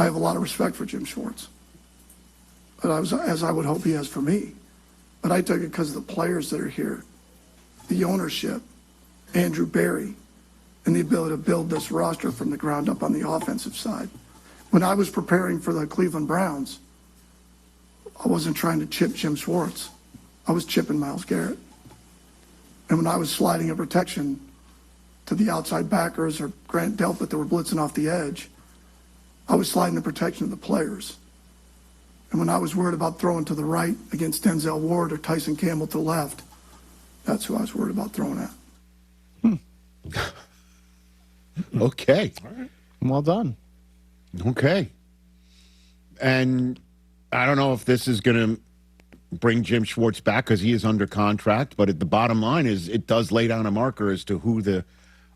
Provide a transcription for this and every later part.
I have a lot of respect for Jim Schwartz, but as I would hope he has for me. But I took it because of the players that are here, the ownership, Andrew Barry, and the ability to build this roster from the ground up on the offensive side. When I was preparing for the Cleveland Browns, I wasn't trying to chip Jim Schwartz. I was chipping Myles Garrett. And when I was sliding a protection to the outside backers or Grant Delpit that were blitzing off the edge, I was sliding the protection of the players. And when I was worried about throwing to the right against Denzel Ward or Tyson Campbell to the left, that's who I was worried about throwing at. Okay. All right. Well done. Okay. And I don't know if this is going to bring Jim Schwartz back because he is under contract, but the bottom line is it does lay down a marker as to who the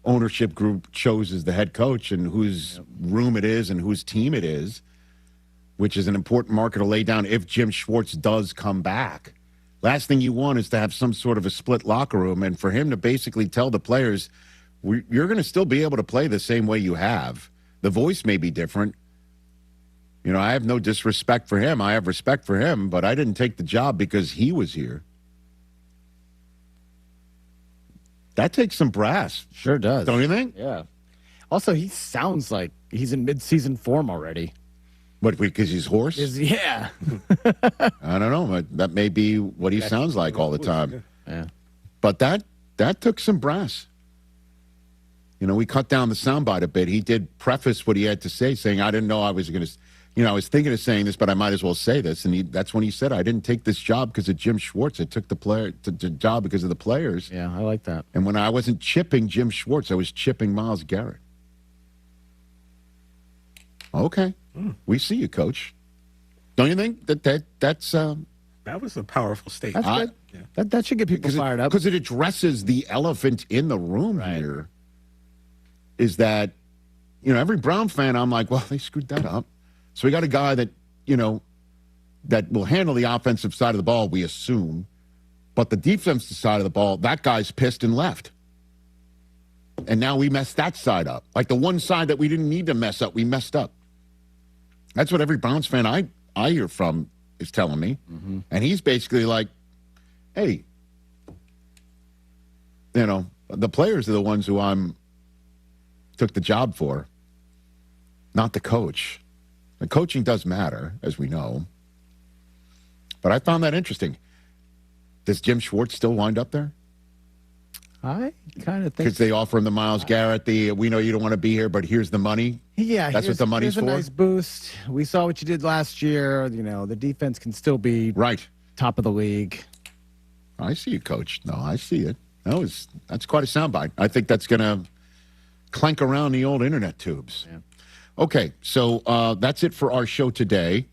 ownership group chose as the head coach and whose room it is and whose team it is, which is an important marker to lay down if Jim Schwartz does come back. Last thing you want is to have some sort of a split locker room, and for him to basically tell the players, you're going to still be able to play the same way you have. The voice may be different. You know, I have no disrespect for him. I have respect for him, but I didn't take the job because he was here. That takes some brass. Sure does. Don't you think? Yeah. Also, he sounds like he's in mid-season form already. What, because he's hoarse? Yeah. I don't know. That may be what he sounds like all the time. Yeah. But that took some brass. You know, we cut down the soundbite a bit. He did preface what he had to say, saying, I didn't know I was going to, I was thinking of saying this, but I might as well say this. And that's when he said, I didn't take this job because of Jim Schwartz. I took the job because of the players. Yeah, I like that. And when I wasn't chipping Jim Schwartz, I was chipping Myles Garrett. Okay. We see you, Coach. Don't you think that's That was a powerful statement. That's good. Yeah. That should get people fired up. Because it addresses the elephant in the room here. Is that, every Brown fan, I'm like, well, they screwed that up. So we got a guy that, that will handle the offensive side of the ball, we assume. But the defensive side of the ball, that guy's pissed and left. And now we messed that side up. Like the one side that we didn't need to mess up, we messed up. That's what every Browns fan I hear from is telling me. Mm-hmm. And he's basically like, hey, the players are the ones who took the job for, not the coach. The coaching does matter, as we know. But I found that interesting. Does Jim Schwartz still wind up there? I kind of think because they offer him the Myles Garrett, we know you don't want to be here, but here's the money. Yeah, that's what the money's for. Here's a nice boost. We saw what you did last year. The defense can still be top of the league. I see you, Coach. No, I see it. That's quite a soundbite. I think that's going to clank around the old internet tubes. Yeah. Okay, so that's it for our show today.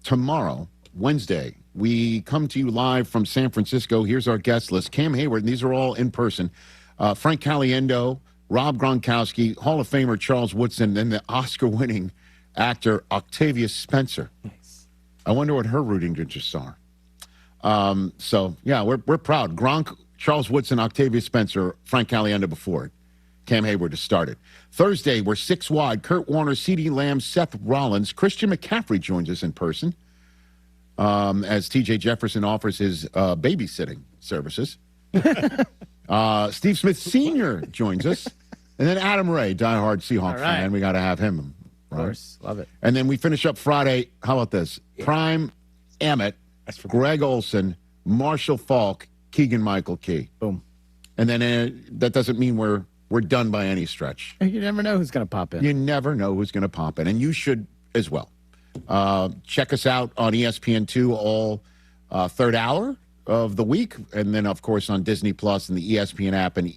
Tomorrow, Wednesday, we come to you live from San Francisco. Here's our guest list. Cam Hayward, and these are all in person. Frank Caliendo, Rob Gronkowski, Hall of Famer Charles Woodson, and the Oscar-winning actor Octavia Spencer. Nice. I wonder what her rooting interests are. So, yeah, we're proud. Gronk, Charles Woodson, Octavia Spencer, Frank Caliendo before it. Cam Hayward has started. Thursday, we're 6 wide. Kurt Warner, CeeDee Lamb, Seth Rollins. Christian McCaffrey joins us in person as TJ Jefferson offers his babysitting services. Steve Smith Sr. joins us. And then Adam Ray, diehard Seahawks fan. We got to have him. Right? Of course. Love it. And then we finish up Friday. How about this? Yeah. Prime Emmett, Greg Olson, Marshall Falk, Keegan-Michael Key. Boom. And then that doesn't mean we're done by any stretch. You never know who's going to pop in. You never know who's going to pop in, and you should as well. Check us out on ESPN2 all third hour of the week, and then, of course, on Disney Plus and the ESPN app, and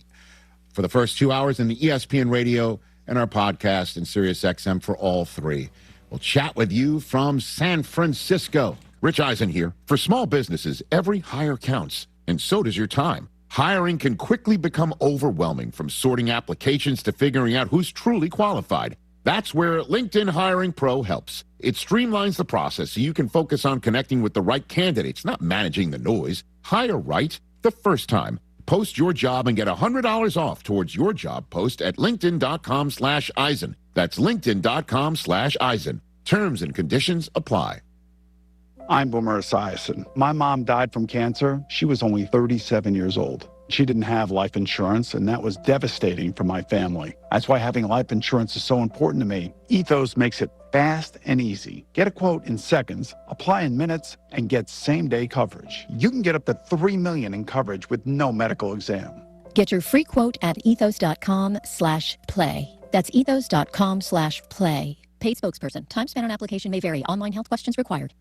for the first 2 hours, and the ESPN radio and our podcast and SiriusXM for all three. We'll chat with you from San Francisco. Rich Eisen here. For small businesses, every hire counts, and so does your time. Hiring can quickly become overwhelming, from sorting applications to figuring out who's truly qualified. That's where LinkedIn Hiring Pro helps. It streamlines the process so you can focus on connecting with the right candidates, not managing the noise. Hire right the first time. Post your job and get $100 off towards your job post at linkedin.com/Eisen. That's linkedin.com/Eisen. Terms and conditions apply. I'm Boomer Esiason. My mom died from cancer. She was only 37 years old. She didn't have life insurance, and that was devastating for my family. That's why having life insurance is so important to me. Ethos makes it fast and easy. Get a quote in seconds, apply in minutes, and get same-day coverage. You can get up to $3 million in coverage with no medical exam. Get your free quote at ethos.com/play. That's ethos.com/play. Paid spokesperson. Time spent on application may vary. Online health questions required.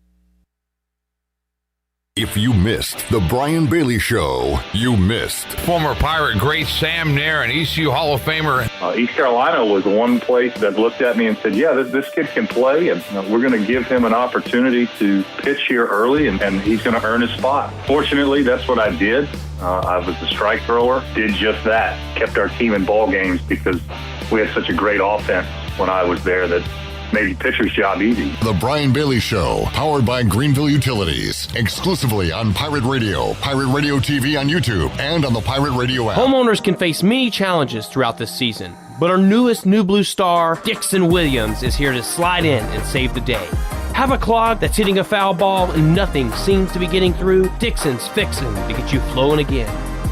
If you missed the Brian Bailey Show, you missed former Pirate great Sam Nair and ECU Hall of Famer. East Carolina was one place that looked at me and said, yeah, this kid can play, and we're going to give him an opportunity to pitch here early, and he's going to earn his spot. Fortunately, that's what I did. I was a strike thrower, did just that, kept our team in ball games because we had such a great offense when I was there that made the pitcher's job easy. The Brian Bailey Show, powered by Greenville Utilities, exclusively on Pirate Radio, Pirate Radio TV on YouTube, and on the Pirate Radio app. Homeowners can face many challenges throughout this season, but our newest New Blue star, Dixon Williams, is here to slide in and save the day. Have a clog that's hitting a foul ball and nothing seems to be getting through? Dixon's fixing to get you flowing again.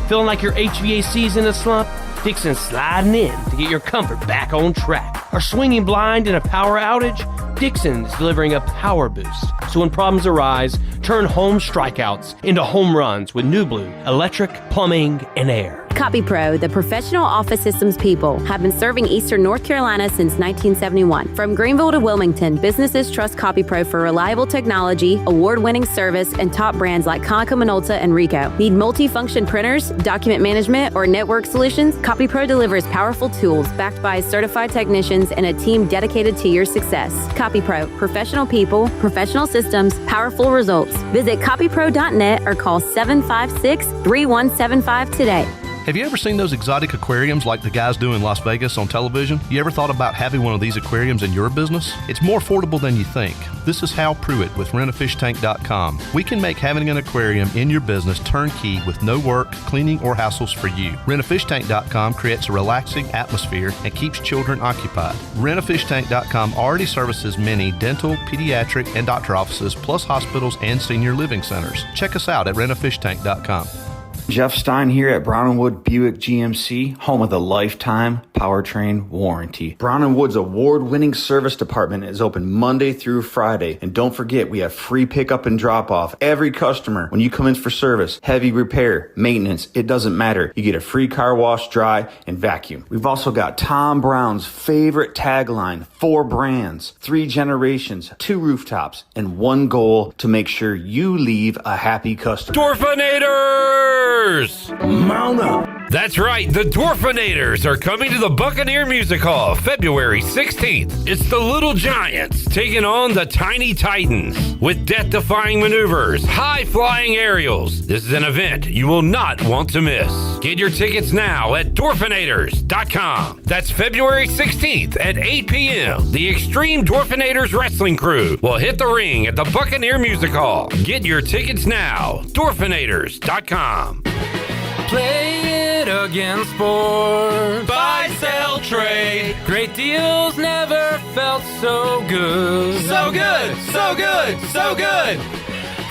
Feeling like your HVAC's in a slump? Dixon's sliding in to get your comfort back on track. Are swinging blind in a power outage? Dixon's delivering a power boost. So when problems arise, turn home strikeouts into home runs with New Blue, electric, plumbing, and air. CopyPro, the professional office systems people, have been serving Eastern North Carolina since 1971. From Greenville to Wilmington, businesses trust CopyPro for reliable technology, award-winning service, and top brands like Konica Minolta and Ricoh. Need multi-function printers, document management, or network solutions? CopyPro delivers powerful tools backed by certified technicians and a team dedicated to your success. CopyPro, professional people, professional systems, powerful results. Visit copypro.net or call 756-3175 today. Have you ever seen those exotic aquariums like the guys do in Las Vegas on television? You ever thought about having one of these aquariums in your business? It's more affordable than you think. This is Hal Pruitt with rentafishtank.com. We can make having an aquarium in your business turnkey with no work, cleaning, or hassles for you. Rentafishtank.com creates a relaxing atmosphere and keeps children occupied. Rentafishtank.com already services many dental, pediatric, and doctor offices, plus hospitals and senior living centers. Check us out at rentafishtank.com. Jeff Stein here at Brown & Wood Buick GMC, home of the lifetime powertrain warranty. Brown & Wood's award-winning service department is open Monday through Friday. And don't forget, we have free pickup and drop-off. Every customer, when you come in for service, heavy repair, maintenance, it doesn't matter. You get a free car wash, dry, and vacuum. We've also got Tom Brown's favorite tagline, 4 brands, 3 generations, 2 rooftops, and 1 goal to make sure you leave a happy customer. Dwarfinators! Mount up! That's right, the Dwarfinators are coming to the Buccaneer Music Hall February 16th. It's the Little Giants taking on the Tiny Titans with death-defying maneuvers, high-flying aerials. This is an event you will not want to miss. Get your tickets now at Dwarfinators.com. That's February 16th at 8 p.m. The Extreme Dwarfinators Wrestling Crew will hit the ring at the Buccaneer Music Hall. Get your tickets now, Dwarfinators.com. Play it against sports. Buy, sell, trade. Great deals never felt so good. So good, so good, so good.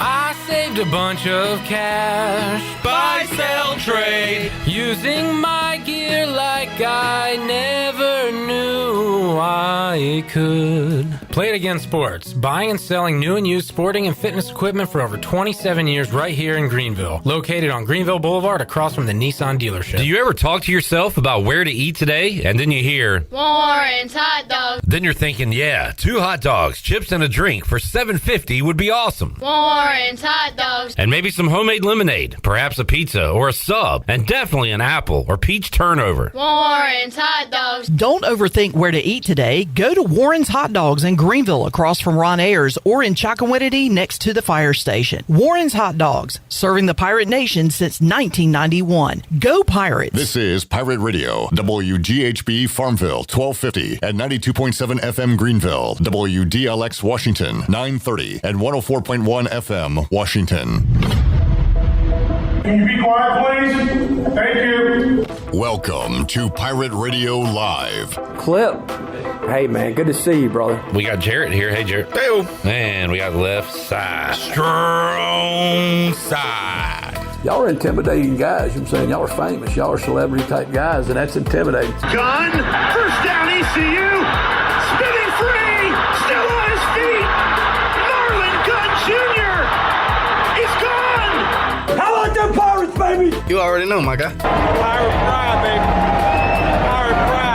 I saved a bunch of cash. Buy, sell, trade. Using my gear like I never knew I could. Play it against sports. Buying and selling new and used sporting and fitness equipment for over 27 years right here in Greenville. Located on Greenville Boulevard across from the Nissan dealership. Do you ever talk to yourself about where to eat today? And then you hear, Warren's Hot Dogs. Then you're thinking, yeah, 2 hot dogs, chips, and a drink for $7.50 would be awesome. Warren's Hot Dogs. And maybe some homemade lemonade, perhaps a pizza or a sub, and definitely an apple or peach turnover. Warren's Hot Dogs. Don't overthink where to eat today. Go to Warren's Hot Dogs in Greenville across from Ron Ayers or in Chocowinity next to the fire station. Warren's Hot Dogs, serving the Pirate Nation since 1991. Go Pirates! This is Pirate Radio, WGHB Farmville, 1250 and 92.7 FM Greenville, WDLX Washington, 930 and 104.1 FM Washington. Can you be quiet, please? Thank you. Welcome to Pirate Radio Live. Clip. Hey, man, good to see you, brother. We got Jarrett here. Hey, Jarrett. Hey, and we got left side. Strong side. Y'all are intimidating guys. You know what I'm saying? Y'all are famous. Y'all are celebrity-type guys, and that's intimidating. Gun, first down ECU, spinning free, still on his feet. Marlon Gunn Jr. He's gone. How about them Pirates, baby? You already know, my guy. Pirate pride, baby. Pirate pride.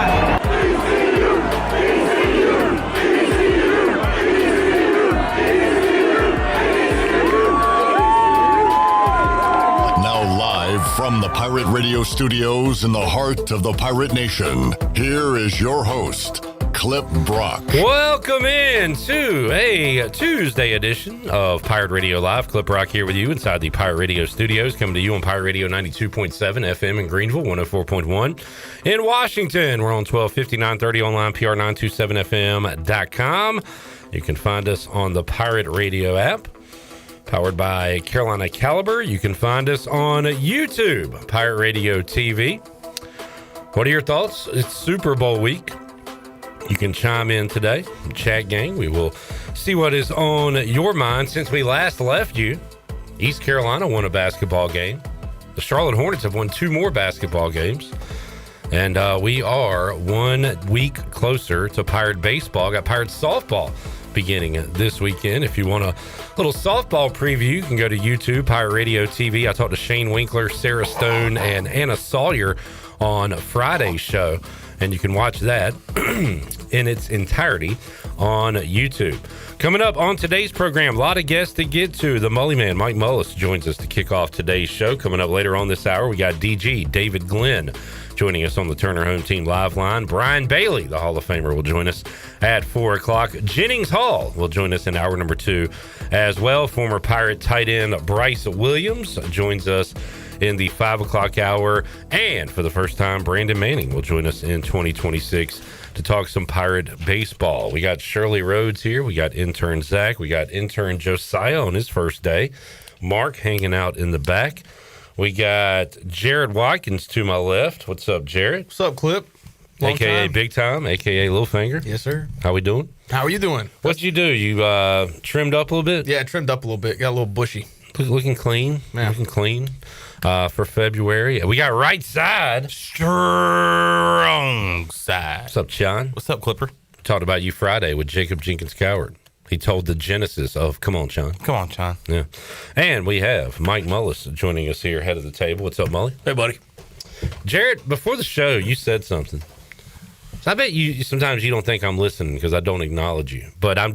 From the Pirate Radio studios in the heart of the Pirate Nation, here is your host, Clip Brock. Welcome in to a Tuesday edition of Pirate Radio Live. Clip Brock here with you inside the Pirate Radio studios, coming to you on Pirate Radio 92.7 FM in Greenville, 104.1 in Washington. We're on 1250, 930 online, PR927FM.com. You can find us on the Pirate Radio app, powered by Carolina Caliber. You can find us on YouTube, Pirate Radio TV. What are your thoughts? It's Super Bowl week. You can chime in today, chat gang. We will see what is on your mind. Since we last left you, East Carolina won a basketball game. The Charlotte Hornets have won 2 more basketball games. And we are 1 week closer to Pirate baseball. Got Pirate softball beginning this weekend. If you want a little softball preview, you can go to YouTube, Pirate Radio TV. I talked to Shane Winkler, Sarah Stone, and Anna Sawyer on Friday's show, and you can watch that in its entirety on YouTube. Coming up on today's program, a lot of guests to get to. The Mully Man, Mike Mullis, joins us to kick off today's show. Coming up later on this hour, we got DG, David Glenn, joining us on the Turner Home Team Live line. Brian Bailey, the Hall of Famer, will join us at 4 o'clock. Jennings Hall will join us in hour number 2 as well. Former Pirate tight end Bryce Williams joins us in the 5 o'clock hour. And for the first time, Brandon Manning will join us in 2026 to talk some Pirate baseball. We got Shirley Rhodes here. We got intern Zach. We got intern Josiah on his first day. Mark hanging out in the back. We got Jared Watkins to my left. What's up, Jared? What's up, Clip? Long AKA time. Big Time, AKA Little Finger. Yes, sir. How we doing? How are you doing? What'd you do? You trimmed up a little bit? Yeah, I trimmed up a little bit. Got a little bushy. Looking clean. Yeah. Looking clean for February. We got right side. Strong side. What's up, Sean? What's up, Clipper? Talked about you Friday with Jacob Jenkins Coward. He told the genesis of Come On, Sean. Come on, Sean. Yeah. And we have Mike Mullis joining us here, head of the table. What's up, Mully? Hey, buddy. Jared, before the show, you said something. So I bet you sometimes you don't think I'm listening because I don't acknowledge you, but I'm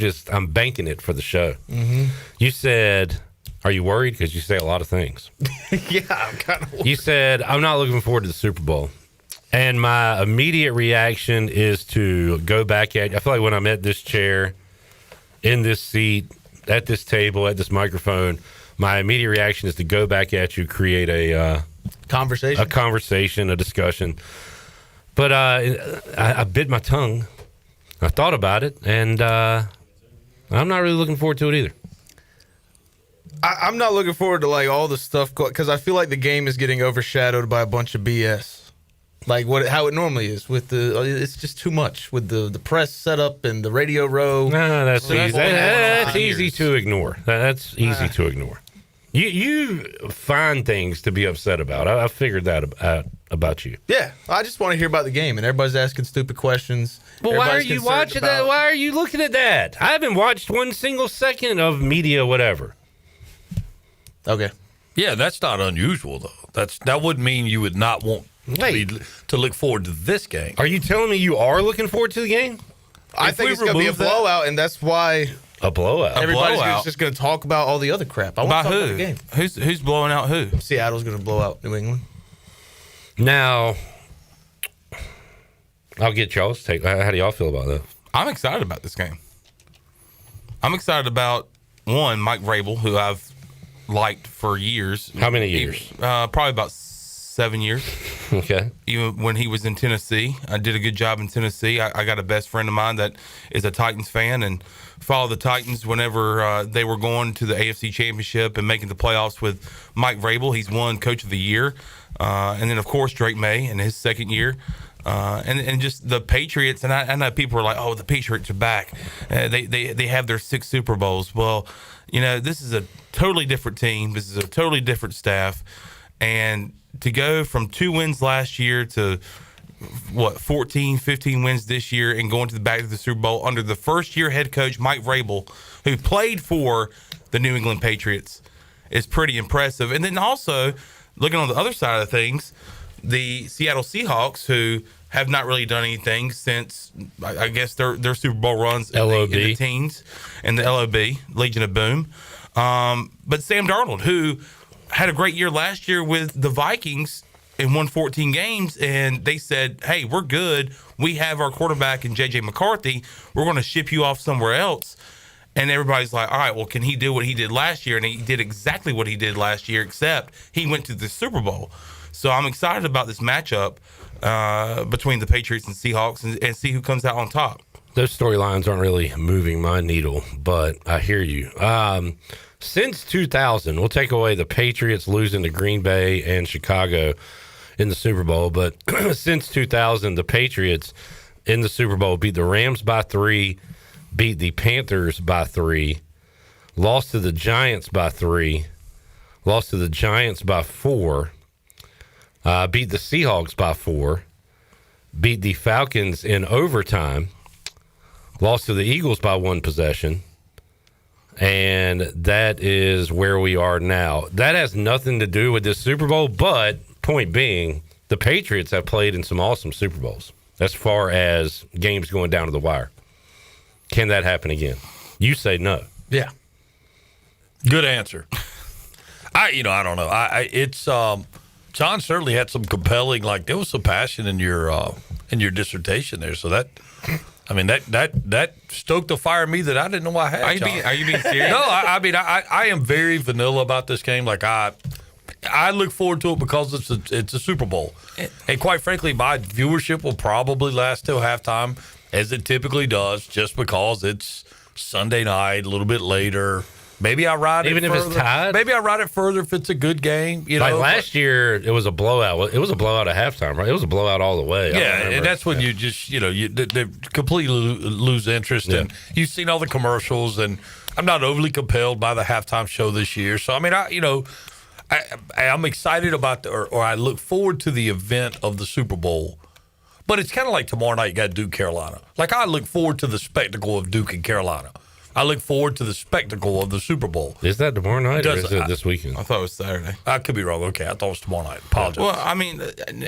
banking it for the show. Mm-hmm. You said, are you worried? Because you say a lot of things. Yeah, I'm kind of worried. You said, I'm not looking forward to the Super Bowl. And my immediate reaction is to go back at, I feel like when I'm at this chair, in this seat, at this table, at this microphone, my immediate reaction is to go back at you, create a conversation, a discussion. But I bit my tongue. I thought about it, and I'm not really looking forward to it either. I'm not looking forward to like all the stuff because I feel like the game is getting overshadowed by a bunch of BS. Like how it normally is with it's just too much with the press setup and the radio row. No, that's easy. That's easy to ignore. That's easy to ignore. You find things to be upset about. I figured that out about you. Yeah, I just want to hear about the game, and everybody's asking stupid questions. Well, why are you watching that? Why are you looking at that? I haven't watched 1 single second of media, whatever. Okay. Yeah, that's not unusual though. That wouldn't mean you would not want to look forward to this game. Are you telling me you are looking forward to the game? I think it's going to be a blowout, and that's why a blowout. Everybody's just going to talk about all the other crap. I want to talk about the game. Who's blowing out who? Seattle's going to blow out New England. Now, I'll get y'all's take. How do y'all feel about that? I'm excited about this game. I'm excited about Mike Vrabel, who I've liked for years. How many years? Probably about 7 years. Okay. Even when he was in Tennessee, I did a good job in Tennessee. I got a best friend of mine that is a Titans fan and followed the Titans whenever they were going to the AFC Championship and making the playoffs with Mike Vrabel. He's won Coach of the Year. And then, of course, Drake May in his second year. and just the Patriots. And I know people are like, oh, the Patriots are back. They have their 6 Super Bowls. Well, this is a totally different team. This is a totally different staff. And to go from 2 wins last year to 14, 15 wins this year and going back to the Super Bowl under the first-year head coach Mike Vrabel, who played for the New England Patriots, is pretty impressive. And then also, looking on the other side of things, the Seattle Seahawks, who have not really done anything since, I guess, their Super Bowl runs in the teens and the LOB, Legion of Boom. But Sam Darnold, who had a great year last year with the Vikings and won 14 games, and they said, hey, we're good. We have our quarterback in J.J. McCarthy. We're going to ship you off somewhere else. And everybody's like, all right, well, can he do what he did last year? And he did exactly what he did last year, except he went to the Super Bowl. So I'm excited about this matchup between the Patriots and Seahawks and see who comes out on top. Those storylines aren't really moving my needle, but I hear you. Since 2000, we'll take away the Patriots losing to Green Bay and Chicago in the Super Bowl, but since 2000, the Patriots in the Super Bowl beat the Rams by 3, beat the Panthers by 3, lost to the Giants by 3, lost to the Giants by 4, beat the Seahawks by 4, beat the Falcons in overtime, lost to the Eagles by 1 possession, and that is where we are now. That has nothing to do with this Super Bowl, but point being, the Patriots have played in some awesome Super Bowls as far as games going down to the wire. Can that happen again? You say no. Yeah. Good answer. I don't know. It's John certainly had some compelling, there was some passion in your dissertation there. So that stoked the fire in me that I didn't know I had. Are you being serious? No, I am very vanilla about this game. I look forward to it because it's a Super Bowl, and quite frankly, my viewership will probably last till halftime, as it typically does, just because it's Sunday night, a little bit later. Maybe I ride it even if further. It's tied. Maybe I ride it further if it's a good game. Last year, it was a blowout. It was a blowout at halftime, right? It was a blowout all the way. Yeah, and that's when you just they completely lose interest. Yeah. And you've seen all the commercials, and I'm not overly compelled by the halftime show this year. So I'm excited about or I look forward to the event of the Super Bowl. But it's kind of like tomorrow night you got Duke, Carolina. I look forward to the spectacle of Duke and Carolina. I look forward to the spectacle of the Super Bowl. Is that tomorrow night or is it this weekend? I thought it was Saturday. I could be wrong. Okay, I thought it was tomorrow night. Apologize. Well,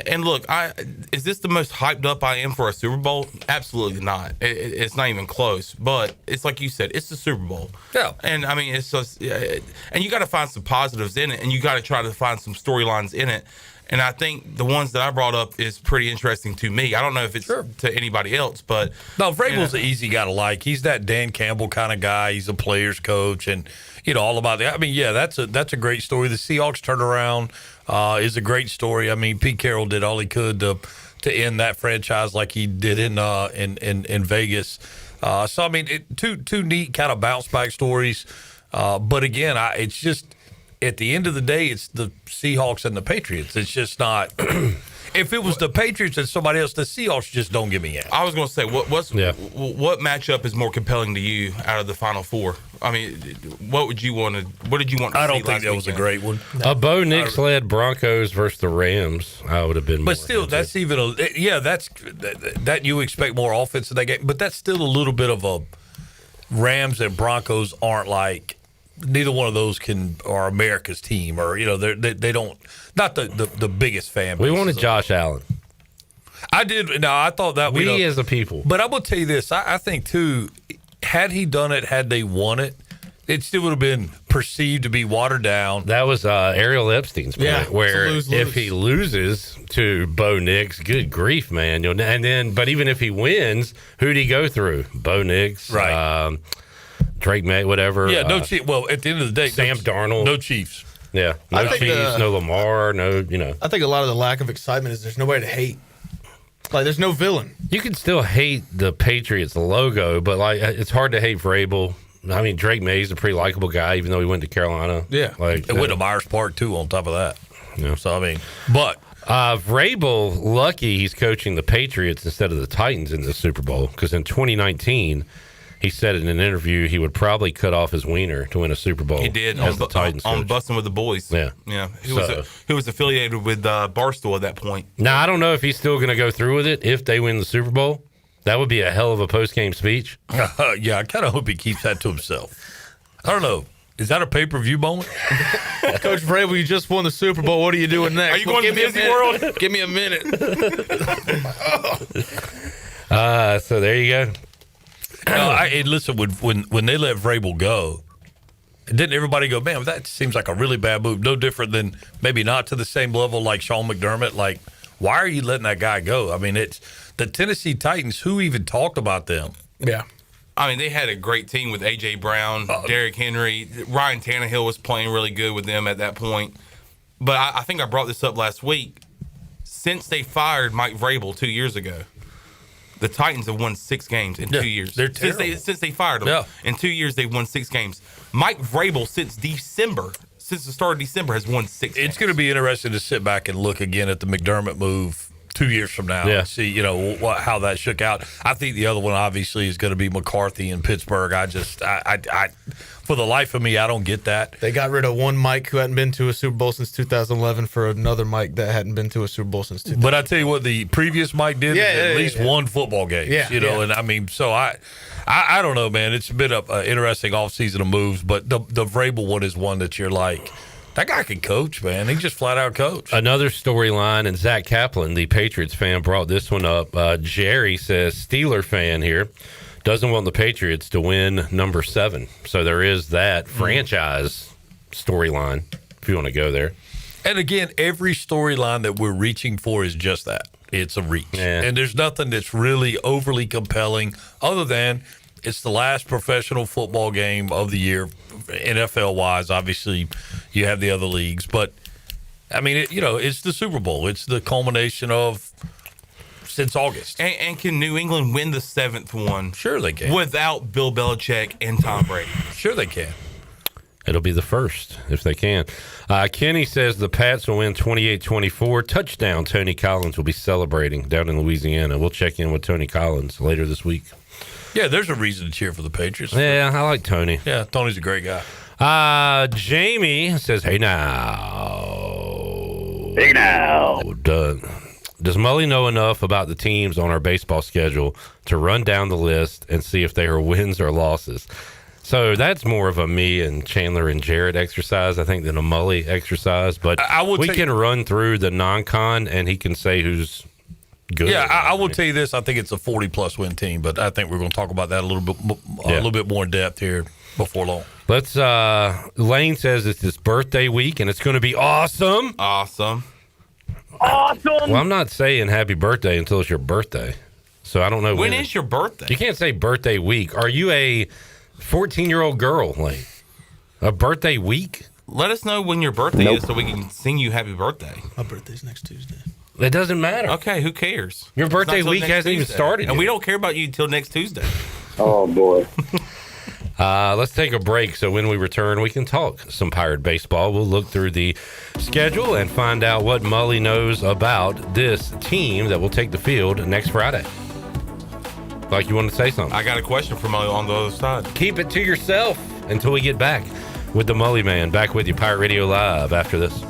and look, is this the most hyped up I am for a Super Bowl? Absolutely not. It's not even close. But it's like you said, it's the Super Bowl. Yeah. And it's just, and you got to find some positives in it, and you got to try to find some storylines in it. And I think the ones that I brought up is pretty interesting to me. I don't know if it's to anybody else, but no, Vrabel's an easy guy to like. He's that Dan Campbell kind of guy. He's a player's coach, and all about that. That's a great story. The Seahawks turnaround is a great story. Pete Carroll did all he could to end that franchise like he did in Vegas. Two neat kind of bounce back stories. But again, it's just. At the end of the day, it's the Seahawks and the Patriots. It's just not. If it was the Patriots and somebody else, the Seahawks just don't give me in. I was going to say, what matchup is more compelling to you out of the Final Four? What did you want to see? I don't think that was a great one. A Bo Nix led Broncos versus the Rams. I would have been. But still, that's even that you expect more offense in that game. But that's still a little bit of a Rams and Broncos aren't like. Neither one of those are America's team, or they don't. Not the biggest fan base. We wanted Josh Allen. I did. No, I thought that we as a people. But I'm gonna tell you this. I think too. Had he done it, had they won it, it still would have been perceived to be watered down. That was Ariel Epstein's point, where if he loses to Bo Nix, good grief, man. But even if he wins, who'd he go through? Bo Nix, right? Drake May, whatever. Yeah, no Chiefs. Well, at the end of the day, Sam Darnold. No Chiefs. Yeah, no Chiefs, no Lamar, no, I think a lot of the lack of excitement is there's nobody to hate. There's no villain. You can still hate the Patriots logo, but it's hard to hate Vrabel. Drake May's a pretty likable guy, even though he went to Carolina. Yeah, and went to Myers Park too. On top of that, yeah. So but Vrabel, lucky he's coaching the Patriots instead of the Titans in the Super Bowl, because in 2019, he said in an interview he would probably cut off his wiener to win a Super Bowl. He did as the Titans on coach. Busting with the Boys. Yeah. He was affiliated with Barstool at that point. Now, I don't know if he's still going to go through with it if they win the Super Bowl. That would be a hell of a post-game speech. Yeah, I kind of hope he keeps that to himself. I don't know. Is that a pay-per-view moment? Coach Vrabel, you just won the Super Bowl. What are you doing next? Are you going to Disney World? Give me a minute. So there you go. No, listen, when they let Vrabel go, didn't everybody go, man, that seems like a really bad move. No different than maybe not to the same level like Sean McDermott. Like, why are you letting that guy go? I mean, it's the Tennessee Titans. Who even talked about them? Yeah. I mean, they had a great team with A.J. Brown, Derrick Henry. Ryan Tannehill was playing really good with them at that point. But I think I brought this up last week. Since they fired Mike Vrabel 2 years ago, the Titans have won 6 games in 2 years. They're terrible. Since they fired him. In 2 years, they've won 6 games. Mike Vrabel, since the start of December, has won 6 games. It's going to be interesting to sit back and look again at the McDermott move 2 years from now and see, how that shook out. I think the other one obviously is going to be McCarthy in Pittsburgh. I for the life of me, I don't get that. They got rid of one Mike who hadn't been to a Super Bowl since 2011 for another Mike that hadn't been to a Super Bowl since 2000. But I tell you what, the previous Mike did at least one football game. And I mean, so I don't know, man. It's been an interesting offseason of moves, but the Vrabel one is one that you're like, that guy can coach, man. He just flat out coach. Another storyline, and Zach Kaplan, the Patriots fan, brought this one up. Jerry says, Steeler fan here, doesn't want the Patriots to win number 7. So there is that franchise storyline, if you want to go there. And again, every storyline that we're reaching for is just that. It's a reach. Yeah. And there's nothing that's really overly compelling other than it's the last professional football game of the year, NFL-wise. Obviously, you have the other leagues. But, I mean, it's the Super Bowl. It's the culmination of since August. And can New England win the 7th one? Sure they can. Without Bill Belichick and Tom Brady? Sure they can. It'll be the first, if they can. Kenny says the Pats will win 28-24. Touchdown, Tony Collins will be celebrating down in Louisiana. We'll check in with Tony Collins later this week. Yeah, there's a reason to cheer for the Patriots. Yeah, I like Tony. Yeah, Tony's a great guy. Jamie says, hey now. Does Mully know enough about the teams on our baseball schedule to run down the list and see if they are wins or losses? So that's more of a me and Chandler and Jared exercise, I think, than a Mully exercise. But we can run through the non-con, and he can say who's good. Yeah, I will tell you this. I think it's a 40-plus win team, but I think we're going to talk about that a little bit more in depth here before long. Let's. Lane says it's his birthday week, and it's going to be awesome. Awesome. Well, I'm not saying happy birthday until it's your birthday. So I don't know when is your birthday? You can't say birthday week. Are you a 14-year-old girl, Lane? A birthday week? Let us know when your birthday is so we can sing you happy birthday. My birthday's next Tuesday. It doesn't matter. Okay, who cares? Your birthday week hasn't even started and yet. we don't care about you until next Tuesday. Oh, boy. Let's take a break so when we return, we can talk some Pirate baseball. We'll look through the schedule and find out what Mully knows about this team that will take the field next Friday. Like you want to say something? I got a question for Mully on the other side. Keep it to yourself until we get back with the Mully Man. Back with you, Pirate Radio Live, after this.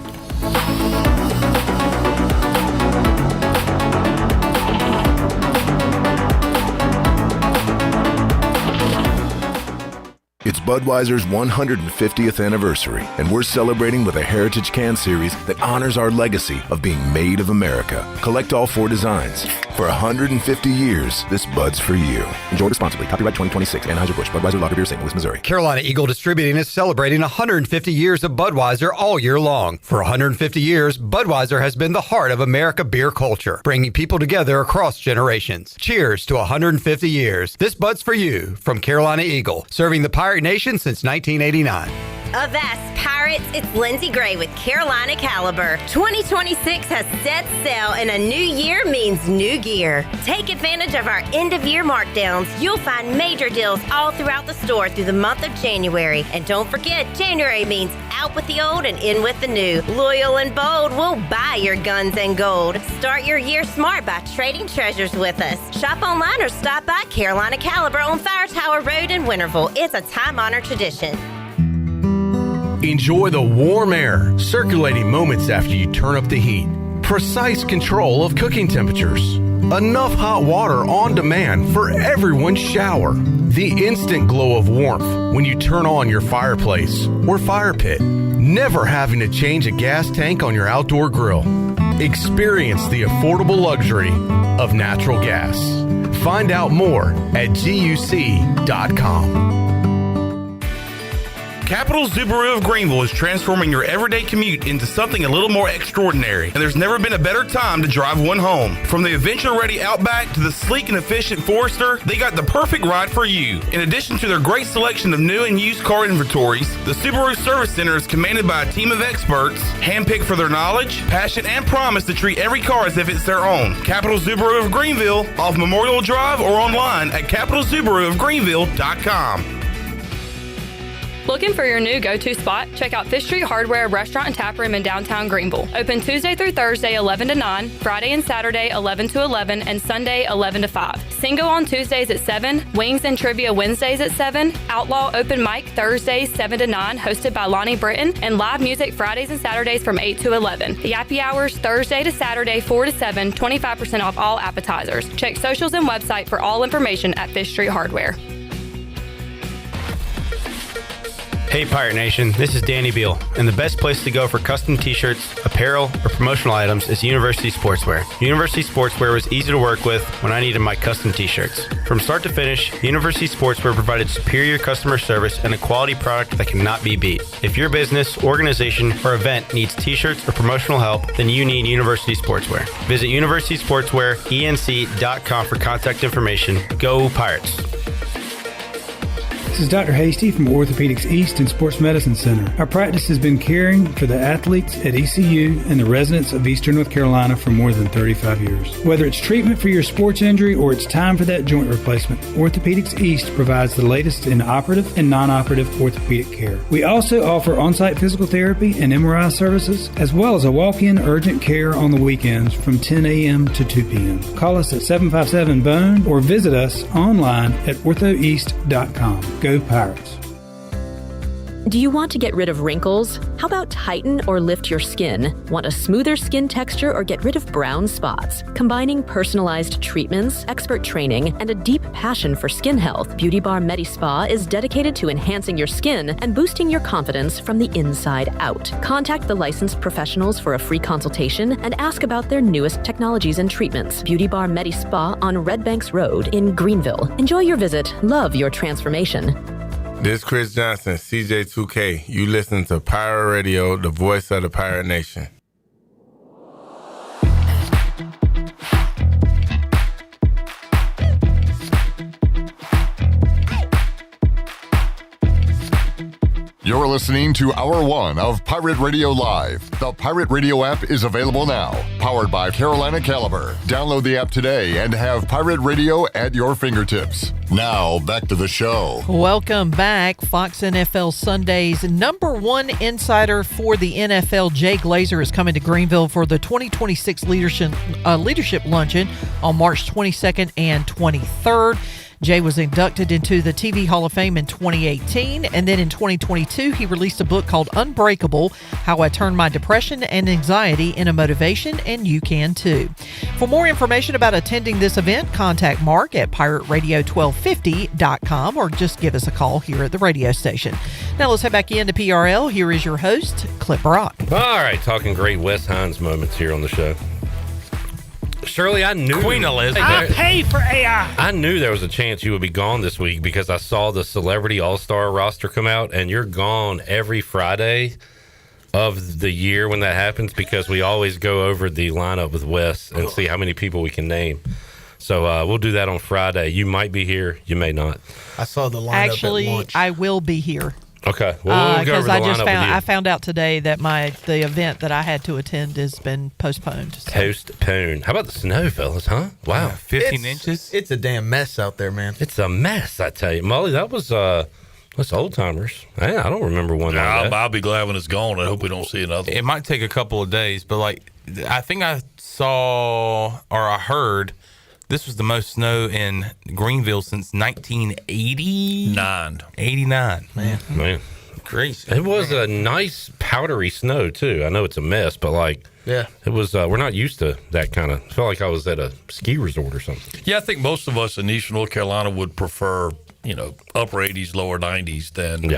It's Budweiser's 150th anniversary, and we're celebrating with a Heritage Can Series that honors our legacy of being made of America. Collect all 4 designs. For 150 years, this Bud's for you. Enjoy responsibly. Copyright 2026. Anheuser-Busch. Budweiser Lager Beer, St. Louis, Missouri. Carolina Eagle Distributing is celebrating 150 years of Budweiser all year long. For 150 years, Budweiser has been the heart of America beer culture, bringing people together across generations. Cheers to 150 years. This Bud's for you from Carolina Eagle, serving the Pirate Nation since 1989. Avast Pirates, it's Lindsay Gray with Carolina Caliber. 2026 has set sail and a new year means new gear. Take advantage of our end-of-year markdowns. You'll find major deals all throughout the store through the month of January. And don't forget, January means out with the old and in with the new. Loyal and bold, we'll buy your guns and gold. Start your year smart by trading treasures with us. Shop online or stop by Carolina Caliber on Fire Tower Road in Winterville. It's a time-honored tradition. Enjoy the warm air circulating moments after you turn up the heat. Precise control of cooking temperatures. Enough hot water on demand for everyone's shower. The instant glow of warmth when you turn on your fireplace or fire pit. Never having to change a gas tank on your outdoor grill. Experience the affordable luxury of natural gas. Find out more at GUC.com. Capital Subaru of Greenville is transforming your everyday commute into something a little more extraordinary, and there's never been a better time to drive one home. From the adventure-ready Outback to the sleek and efficient Forester, they got the perfect ride for you. In addition to their great selection of new and used car inventories, the Subaru Service Center is commanded by a team of experts, handpicked for their knowledge, passion, and promise to treat every car as if it's their own. Capital Subaru of Greenville, off Memorial Drive or online at capitalsubaruofgreenville.com. Looking for your new go-to spot? Check out Fish Street Hardware Restaurant and Tap Room in downtown Greenville. Open Tuesday through Thursday 11 to 9, Friday and Saturday 11 to 11, and Sunday 11 to 5. Single on Tuesdays at 7, Wings and Trivia Wednesdays at 7, Outlaw Open Mic Thursdays 7 to 9, hosted by Lonnie Britton, and live music Fridays and Saturdays from 8 to 11. The Happy Hours Thursday to Saturday 4 to 7, 25% off all appetizers. Check socials and website for all information at Fish Street Hardware. Hey Pirate Nation, this is Danny Beal, and the best place to go for custom t-shirts, apparel, or promotional items is University Sportswear. University Sportswear was easy to work with when I needed my custom t-shirts. From start to finish, University Sportswear provided superior customer service and a quality product that cannot be beat. If your business, organization, or event needs t-shirts or promotional help, then you need University Sportswear. Visit universitysportswearenc.com for contact information. Go Pirates! This is Dr. Hasty from Orthopedics East and Sports Medicine Center. Our practice has been caring for the athletes at ECU and the residents of Eastern North Carolina for more than 35 years. Whether it's treatment for your sports injury or it's time for that joint replacement, Orthopedics East provides the latest in operative and non-operative orthopedic care. We also offer on-site physical therapy and MRI services, as well as a walk-in urgent care on the weekends from 10 a.m. to 2 p.m. Call us at 757-BONE or visit us online at orthoeast.com. Go Pirates. Do you want to get rid of wrinkles? How about tighten or lift your skin? Want a smoother skin texture or get rid of brown spots? Combining personalized treatments, expert training, and a deep passion for skin health, Beauty Bar Medi-Spa is dedicated to enhancing your skin and boosting your confidence from the inside out. Contact the licensed professionals for a free consultation and ask about their newest technologies and treatments. Beauty Bar Medi-Spa on Red Banks Road in Greenville. Enjoy your visit. Love your transformation. This is Chris Johnson, CJ2K. You listen to Pirate Radio, the voice of the Pirate Nation. You're listening to Hour 1 of Pirate Radio Live. The Pirate Radio app is available now. Powered by Carolina Caliber. Download the app today and have Pirate Radio at your fingertips. Now, back to the show. Welcome back. Fox NFL Sunday's number one insider for the NFL, Jay Glazer, is coming to Greenville for the 2026 Leadership Luncheon on March 22nd and 23rd. Jay was inducted into the TV Hall of Fame in 2018, and then in 2022, he released a book called Unbreakable, How I Turned My Depression and Anxiety into Motivation, and you can too. For more information about attending this event, contact Mark at pirateradio1250.com or just give us a call here at the radio station. Now let's head back into PRL. Here is your host, Clip Brock. All right, talking great Wes Hines moments here on the show. Shirley, I knew Queen Elizabeth. I pay for AI. I knew there was a chance you would be gone this week because I saw the Celebrity All-Star roster come out, and you're gone every Friday of the year when that happens because we always go over the lineup with Wes and see how many people we can name. So we'll do that on Friday. You might be here, you may not. I saw the lineup Actually, at lunch. I will be here. Okay. Well, we'll go over the lineup with you. I found out today that the event that I had to attend has been postponed. So. Postponed. How about the snow, fellas? Huh? Wow, 15 inches. It's a damn mess out there, man. It's a mess, I tell you, Mully. That's old timers. I don't remember one like that. I'll be glad when it's gone. I hope we don't see another. It might take a couple of days, but I think I saw or I heard this was the most snow in Greenville since 1989. 89. Man. Crazy. It was a nice powdery snow too. I know it's a mess, but yeah, it was. We're not used to that kind of. I felt like I was at a ski resort or something. Yeah, I think most of us in Eastern North Carolina would prefer, upper 80s, lower 90s than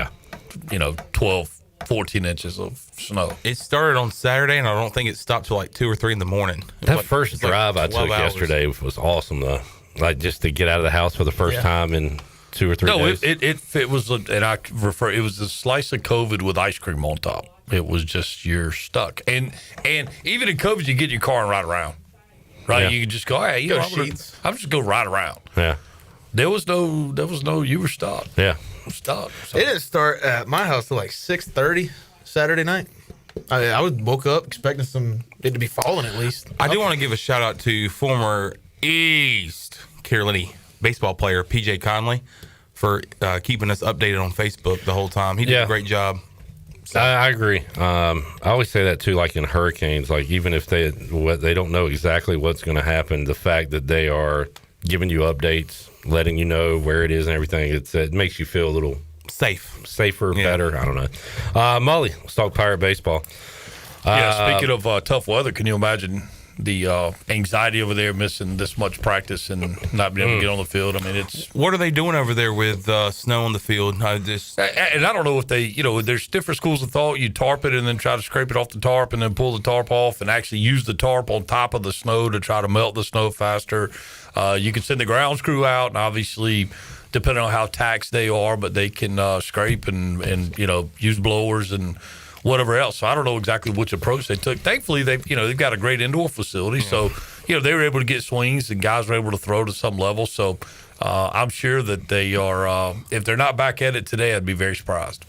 12, 14 inches of snow. It started on Saturday, and I don't think it stopped till 2 or 3 in the morning. That first drive I took yesterday was awesome, though. Just to get out of the house for the first time in 2 or 3 days. It was, and I refer. It was a slice of COVID with ice cream on top. It was just you're stuck, and even in COVID, you get your car and ride around, right? Yeah. You can just go, hey, I'm just go ride around. Yeah. There was no. You were stuck. Yeah. Stuck. So. It didn't start at my house till 6:30 Saturday night. I woke up expecting it to be falling at least. I do want to give a shout out to former East Carolina baseball player PJ Conley for keeping us updated on Facebook the whole time. He did a great job. So. I agree. I always say that too, in hurricanes, even if they don't know exactly what's going to happen, the fact that they are giving you updates, letting you know where it is and everything, it makes you feel a little safer, better. I don't know. Mully, let's talk Pirate baseball. Speaking of tough weather, can you imagine the anxiety over there, missing this much practice and not being able to get on the field? I mean, it's what are they doing over there with snow on the field? And I don't know if they, there's different schools of thought. You tarp it and then try to scrape it off the tarp and then pull the tarp off and actually use the tarp on top of the snow to try to melt the snow faster. You can send the grounds crew out, and obviously, depending on how taxed they are, but they can scrape and use blowers and whatever else. So I don't know exactly which approach they took. Thankfully, they've got a great indoor facility, so they were able to get swings and guys were able to throw to some level. So I'm sure that they are. If they're not back at it today, I'd be very surprised.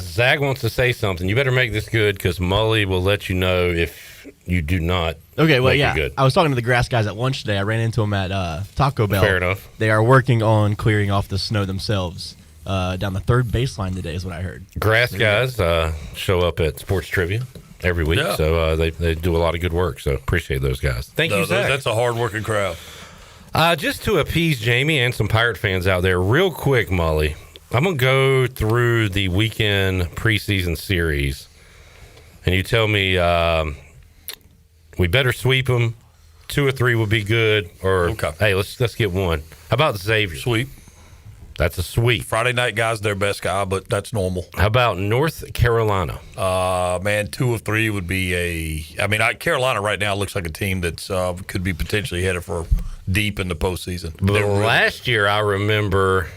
Zach wants to say something. You better make this good because Mully will let you know if you do not. Okay, well, make it good. I was talking to the grass guys at lunch today. I ran into them at Taco Bell. Fair enough. They are working on clearing off the snow themselves. Down the third baseline today is what I heard. Grass guys show up at Sports Trivia every week, so they do a lot of good work. So appreciate those guys. Thank you, Zach. That's a hard-working crowd. Just to appease Jamie and some Pirate fans out there, real quick, Mully, I'm going to go through the weekend preseason series, and you tell me we better sweep them, 2 or 3 would be good, or hey, let's get one. How about Xavier? Sweep. That's a sweep. Friday night guy's their best guy, but that's normal. How about North Carolina? Man, 2 of 3 would be Carolina right now looks like a team that's could be potentially headed for deep in the postseason. But last year, I remember,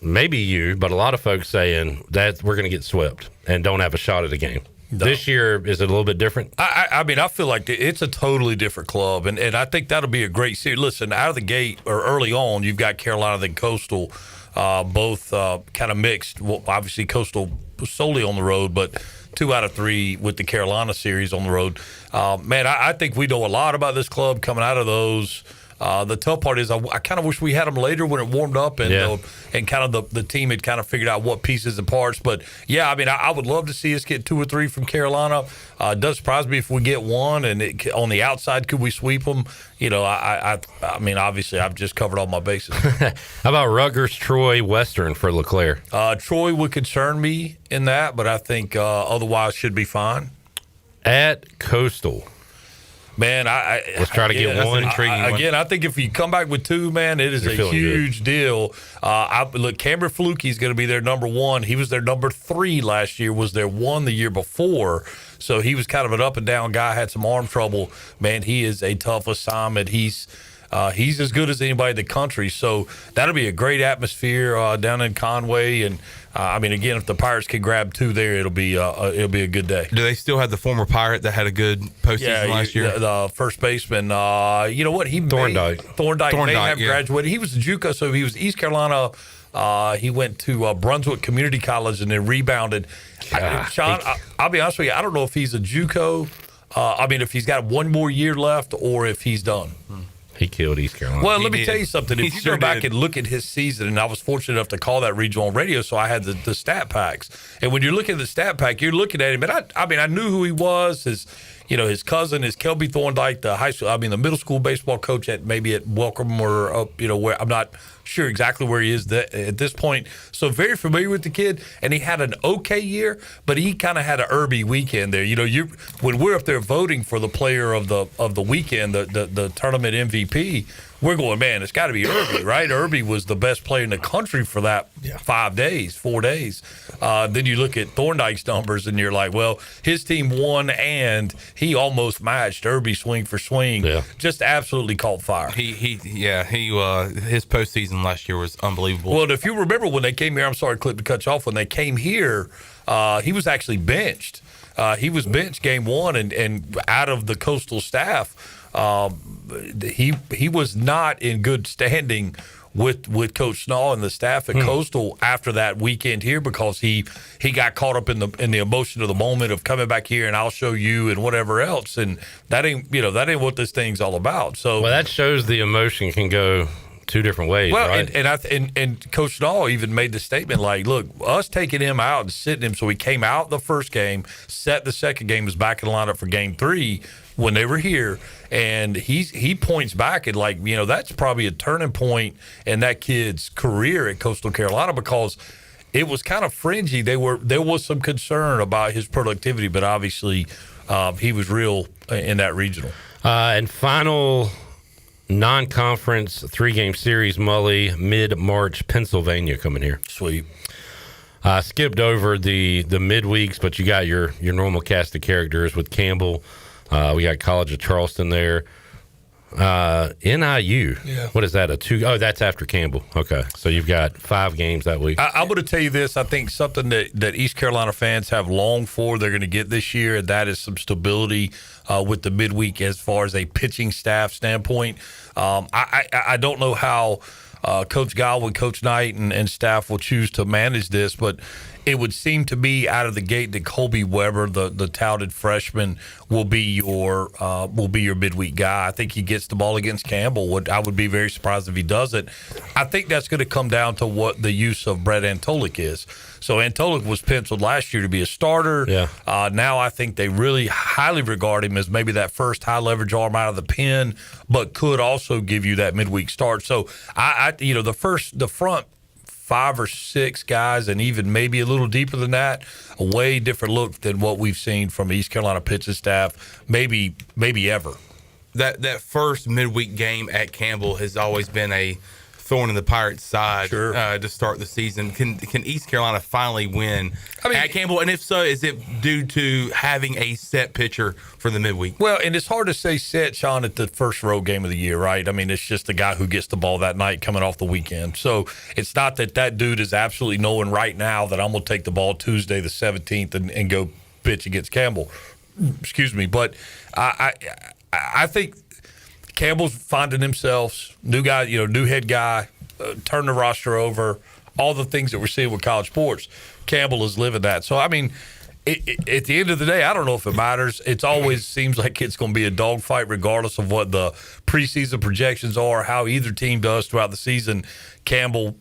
maybe you, but a lot of folks saying that we're going to get swept and don't have a shot at the game. No. This year, is it a little bit different? I feel like it's a totally different club, and I think that'll be a great series. Listen, out of the gate or early on, you've got Carolina and Coastal, both kind of mixed. Well, obviously, Coastal solely on the road, but 2 out of 3 with the Carolina series on the road. I think we know a lot about this club coming out of those. The tough part is I kind of wish we had them later when it warmed up and kind of the team had kind of figured out what pieces and parts. But, I would love to see us get 2 or 3 from Carolina. It does surprise me if we get one. And on the outside, could we sweep them? Obviously, I've just covered all my bases. How about Rutgers, Troy, Western for LeClaire? Troy would concern me in that, but I think otherwise should be fine. At Coastal. Man, let's try to get one. I think if you come back with 2, man, it is a huge deal. Look, Cameron Fluke's going to be their number 1. He was their number 3 last year, was their 1 the year before. So he was kind of an up and down guy, had some arm trouble. Man, he is a tough assignment. He's as good as anybody in the country. So that'll be a great atmosphere down in Conway. And again, if the Pirates can grab 2 there, it'll be a good day. Do they still have the former Pirate that had a good postseason last year? The first baseman. You know what? Thorndike. Thorndike may have graduated. He was a JUCO, so he was East Carolina He went to Brunswick Community College and then rebounded. Sean, I'll be honest with you. I don't know if he's a JUCO. If he's got one more year left or if he's done. He killed East Carolina. Well, let me tell you something. If you go back and look at his season, and I was fortunate enough to call that regional on radio, so I had the stat packs. And when you're looking at the stat pack, you're looking at him. And I knew who he was. His cousin is Kelby Thorndike, the middle school baseball coach at Welcome or where I'm not sure exactly where he is at this point. So very familiar with the kid, and he had an okay year, but he kind of had an Irby weekend there. When we're up there voting for the player of the weekend, the tournament MVP, we're going, man, it's got to be Irby, right? Irby was the best player in the country for that 4 days. Then you look at Thorndike's numbers, and you're like, well, his team won, and he almost matched Irby swing for swing. Yeah. Just absolutely caught fire. His postseason last year was unbelievable. Well, if you remember when they came here, I'm sorry, Clip, to cut you off. When they came here, he was actually benched. He was benched game one, and out of the Coastal staff, he was not in good standing with Coach Snaw and the staff at Coastal after that weekend here, because he got caught up in the emotion of the moment of coming back here and I'll show you and whatever else, and that ain't what this thing's all about. So that shows the emotion can go two different ways. Well, right? and Coach Snaw even made the statement like, look, us taking him out and sitting him, so he came out the first game, set the second game, was back in the lineup for game 3 when they were here, and he points back at that's probably a turning point in that kid's career at Coastal Carolina, because it was kind of fringy. There was some concern about his productivity, but obviously he was real in that regional. And final non-conference 3-game series, Mully, mid-March, Pennsylvania coming here. Sweet. Skipped over the midweeks, but you got your normal cast of characters with Campbell. We got College of Charleston there. NIU. Yeah. What is that? That's after Campbell. Okay. So you've got 5 games that week. I'm going to tell you this. I think something that East Carolina fans have longed for, they're going to get this year, and that is some stability with the midweek as far as a pitching staff standpoint. I don't know how Coach Godwin, Coach Knight, and staff will choose to manage this, but it would seem to be out of the gate that Colby Weber, the touted freshman, will be your midweek guy. I think he gets the ball against Campbell. I would be very surprised if he doesn't. I think that's going to come down to what the use of Brett Antolik is. So Antolik was penciled last year to be a starter. Yeah. Now I think they really highly regard him as maybe that first high leverage arm out of the pen, but could also give you that midweek start. So the front 5 or 6 guys, and even maybe a little deeper than that, a way different look than what we've seen from East Carolina pitching staff, maybe ever. That first midweek game at Campbell has always been a thorn in the Pirates' side to start the season. Can East Carolina finally win at Campbell? And if so, is it due to having a set pitcher for the midweek? Well, and it's hard to say set, Sean, at the first road game of the year, right? I mean, it's just the guy who gets the ball that night coming off the weekend. So it's not that dude is absolutely knowing right now that I'm going to take the ball Tuesday the 17th and go pitch against Campbell. Excuse me. But I think Campbell's finding themselves, new guy, new head guy, turn the roster over, all the things that we're seeing with college sports. Campbell is living that. So, I mean, at the end of the day, I don't know if it matters. It always seems like it's going to be a dogfight regardless of what the preseason projections are, how either team does throughout the season. Campbell,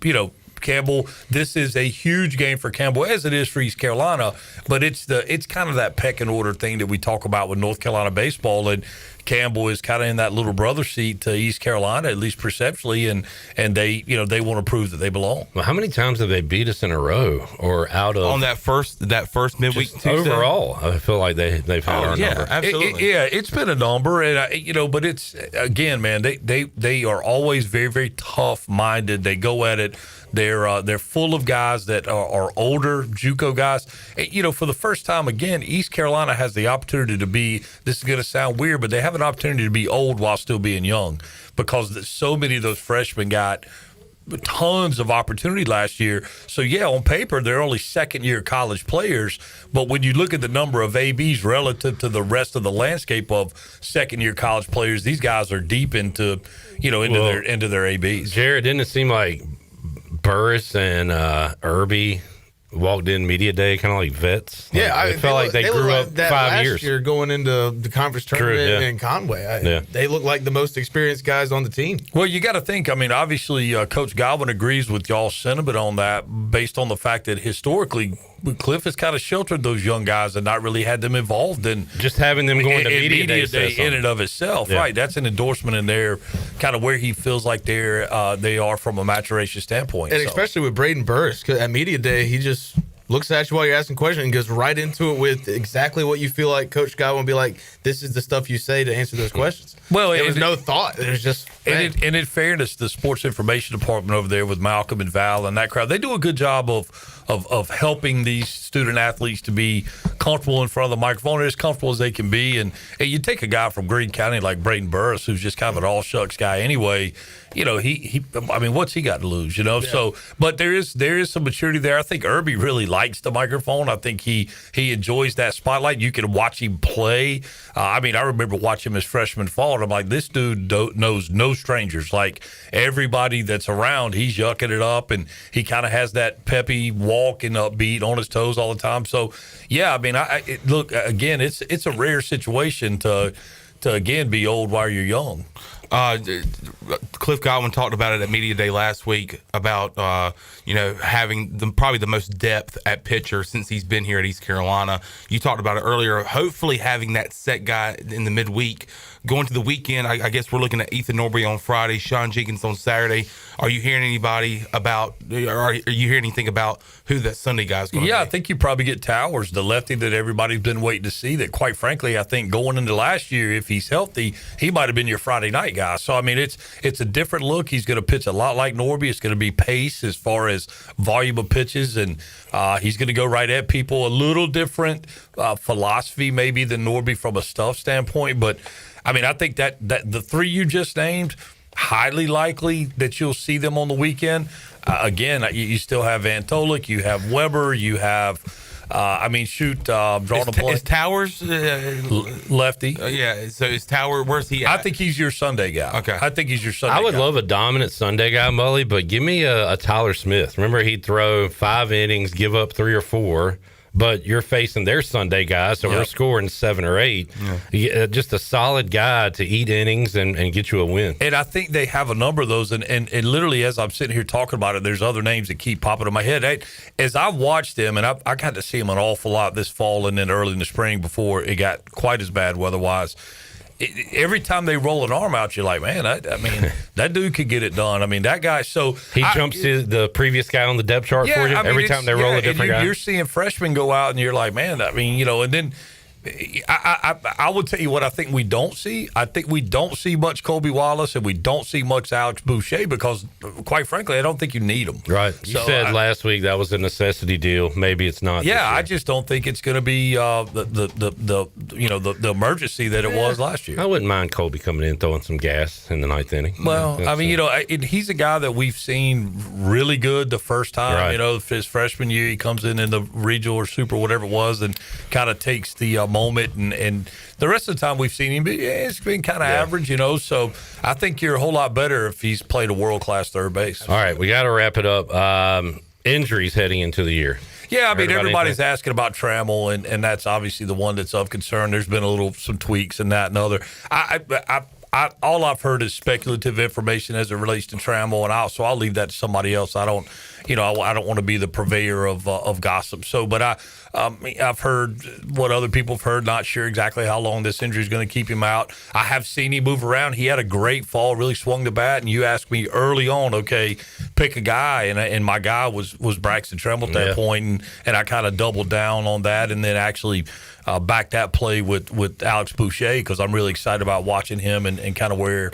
this is a huge game for Campbell, as it is for East Carolina, but it's kind of that pecking order thing that we talk about with North Carolina baseball, and Campbell is kind of in that little brother seat to East Carolina, at least perceptually, and they want to prove that they belong. Well, how many times have they beat us in a row or out of on that first midweek Tuesday? Overall? I feel like they've had our number. Absolutely. It's been a number, and but it's again, man, they are always very, very tough minded. They go at it. They're full of guys that are older, JUCO guys. For the first time, again, East Carolina has the opportunity to be, this is going to sound weird, but they have an opportunity to be old while still being young, because so many of those freshmen got tons of opportunity last year. So, yeah, on paper, they're only second-year college players, but when you look at the number of ABs relative to the rest of the landscape of second-year college players, these guys are deep into their ABs. Jared, didn't it seem like Burris and Irby walked in media day kind of like vets. Yeah, it felt like they grew up that 5 last years. year going into the conference tournament in Conway. They look like the most experienced guys on the team. Well, you got to think. I mean, obviously, Coach Godwin agrees with y'all's sentiment on that, based on the fact that historically, Cliff has kind of sheltered those young guys and not really had them involved in just having them going to media day in and of itself. Yeah. Right, that's an endorsement in there, kind of where he feels like they are from a maturation standpoint. And So. especially with Braden Burris, 'cause at media day, he just looks at you while you're asking questions and goes right into it with exactly what you feel like Coach Godwin will be like, this is the stuff you say to answer those questions. Well, there was no thought. It was just and in fairness, the sports information department over there with Malcolm and Val and that crowd, they do a good job of helping these student athletes to be comfortable in front of the microphone, as comfortable as they can be. And you take a guy from Greene County like Braden Burris, who's just kind of an all shucks guy anyway. You know, I mean, what's he got to lose? You know, so but there is some maturity there. I think Irby really likes the microphone. I think he enjoys that spotlight. You can watch him play. I mean, I remember watching him as freshman fall, and I'm like, this dude knows no strangers. Like everybody that's around, he's yucking it up, and he kind of has that peppy walk and upbeat on his toes all the time. So yeah, I mean, look again, it's a rare situation to again be old while you're young. Cliff Godwin talked about it at media day last week about having probably the most depth at pitcher since he's been here at East Carolina. You talked about it earlier. Hopefully having that set guy in the midweek. Going to the weekend, I guess we're looking at Ethan Norbury on Friday, Sean Jenkins on Saturday. Are you hearing anything about who that Sunday guy's going to be? Yeah, I think you probably get Towers, the lefty that everybody's been waiting to see, that quite frankly, I think going into last year, if he's healthy, he might have been your Friday night guy. So, I mean, it's a different look. He's going to pitch a lot like Norby. It's going to be pace as far as volume of pitches, and he's going to go right at people. A little different philosophy maybe than Norby from a stuff standpoint, but I mean, I think that the three you just named, highly likely that you'll see them on the weekend. Again, you still have Van Tolik, you have Weber, you have, drawing a blank. Is Towers lefty? Yeah, so is Towers, where's he at? I think he's your Sunday guy. Okay. I think he's your Sunday guy. I would love a dominant Sunday guy, Mully, but give me a Tyler Smith. Remember, he'd throw 5 innings, give up 3 or 4. But you're facing their Sunday guys, so we're scoring 7 or 8. Yeah. Just a solid guy to eat innings and get you a win. And I think they have a number of those. And literally, as I'm sitting here talking about it, there's other names that keep popping in my head. As I watched them, and I got to see them an awful lot this fall and then early in the spring before it got quite as bad weather-wise. Every time they roll an arm out, you're like, man, I mean, that dude could get it done. I mean, that guy. So he jumps to the previous guy on the depth chart for you. I mean, every time they roll a different guy. You're seeing freshmen go out, and you're like, man, I mean, and then. I would tell you what I think we don't see. I think we don't see much Colby Wallace, and we don't see much Alex Boucher because, quite frankly, I don't think you need them. Right. You said last week that was a necessity deal. Maybe it's not. Yeah, I just don't think it's going to be the emergency that it was last year. I wouldn't mind Colby coming in throwing some gas in the 9th inning. Well, I mean, he's a guy that we've seen really good the first time. Right. His freshman year, he comes in the regional or super, whatever it was, and kind of takes the moment, and the rest of the time we've seen him, it's been kind of average, so I think you're a whole lot better if he's played a world-class third base. All right, we got to wrap it up. Injuries heading into the year. Yeah, I mean, everybody's asking about Trammell, and that's obviously the one that's of concern. There's been some tweaks and that and other. All I've heard is speculative information as it relates to Trammell, and I'll leave that to somebody else. I don't want to be the purveyor of gossip. So, but I've heard what other people have heard. Not sure exactly how long this injury is going to keep him out. I have seen him move around. He had a great fall, really swung the bat. And you asked me early on, okay, pick a guy, and my guy was Braxton Trammell at that point, and I kind of doubled down on that, and then actually back that play with Alex Boucher because I'm really excited about watching him and kind of where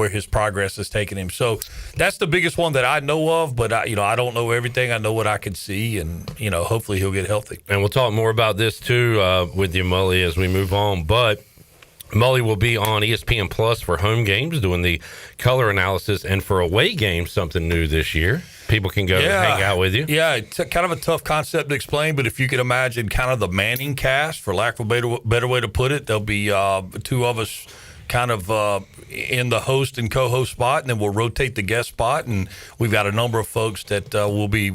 his progress has taken him. So that's the biggest one that I know of, but I don't know everything. I know what I can see, and hopefully he'll get healthy. And we'll talk more about this too with you, Mully, as we move on. But Mully will be on ESPN Plus for home games doing the color analysis, and for away games, something new this year. People can go hang out with you. Yeah, it's kind of a tough concept to explain, but if you can imagine kind of the Manning cast, for lack of a better way to put it, there'll be 2 of us kind of in the host and co-host spot, and then we'll rotate the guest spot. And we've got a number of folks that will be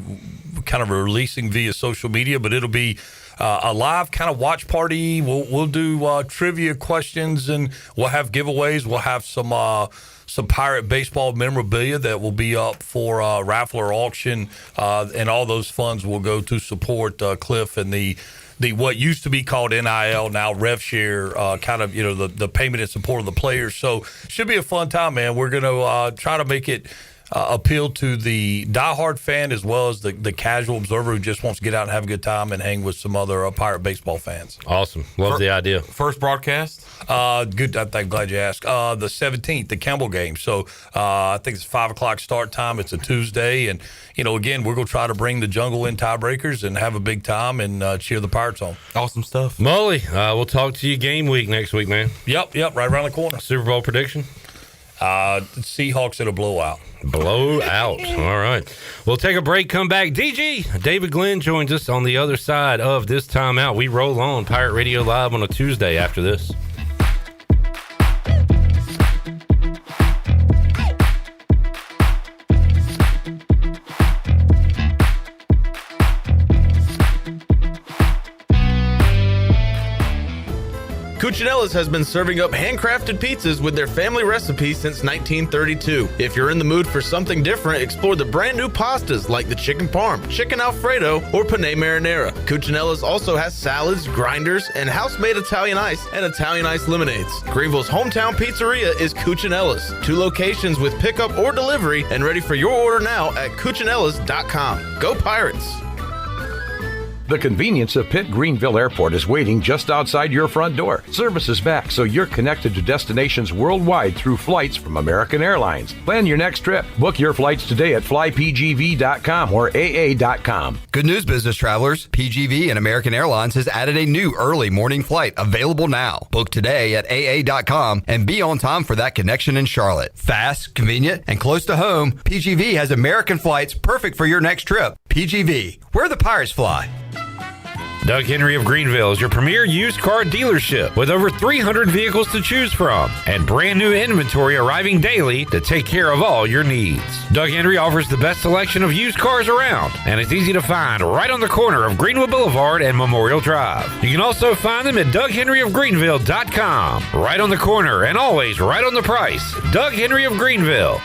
kind of releasing via social media, but it'll be a live kind of watch party. We'll do trivia questions, and we'll have giveaways. We'll have some Pirate baseball memorabilia that will be up for raffle or auction, and all those funds will go to support Cliff and the what used to be called NIL, now Rev Share, kind of, the payment in support of the players. So should be a fun time, man. We're going to try to make it appeal to the diehard fan as well as the casual observer who just wants to get out and have a good time and hang with some other Pirate baseball fans. Awesome. Love the idea. First broadcast? Good. I'm glad you asked. The 17th, the Campbell game. So I think it's 5 o'clock start time. It's a Tuesday. And, again, we're going to try to bring the jungle in tiebreakers and have a big time and cheer the Pirates on. Awesome stuff. Mully, we'll talk to you game week next week, man. Yep, right around the corner. Super Bowl prediction? Seahawks in a blowout. Blowout. All right. We'll take a break, come back. DG, David Glenn joins us on the other side of this timeout. We roll on Pirate Radio Live on a Tuesday after this. Cuccinella's has been serving up handcrafted pizzas with their family recipe since 1932. If you're in the mood for something different, explore the brand new pastas like the chicken parm, chicken alfredo, or penne marinara. Cuccinella's also has salads, grinders, and house-made Italian ice and Italian ice lemonades. Greenville's hometown pizzeria is Cuccinella's. 2 locations with pickup or delivery, and ready for your order now at Cuccinellas.com. Go Pirates! The convenience of Pitt Greenville Airport is waiting just outside your front door. Service is back, so you're connected to destinations worldwide through flights from American Airlines. Plan your next trip. Book your flights today at flypgv.com or aa.com. Good news, business travelers. PGV and American Airlines has added a new early morning flight available now. Book today at aa.com and be on time for that connection in Charlotte. Fast, convenient, and close to home, PGV has American flights perfect for your next trip. PGV, where the Pirates fly. Doug Henry of Greenville is your premier used car dealership with over 300 vehicles to choose from and brand new inventory arriving daily to take care of all your needs. Doug Henry offers the best selection of used cars around, and it's easy to find right on the corner of Greenwood Boulevard and Memorial Drive. You can also find them at DougHenryofGreenville.com. Right on the corner and always right on the price. Doug Henry of Greenville.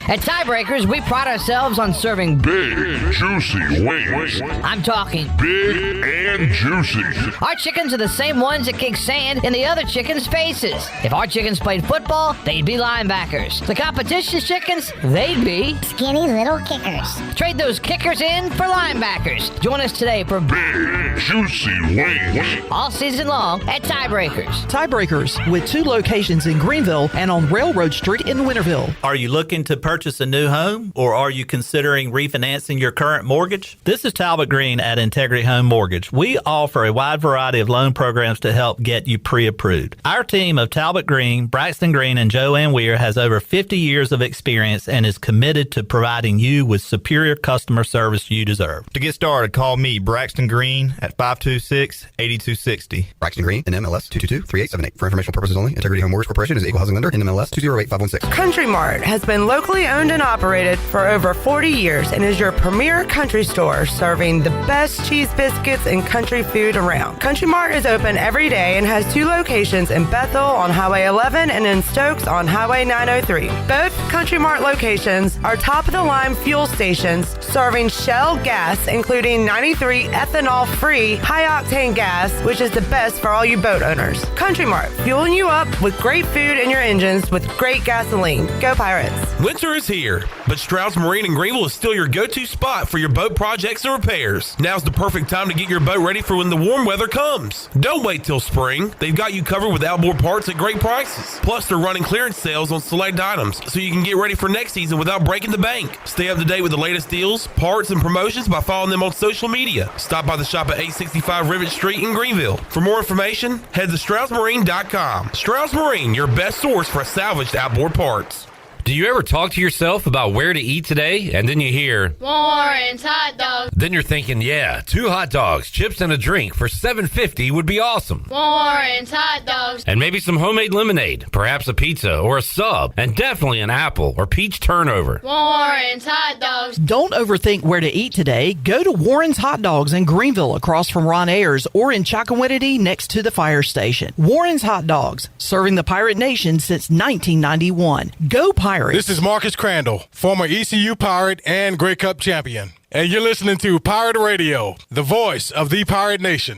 At Tiebreakers, we pride ourselves on serving big, juicy wings. I'm talking big and juicy. Our chickens are the same ones that kick sand in the other chickens' faces. If our chickens played football, they'd be linebackers. The competition's chickens, they'd be skinny little kickers. Trade those kickers in for linebackers. Join us today for big, juicy wings. All season long at Tiebreakers. Tiebreakers, with 2 locations in Greenville and on Railroad Street in Winterville. Are you looking to purchase a new home, or are you considering refinancing your current mortgage? This is Talbot Green at Integrity Home Mortgage. We offer a wide variety of loan programs to help get you pre-approved. Our team of Talbot Green, Braxton Green, and Joanne Weir has over 50 years of experience and is committed to providing you with superior customer service you deserve. To get started, call me, Braxton Green, at 526-8260. Braxton Green, NMLS 222-3878. For informational purposes only, Integrity Home Mortgage Corporation is an equal housing lender, NMLS 208516. Country Mart has been locally owned and operated for over 40 years and is your premier country store serving the best cheese biscuits and country food around. Country Mart is open every day and has 2 locations in Bethel on Highway 11 and in Stokes on Highway 903. Both Country Mart locations are top-of-the-line fuel stations serving Shell gas, including 93 ethanol-free high-octane gas, which is the best for all you boat owners. Country Mart, fueling you up with great food in your engines with great gasoline. Go Pirates! Winter is here, but Stroud's Marine in Greenville is still your go-to spot for your boat projects and repairs. Now's the perfect time to get your boat ready for when the warm weather comes. Don't wait till spring. They've got you covered with outboard parts at great prices. Plus, they're running clearance sales on select items, so you can get ready for next season without breaking the bank. Stay up to date with the latest deals, parts, and promotions by following them on social media. Stop by the shop at 865 Rivet Street in Greenville. For more information, head to StroudsMarine.com. Strouds Marine, your best source for salvaged outboard parts. Do you ever talk to yourself about where to eat today, and then you hear Warren's Hot Dogs? Then you're thinking, yeah, 2 hot dogs, chips, and a drink for $7.50 would be awesome. Warren's Hot Dogs. And maybe some homemade lemonade, perhaps a pizza or a sub, and definitely an apple or peach turnover. Warren's Hot Dogs. Don't overthink where to eat today. Go to Warren's Hot Dogs in Greenville across from Ron Ayers or in Chocowinity next to the fire station. Warren's Hot Dogs, serving the Pirate Nation since 1991. Go Pirates! This is Marcus Crandall, former ECU Pirate and Grey Cup champion. And you're listening to Pirate Radio, the voice of the Pirate Nation.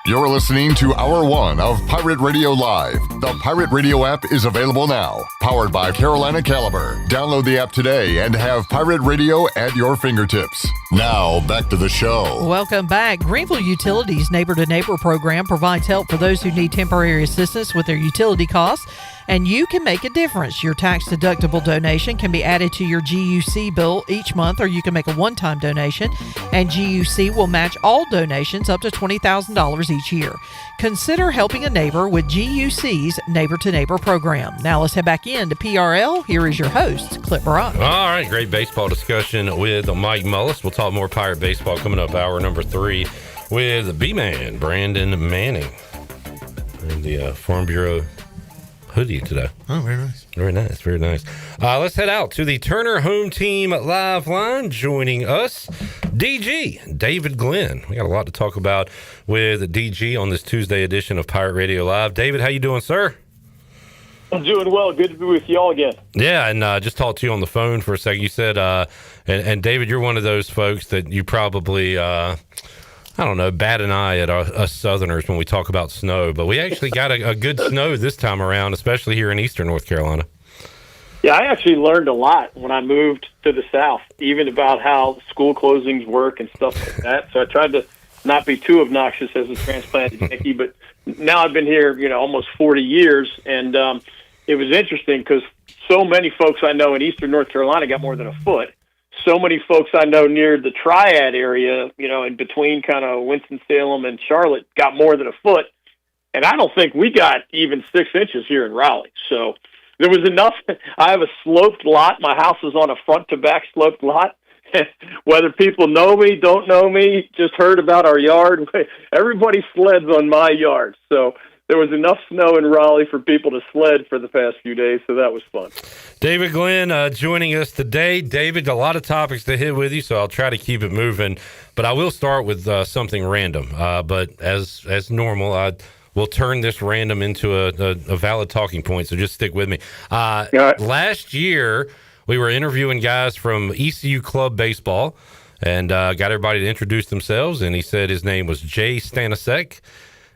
You're listening to Hour 1 of Pirate Radio Live. The Pirate Radio app is available now. Powered by Carolina Caliber. Download the app today and have Pirate Radio at your fingertips. Now, back to the show. Welcome back. Greenville Utilities Neighbor to Neighbor program provides help for those who need temporary assistance with their utility costs, and you can make a difference. Your tax-deductible donation can be added to your GUC bill each month, or you can make a one-time donation, and GUC will match all donations up to $20,000 each year. Consider helping a neighbor with GUC's Neighbor to Neighbor program. Now let's head back into PRL. Here is your host, Clip Brock. All right, great baseball discussion with Mike Mullis. We'll talk more Pirate baseball coming up hour number 3 with B-Man, Brandon Manning, and the Farm Bureau hoodie today. Oh, very nice. Very nice, very nice. Let's head out to the Turner Home Team live line. Joining us, DG, David Glenn. We got a lot to talk about with DG on this Tuesday edition of Pirate Radio Live. David, how you doing, sir? I'm doing well. Good to be with y'all again. Yeah, and just talked to you on the phone for a second. You said, and David, you're one of those folks that you probably, I don't know, bat an eye at us Southerners when we talk about snow. But we actually got a good snow this time around, especially here in eastern North Carolina. Yeah, I actually learned a lot when I moved to the South, even about how school closings work and stuff like that. So I tried to not be too obnoxious as a transplanted Yankee, but now I've been here, almost 40 years, and it was interesting because so many folks I know in eastern North Carolina got more than a foot. So many folks I know near the Triad area, in between kind of Winston-Salem and Charlotte, got more than a foot. And I don't think we got even 6 inches here in Raleigh. So there was enough. I have a sloped lot. My house is on a front-to-back sloped lot. Whether people know me, don't know me, just heard about our yard, everybody sleds on my yard. So there was enough snow in Raleigh for people to sled for the past few days, so that was fun. David Glenn joining us today. David, a lot of topics to hit with you, so I'll try to keep it moving. But I will start with something random. But as normal, I will turn this random into a valid talking point, so just stick with me. Last year, we were interviewing guys from ECU Club Baseball and got everybody to introduce themselves, and he said his name was Jay Stanasek.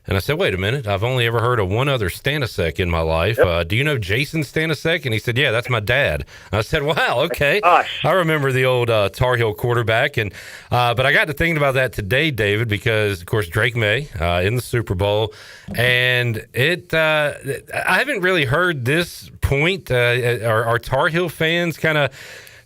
And I said, wait a minute, I've only ever heard of one other Stanasek in my life. Yep. Do you know Jason Stanasek? And he said, yeah, that's my dad. And I said, wow, okay. I remember the old Tar Heel quarterback. And but I got to thinking about that today, David, because, of course, Drake May in the Super Bowl. And I haven't really heard this point. Are Tar Heel fans kind of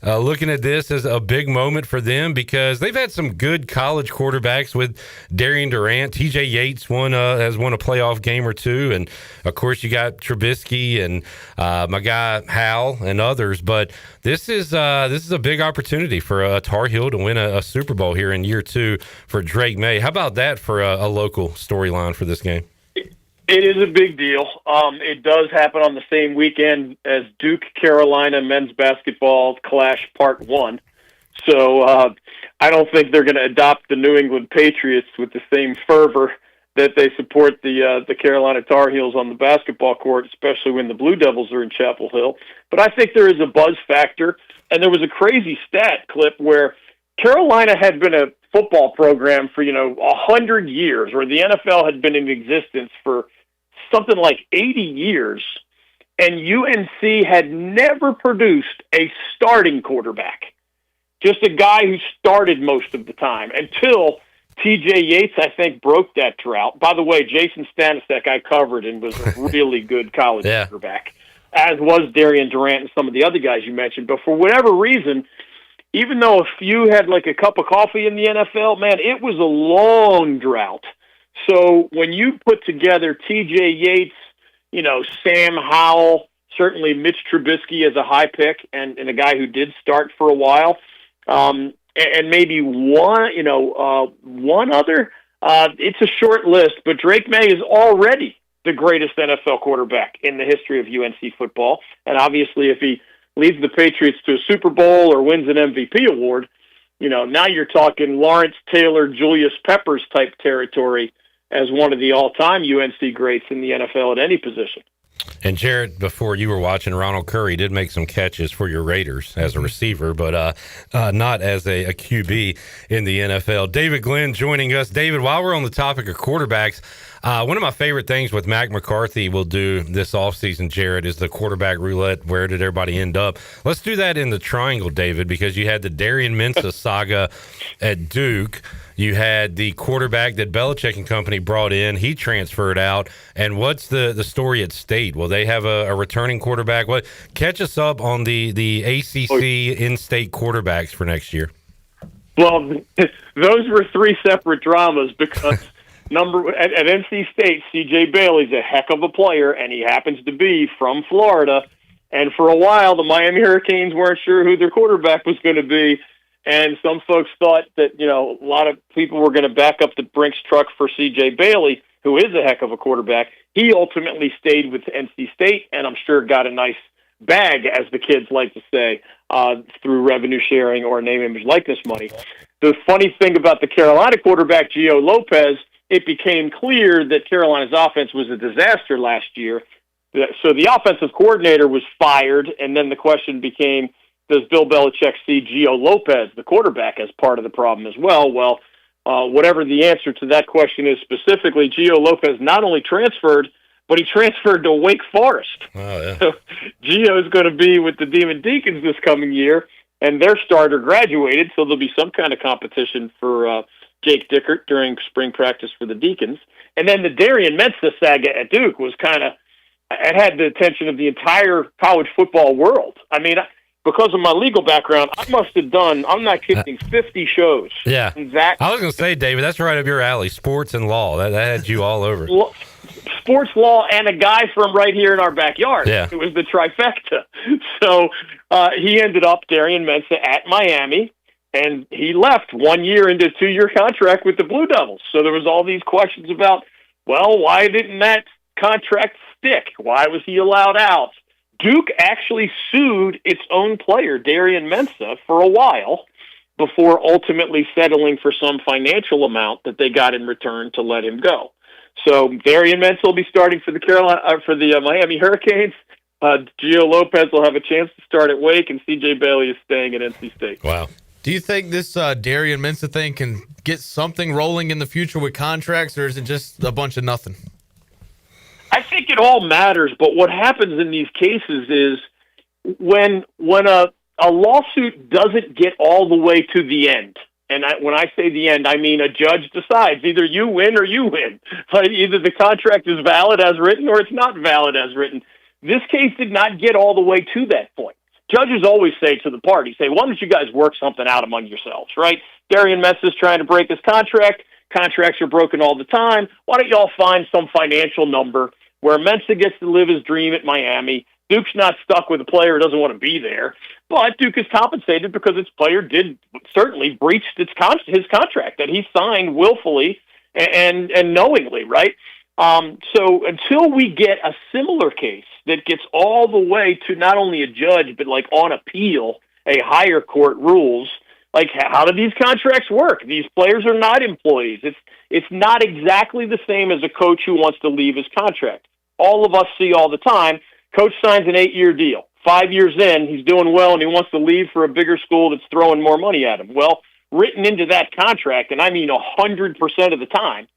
looking at this as a big moment for them, because they've had some good college quarterbacks with Darian Durant. TJ Yates has won a playoff game or two, and of course you got Trubisky and my guy Hal and others. But this is a big opportunity for a Tar Heel to win a Super Bowl here in year 2 for Drake May. How about that for a local storyline for this game? It is a big deal. It does happen on the same weekend as Duke-Carolina men's basketball clash part 1. So I don't think they're going to adopt the New England Patriots with the same fervor that they support the Carolina Tar Heels on the basketball court, especially when the Blue Devils are in Chapel Hill. But I think there is a buzz factor. And there was a crazy stat clip where Carolina had been a football program for, 100 years, or the NFL had been in existence for something like 80 years, and UNC had never produced a starting quarterback, just a guy who started most of the time, until TJ Yates, I think, broke that drought. By the way, Jason Stanasek I covered and was a really good college quarterback, as was Darian Durant and some of the other guys you mentioned. But for whatever reason, even though a few had like a cup of coffee in the NFL, man, it was a long drought. So when you put together T.J. Yates, Sam Howell, certainly Mitch Trubisky as a high pick and a guy who did start for a while, and maybe one other, it's a short list, but Drake May is already the greatest NFL quarterback in the history of UNC football. And obviously if he leads the Patriots to a Super Bowl or wins an MVP award, now you're talking Lawrence Taylor, Julius Peppers type territory as one of the all-time UNC greats in the NFL at any position. And Jarrett, before you were watching, Ronald Curry did make some catches for your Raiders as a receiver, but not as a QB in the NFL. David Glenn joining us. David, while we're on the topic of quarterbacks, one of my favorite things with Mac McCarthy will do this offseason, Jarrett, is the quarterback roulette. Where did everybody end up? Let's do that in the triangle, David, because you had the Darian Mensah saga at Duke. You had the quarterback that Belichick and company brought in. He transferred out. And what's the story at State? Will they have a returning quarterback? What catch us up on the ACC in-state quarterbacks for next year? Well, those were three separate dramas because at NC State, C.J. Bailey's a heck of a player, and he happens to be from Florida. And for a while, the Miami Hurricanes weren't sure who their quarterback was going to be. And some folks thought that, a lot of people were going to back up the Brinks truck for C.J. Bailey, who is a heck of a quarterback. He ultimately stayed with NC State, and I'm sure got a nice bag, as the kids like to say, through revenue sharing or name, image, likeness money. The funny thing about the Carolina quarterback, Gio Lopez, it became clear that Carolina's offense was a disaster last year. So the offensive coordinator was fired, and then the question became, does Bill Belichick see Gio Lopez, the quarterback, as part of the problem as well? Well, whatever the answer to that question is specifically, Gio Lopez not only transferred, but he transferred to Wake Forest. Oh, yeah. So Gio is going to be with the Demon Deacons this coming year, and their starter graduated, so there'll be some kind of competition for Jake Dickert during spring practice for the Deacons. And then the Darian Mensah saga at Duke was it had the attention of the entire college football world. I mean, because of my legal background, I must have done, I'm not kidding, 50 shows. Yeah. That, I was going to say, David, that's right up your alley, sports and law. That had you all over. Sports law and a guy from right here in our backyard. Yeah. It was the trifecta. So he ended up, Darian Mensah, at Miami, and he left 1 year into a 2-year contract with the Blue Devils. So there was all these questions about, well, why didn't that contract stick? Why was he allowed out? Duke actually sued its own player, Darian Mensah, for a while before ultimately settling for some financial amount that they got in return to let him go. So Darian Mensah will be starting for the Miami Hurricanes. Gio Lopez will have a chance to start at Wake, and C.J. Bailey is staying at NC State. Wow. Do you think this Darian Mensah thing can get something rolling in the future with contracts, or is it just a bunch of nothing? I think it all matters, but what happens in these cases is when a lawsuit doesn't get all the way to the end, and when I say the end, I mean a judge decides either you win or you win. Like either the contract is valid as written or it's not valid as written. This case did not get all the way to that point. Judges always say to the party, why don't you guys work something out among yourselves, right? Darian Mensah is trying to break his contract. Contracts are broken all the time. Why don't y'all find some financial number where Mensah gets to live his dream at Miami? Duke's not stuck with a player who doesn't want to be there, but Duke is compensated because its player did certainly breach his contract that he signed willfully and knowingly, right? So until we get a similar case that gets all the way to not only a judge, but like on appeal, a higher court rules, like how do these contracts work? These players are not employees. It's not exactly the same as a coach who wants to leave his contract. All of us see all the time, coach signs an 8-year deal. 5 years in, he's doing well, and he wants to leave for a bigger school that's throwing more money at him. Well, written into that contract, and I mean 100% of the time,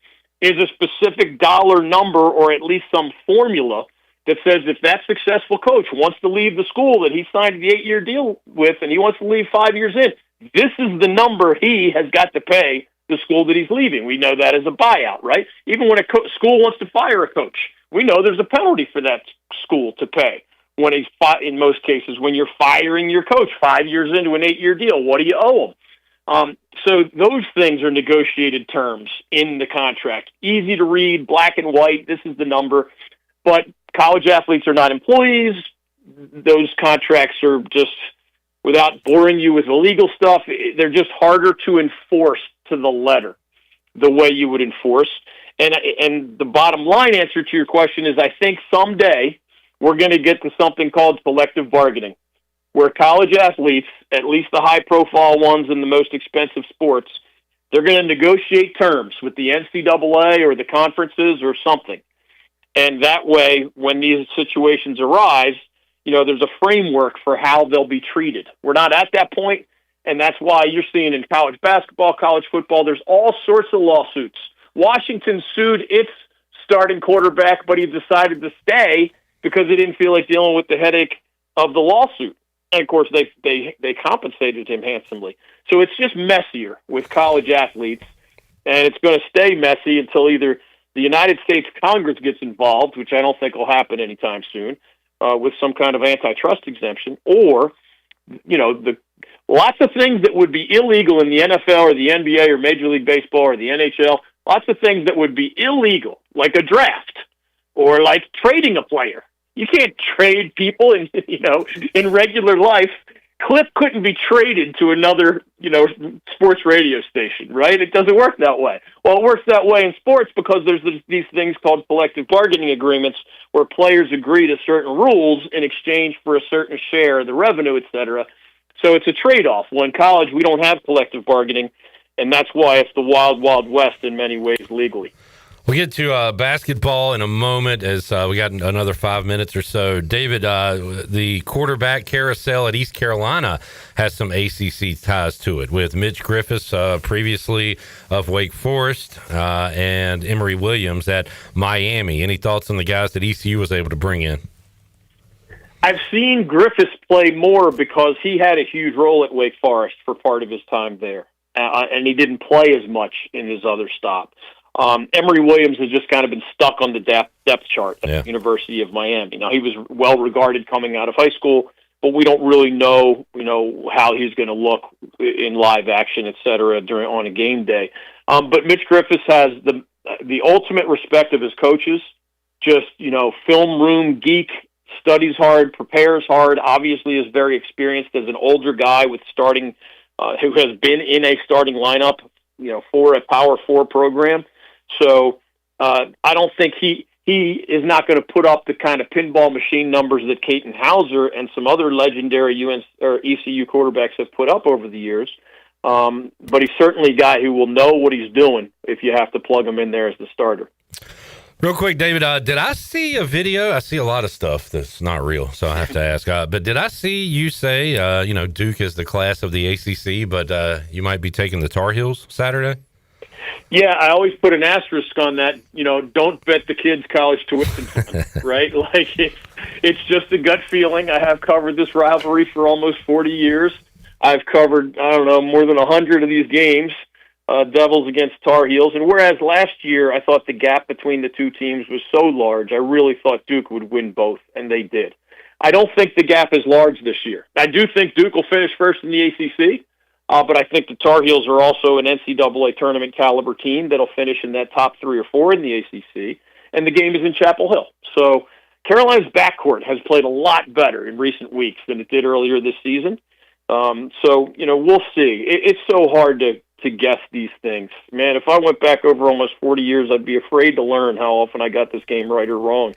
is a specific dollar number or at least some formula that says if that successful coach wants to leave the school that he signed the 8-year deal with and he wants to leave 5 years in, this is the number he has got to pay the school that he's leaving. We know that as a buyout, right? Even when a school wants to fire a coach, we know there's a penalty for that school to pay. when in most cases, when you're firing your coach 5 years into an 8-year deal, what do you owe him? So those things are negotiated terms in the contract. Easy to read, black and white, this is the number. But college athletes are not employees. Those contracts are just, without boring you with the legal stuff, they're just harder to enforce to the letter the way you would enforce. And the bottom line answer to your question is I think someday we're going to get to something called collective bargaining, where college athletes, at least the high-profile ones in the most expensive sports, they're going to negotiate terms with the NCAA or the conferences or something. And that way, when these situations arise, there's a framework for how they'll be treated. We're not at that point, and that's why you're seeing in college basketball, college football, there's all sorts of lawsuits. Washington sued its starting quarterback, but he decided to stay because he didn't feel like dealing with the headache of the lawsuit. And, of course, they compensated him handsomely. So it's just messier with college athletes, and it's going to stay messy until either the United States Congress gets involved, which I don't think will happen anytime soon, with some kind of antitrust exemption, or, the lots of things that would be illegal in the NFL or the NBA or Major League Baseball or the NHL, lots of things that would be illegal, like a draft or like trading a player. You can't trade people in regular life. Clip couldn't be traded to another, sports radio station, right? It doesn't work that way. Well, it works that way in sports because there's these things called collective bargaining agreements where players agree to certain rules in exchange for a certain share of the revenue, et cetera. So it's a trade-off. Well, in college, we don't have collective bargaining, and that's why it's the wild, wild west in many ways legally. We'll get to basketball in a moment as we got another 5 minutes or so. David, the quarterback carousel at East Carolina has some ACC ties to it with Mitch Griffiths, previously of Wake Forest, and Emory Williams at Miami. Any thoughts on the guys that ECU was able to bring in? I've seen Griffiths play more because he had a huge role at Wake Forest for part of his time there, and he didn't play as much in his other stop. Emory Williams has just kind of been stuck on the depth chart at the University of Miami. Now, he was well regarded coming out of high school, but we don't really know, how he's going to look in live action, et cetera, on a game day. But Mitch Griffiths has the ultimate respect of his coaches. Just, film room geek, studies hard, prepares hard. Obviously, is very experienced as an older guy with who has been in a starting lineup, for a Power 4 program. So I don't think he is not going to put up the kind of pinball machine numbers that Caton Hauser and some other legendary ECU quarterbacks have put up over the years. But he's certainly a guy who will know what he's doing if you have to plug him in there as the starter. Real quick, David, did I see a video? I see a lot of stuff that's not real, so I have to ask. But did I see you say, Duke is the class of the ACC, but you might be taking the Tar Heels Saturday? Yeah, I always put an asterisk on that. Don't bet the kids' college tuition fund, right? Like it's just a gut feeling. I have covered this rivalry for almost 40 years. I've covered, more than 100 of these games, Devils against Tar Heels. And whereas last year I thought the gap between the two teams was so large, I really thought Duke would win both, and they did. I don't think the gap is large this year. I do think Duke will finish first in the ACC. But I think the Tar Heels are also an NCAA tournament caliber team that'll finish in that top 3 or 4 in the ACC, and the game is in Chapel Hill. So Carolina's backcourt has played a lot better in recent weeks than it did earlier this season. So we'll see. It's so hard to guess these things. Man, if I went back over almost 40 years, I'd be afraid to learn how often I got this game right or wrong.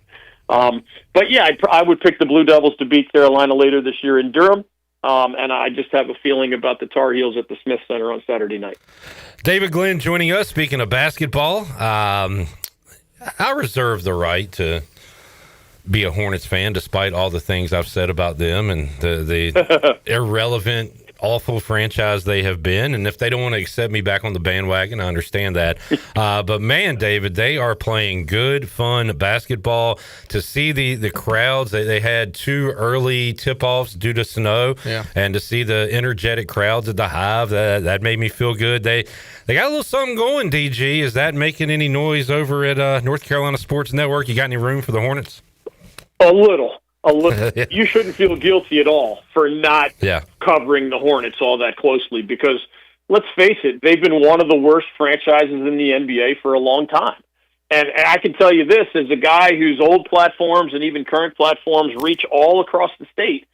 But yeah, I would pick the Blue Devils to beat Carolina later this year in Durham. And I just have a feeling about the Tar Heels at the Smith Center on Saturday night. David Glenn joining us. Speaking of basketball, I reserve the right to be a Hornets fan despite all the things I've said about them and the irrelevant, awful franchise they have been. And if they don't want to accept me back on the bandwagon, I understand that. But man, David, they are playing good, fun basketball. To see the crowds, they had 2 early tip-offs due to snow, and to see the energetic crowds at the Hive, that made me feel good. They got a little something going, DG. Is that making any noise over at North Carolina Sports Network? You got any room for the Hornets? A little. you shouldn't feel guilty at all for not covering the Hornets all that closely because, let's face it, they've been one of the worst franchises in the NBA for a long time. And I can tell you this, as a guy whose old platforms and even current platforms reach all across the state,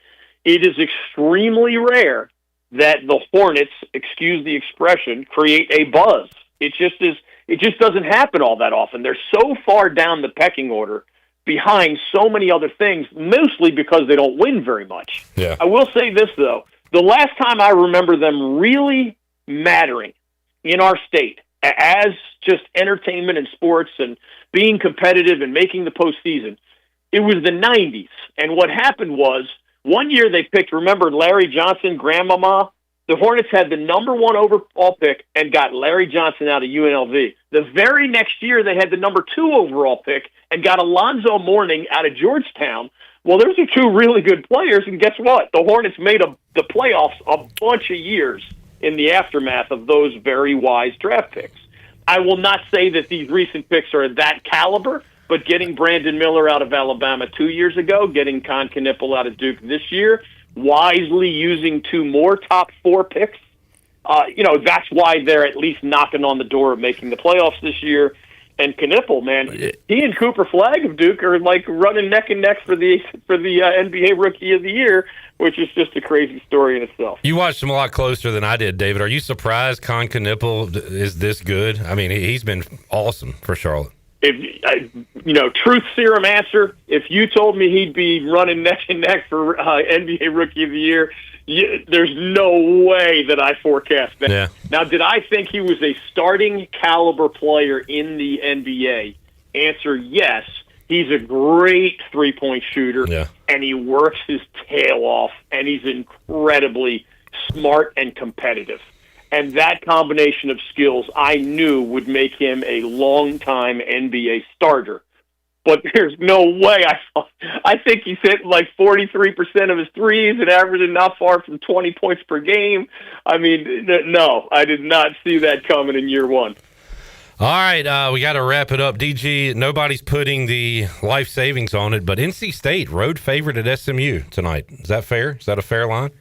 it is extremely rare that the Hornets, excuse the expression, create a buzz. It just doesn't happen all that often. They're so far down the pecking order behind so many other things, mostly because they don't win very much. Yeah. I will say this, though. The last time I remember them really mattering in our state as just entertainment and sports and being competitive and making the postseason, it was the 90s. And what happened was, one year they picked, remember Larry Johnson, Grandmama? The Hornets had the number 1 overall pick and got Larry Johnson out of UNLV. The very next year, they had the number 2 overall pick and got Alonzo Mourning out of Georgetown. Well, those are 2 really good players, and guess what? The Hornets made the playoffs a bunch of years in the aftermath of those very wise draft picks. I will not say that these recent picks are that caliber, but getting Brandon Miller out of Alabama 2 years ago, getting Con Knippel out of Duke this year, wisely using 2 more top 4 picks, that's why they're at least knocking on the door of making the playoffs this year. And Knippel, man, he and Cooper Flagg of Duke are like running neck and neck for the NBA Rookie of the Year, which is just a crazy story in itself. You watched him a lot closer than I did, David. Are you surprised Con Knippel is this good? I mean, he's been awesome for Charlotte. Truth serum answer. If you told me he'd be running neck and neck for NBA Rookie of the Year, there's no way that I forecast that. Yeah. Now, did I think he was a starting caliber player in the NBA? Answer, yes. He's a great three-point shooter, and he works his tail off, and he's incredibly smart and competitive. And that combination of skills I knew would make him a long-time NBA starter. But there's no way. I think he's hit like 43% of his threes and averaging not far from 20 points per game. I mean, no, I did not see that coming in year one. All right, we got to wrap it up. DG, nobody's putting the life savings on it, but NC State, road favorite at SMU tonight. Is that fair? Is that a fair line?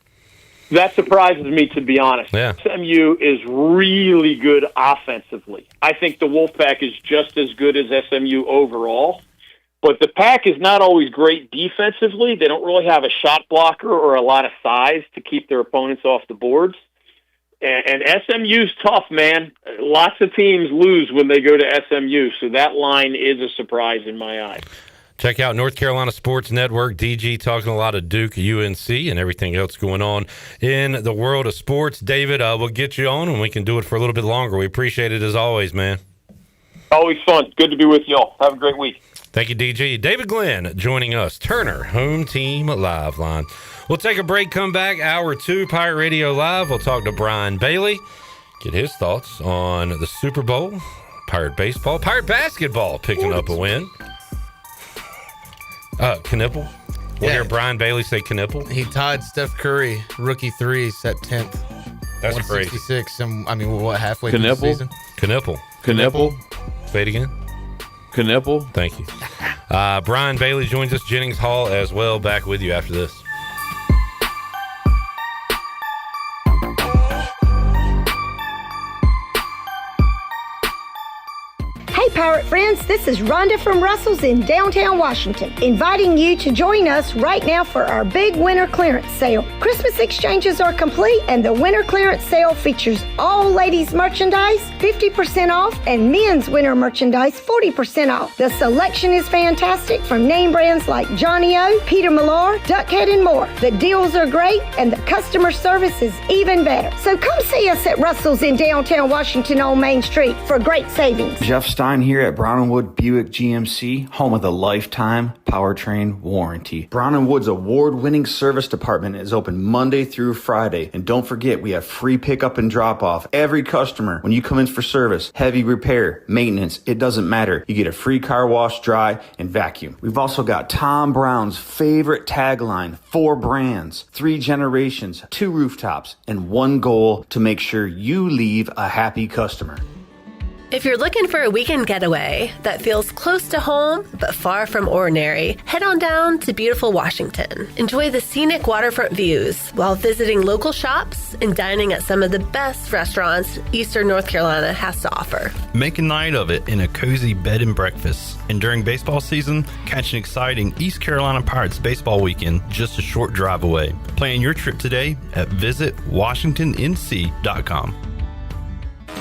That surprises me, to be honest. Yeah. SMU is really good offensively. I think the Wolfpack is just as good as SMU overall, but the Pack is not always great defensively. They don't really have a shot blocker or a lot of size to keep their opponents off the boards. And SMU's tough, man. Lots of teams lose when they go to SMU, so that line is a surprise in my eyes. Check out North Carolina Sports Network. DG talking a lot of Duke, UNC, and everything else going on in the world of sports. David, we'll get you on, and we can do it for a little bit longer. We appreciate it as always, man. Always fun. Good to be with y'all. Have a great week. Thank you, DG. David Glenn joining us. Turner Home Team Live Line. We'll take a break, come back. Hour 2, Pirate Radio Live. We'll talk to Brian Bailey, get his thoughts on the Super Bowl, Pirate baseball, Pirate basketball picking up a win. Knippel. We'll hear Brian Bailey say Knippel. He tied Steph Curry rookie threes at 10th. That's 166. crazy. And I mean, what, halfway through the season? Knippel. Say it again. Knippel. Thank you. Brian Bailey joins us. Jennings Hall as well. Back with you after this. Hey Pirate friends, this is Rhonda from Russell's in downtown Washington, inviting you to join us right now for our big winter clearance sale. Christmas exchanges are complete and the winter clearance sale features all ladies merchandise 50% off and men's winter merchandise 40% off. The selection is fantastic from name brands like Johnny O, Peter Millar, Duckhead, and more. The deals are great and the customer service is even better. So come see us at Russell's in downtown Washington on Main Street for great savings. Jeff Stein here at Brown & Wood Buick GMC, home of the lifetime powertrain warranty. Brown & Wood's award-winning service department is open Monday through Friday. And don't forget, we have free pickup and drop-off. Every customer, when you come in for service, heavy repair, maintenance, it doesn't matter. You get a free car wash, dry, and vacuum. We've also got Tom Brown's favorite tagline, 4 brands, 3 generations, 2 rooftops, and 1 goal to make sure you leave a happy customer. If you're looking for a weekend getaway that feels close to home but far from ordinary, head on down to beautiful Washington. Enjoy the scenic waterfront views while visiting local shops and dining at some of the best restaurants Eastern North Carolina has to offer. Make a night of it in a cozy bed and breakfast. And during baseball season, catch an exciting East Carolina Pirates baseball weekend just a short drive away. Plan your trip today at visitwashingtonnc.com.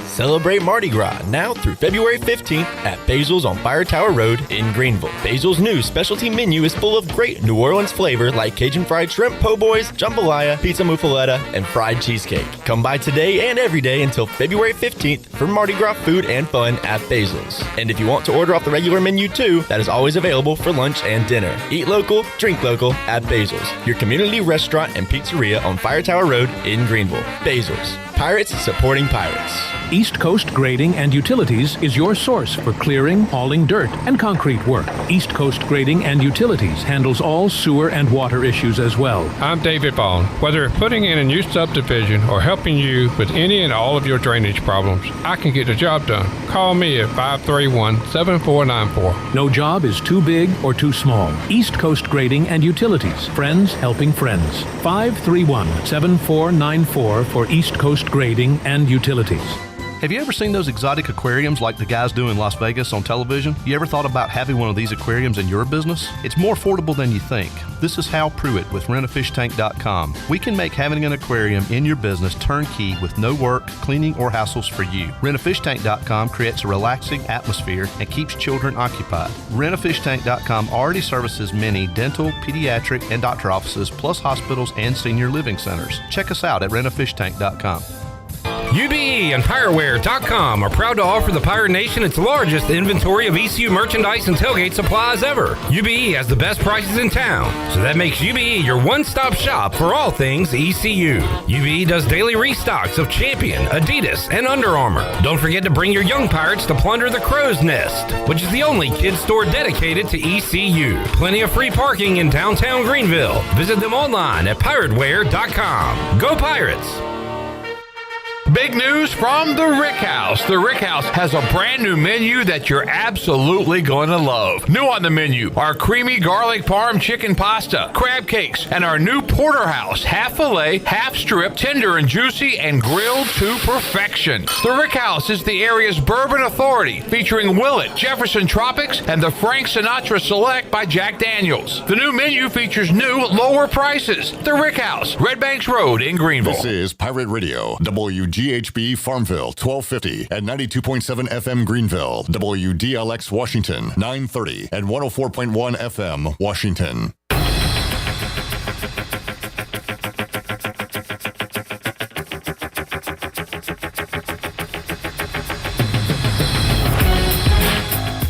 Celebrate Mardi Gras now through February 15th at Basil's on Fire Tower Road in Greenville. Basil's new specialty menu is full of great New Orleans flavor like Cajun fried shrimp po' boys, jambalaya, pizza muffaletta, and fried cheesecake. Come by today and every day until February 15th for Mardi Gras food and fun at Basil's. And if you want to order off the regular menu too, that is always available for lunch and dinner. Eat local, drink local at Basil's, your community restaurant and pizzeria on Fire Tower Road in Greenville. Basil's, Pirates supporting pirates. East Coast Grading and Utilities is your source for clearing, hauling dirt, and concrete work. East Coast Grading and Utilities handles all sewer and water issues as well. I'm David Vaughn. Whether putting in a new subdivision or helping you with any and all of your drainage problems, I can get the job done. Call me at 531-7494. No job is too big or too small. East Coast Grading and Utilities. Friends helping friends. 531-7494 for East Coast Grading and Utilities. Have you ever seen those exotic aquariums like the guys do in Las Vegas on television? You ever thought about having one of these aquariums in your business? It's more affordable than you think. This is Hal Pruitt with rentafishtank.com. We can make having an aquarium in your business turnkey with no work, cleaning, or hassles for you. Rentafishtank.com creates a relaxing atmosphere and keeps children occupied. Rentafishtank.com already services many dental, pediatric, and doctor offices, plus hospitals and senior living centers. Check us out at rentafishtank.com. UBE and PirateWear.com are proud to offer the Pirate Nation its largest inventory of ECU merchandise and tailgate supplies ever. UBE has the best prices in town, so that makes UBE your one-stop shop for all things ECU. UBE does daily restocks of Champion, Adidas, and Under Armour. Don't forget to bring your young Pirates to plunder the Crow's Nest, which is the only kids store dedicated to ECU. Plenty of free parking in downtown Greenville. Visit them online at PirateWear.com. Go Pirates! Big news from the Rick House. The Rick House has a brand new menu that you're absolutely going to love. New on the menu are creamy garlic parm chicken pasta, crab cakes, and our new porterhouse, half filet, half strip, tender and juicy, and grilled to perfection. The Rick House is the area's bourbon authority, featuring Willet, Jefferson Tropics, and the Frank Sinatra Select by Jack Daniels. The new menu features new, lower prices. The Rick House, Red Banks Road in Greenville. This is Pirate Radio, WGHB Farmville, 1250 and 92.7 FM Greenville, WDLX Washington, 930 and 104.1 FM Washington.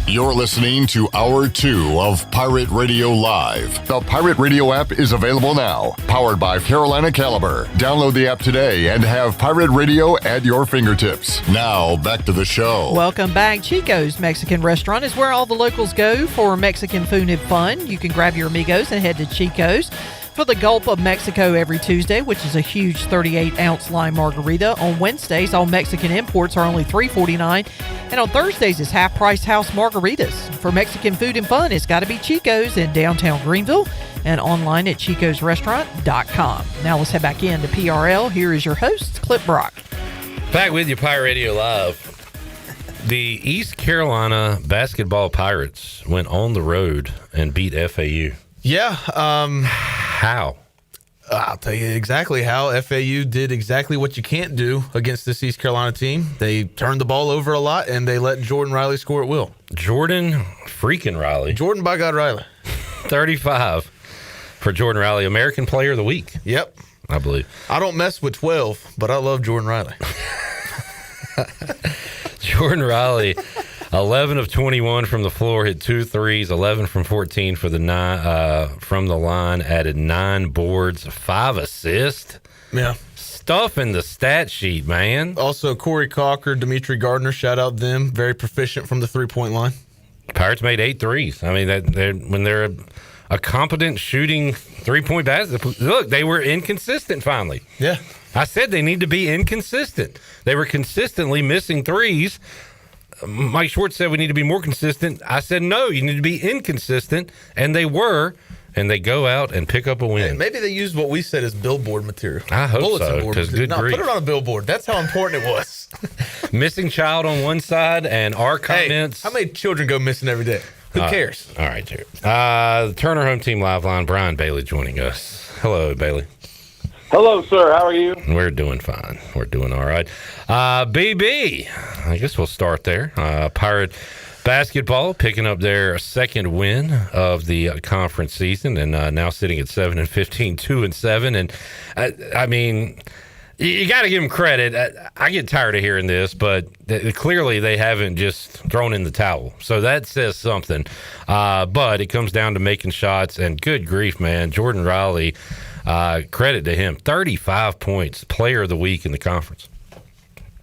You're listening to Hour 2 of Pirate Radio Live. The Pirate Radio app is available now. Powered by Carolina Caliber. Download the app today and have Pirate Radio at your fingertips. Now, back to the show. Welcome back. Chico's Mexican Restaurant is where all the locals go for Mexican food and fun. You can grab your amigos and head to Chico's for the Gulp of Mexico every Tuesday, which is a huge 38-ounce lime margarita. On Wednesdays, all Mexican imports are only $3.49. And on Thursdays, it's half-price house margaritas. For Mexican food and fun, it's got to be Chico's in downtown Greenville and online at chicosrestaurant.com. Now let's head back into PRL. Here is your host, Clip Brock. Back with you, Pirate Radio Live. The East Carolina basketball Pirates went on the road and beat FAU. Yeah. How? I'll tell you exactly how. FAU did exactly what you can't do against this East Carolina team. They turned the ball over a lot, and they let Jordan Riley score at will. Jordan freaking Riley. Jordan by God Riley. 35 for Jordan Riley, American Player of the Week. Yep. I believe. I don't mess with 12, but I love Jordan Riley. Jordan Riley, 11 of 21 from the floor, hit 2 threes, 11 from 14 for the from the line, added 9 boards, 5 assists. Yeah. Stuff in the stat sheet, man. Also, Corey Cocker, Dimitri Gardner, shout out them. Very proficient from the three-point line. Pirates made 8 threes. I mean, when they're a competent shooting three-point basket, look, they were inconsistent finally. Yeah. I said they need to be inconsistent. They were consistently missing threes. Mike Schwartz said we need to be more consistent. I said, no, you need to be inconsistent. And they were. And they go out and pick up a win. Maybe they used what we said as billboard material. I hope Bulletin so, board because material. good grief. Put it on a billboard. That's how important it was. Missing child on one side and our comments. Hey, how many children go missing every day? Who cares? All right, Jared. The Turner Home Team Live Line, Brian Bailey joining us. Hello, Bailey. Hello, sir. How are you? We're doing fine. We're doing all right. BB, I guess we'll start there. Pirate basketball picking up their second win of the conference season, and now sitting at 7-15, 2-7. And I mean, you got to give them credit. I get tired of hearing this, but clearly they haven't just thrown in the towel. So that says something. But it comes down to making shots, and good grief, man. Jordan Riley, credit to him. 35 points, player of the week in the conference.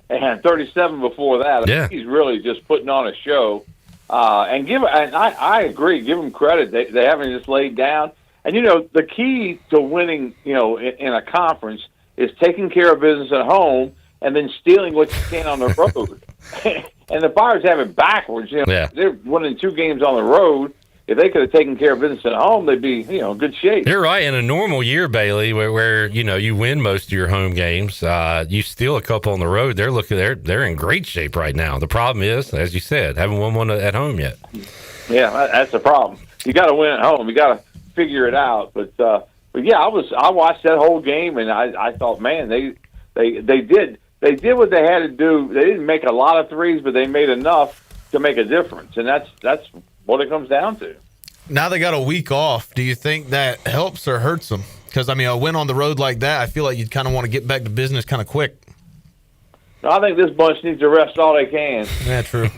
And 37 before that. Yeah. He's really just putting on a show. And I agree, give them credit. They haven't just laid down. And, the key to winning, in a conference is taking care of business at home and then stealing what you can on the road. And the Pirates have it backwards. They're winning 2 games on the road. If they could have taken care of business at home, they'd be, in good shape. You're right. In a normal year, Bailey, where you win most of your home games, you steal a couple on the road. They're in great shape right now. The problem is, as you said, haven't won one at home yet. Yeah, that's the problem. You got to win at home. You got to figure it out. But yeah, I watched that whole game, and I thought, man, they did what they had to do. They didn't make a lot of threes, but they made enough to make a difference, and that's what it comes down to. Now they got a week off. Do you think that helps or hurts them? Because, a win on the road like that, I feel like you'd kind of want to get back to business kind of quick. No, I think this bunch needs to rest all they can. Yeah, true.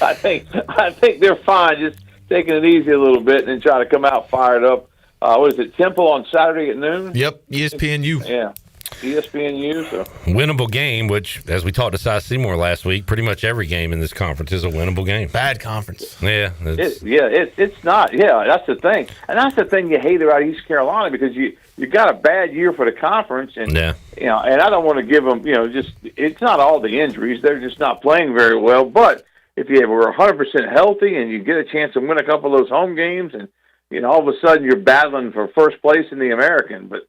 I think they're fine just taking it easy a little bit and then try to come out fired up. What is it, Temple on Saturday at noon? Yep, ESPNU. Yeah. ESPNU. So. Winnable game, which, as we talked to Cy Seymour last week, pretty much every game in this conference is a winnable game. Bad conference. Yeah. It's not. Yeah, that's the thing. And that's the thing you hate about East Carolina, because you got a bad year for the conference. And, and I don't want to give them, it's not all the injuries. They're just not playing very well. But if you were 100% healthy and you get a chance to win a couple of those home games, and, all of a sudden you're battling for first place in the American. But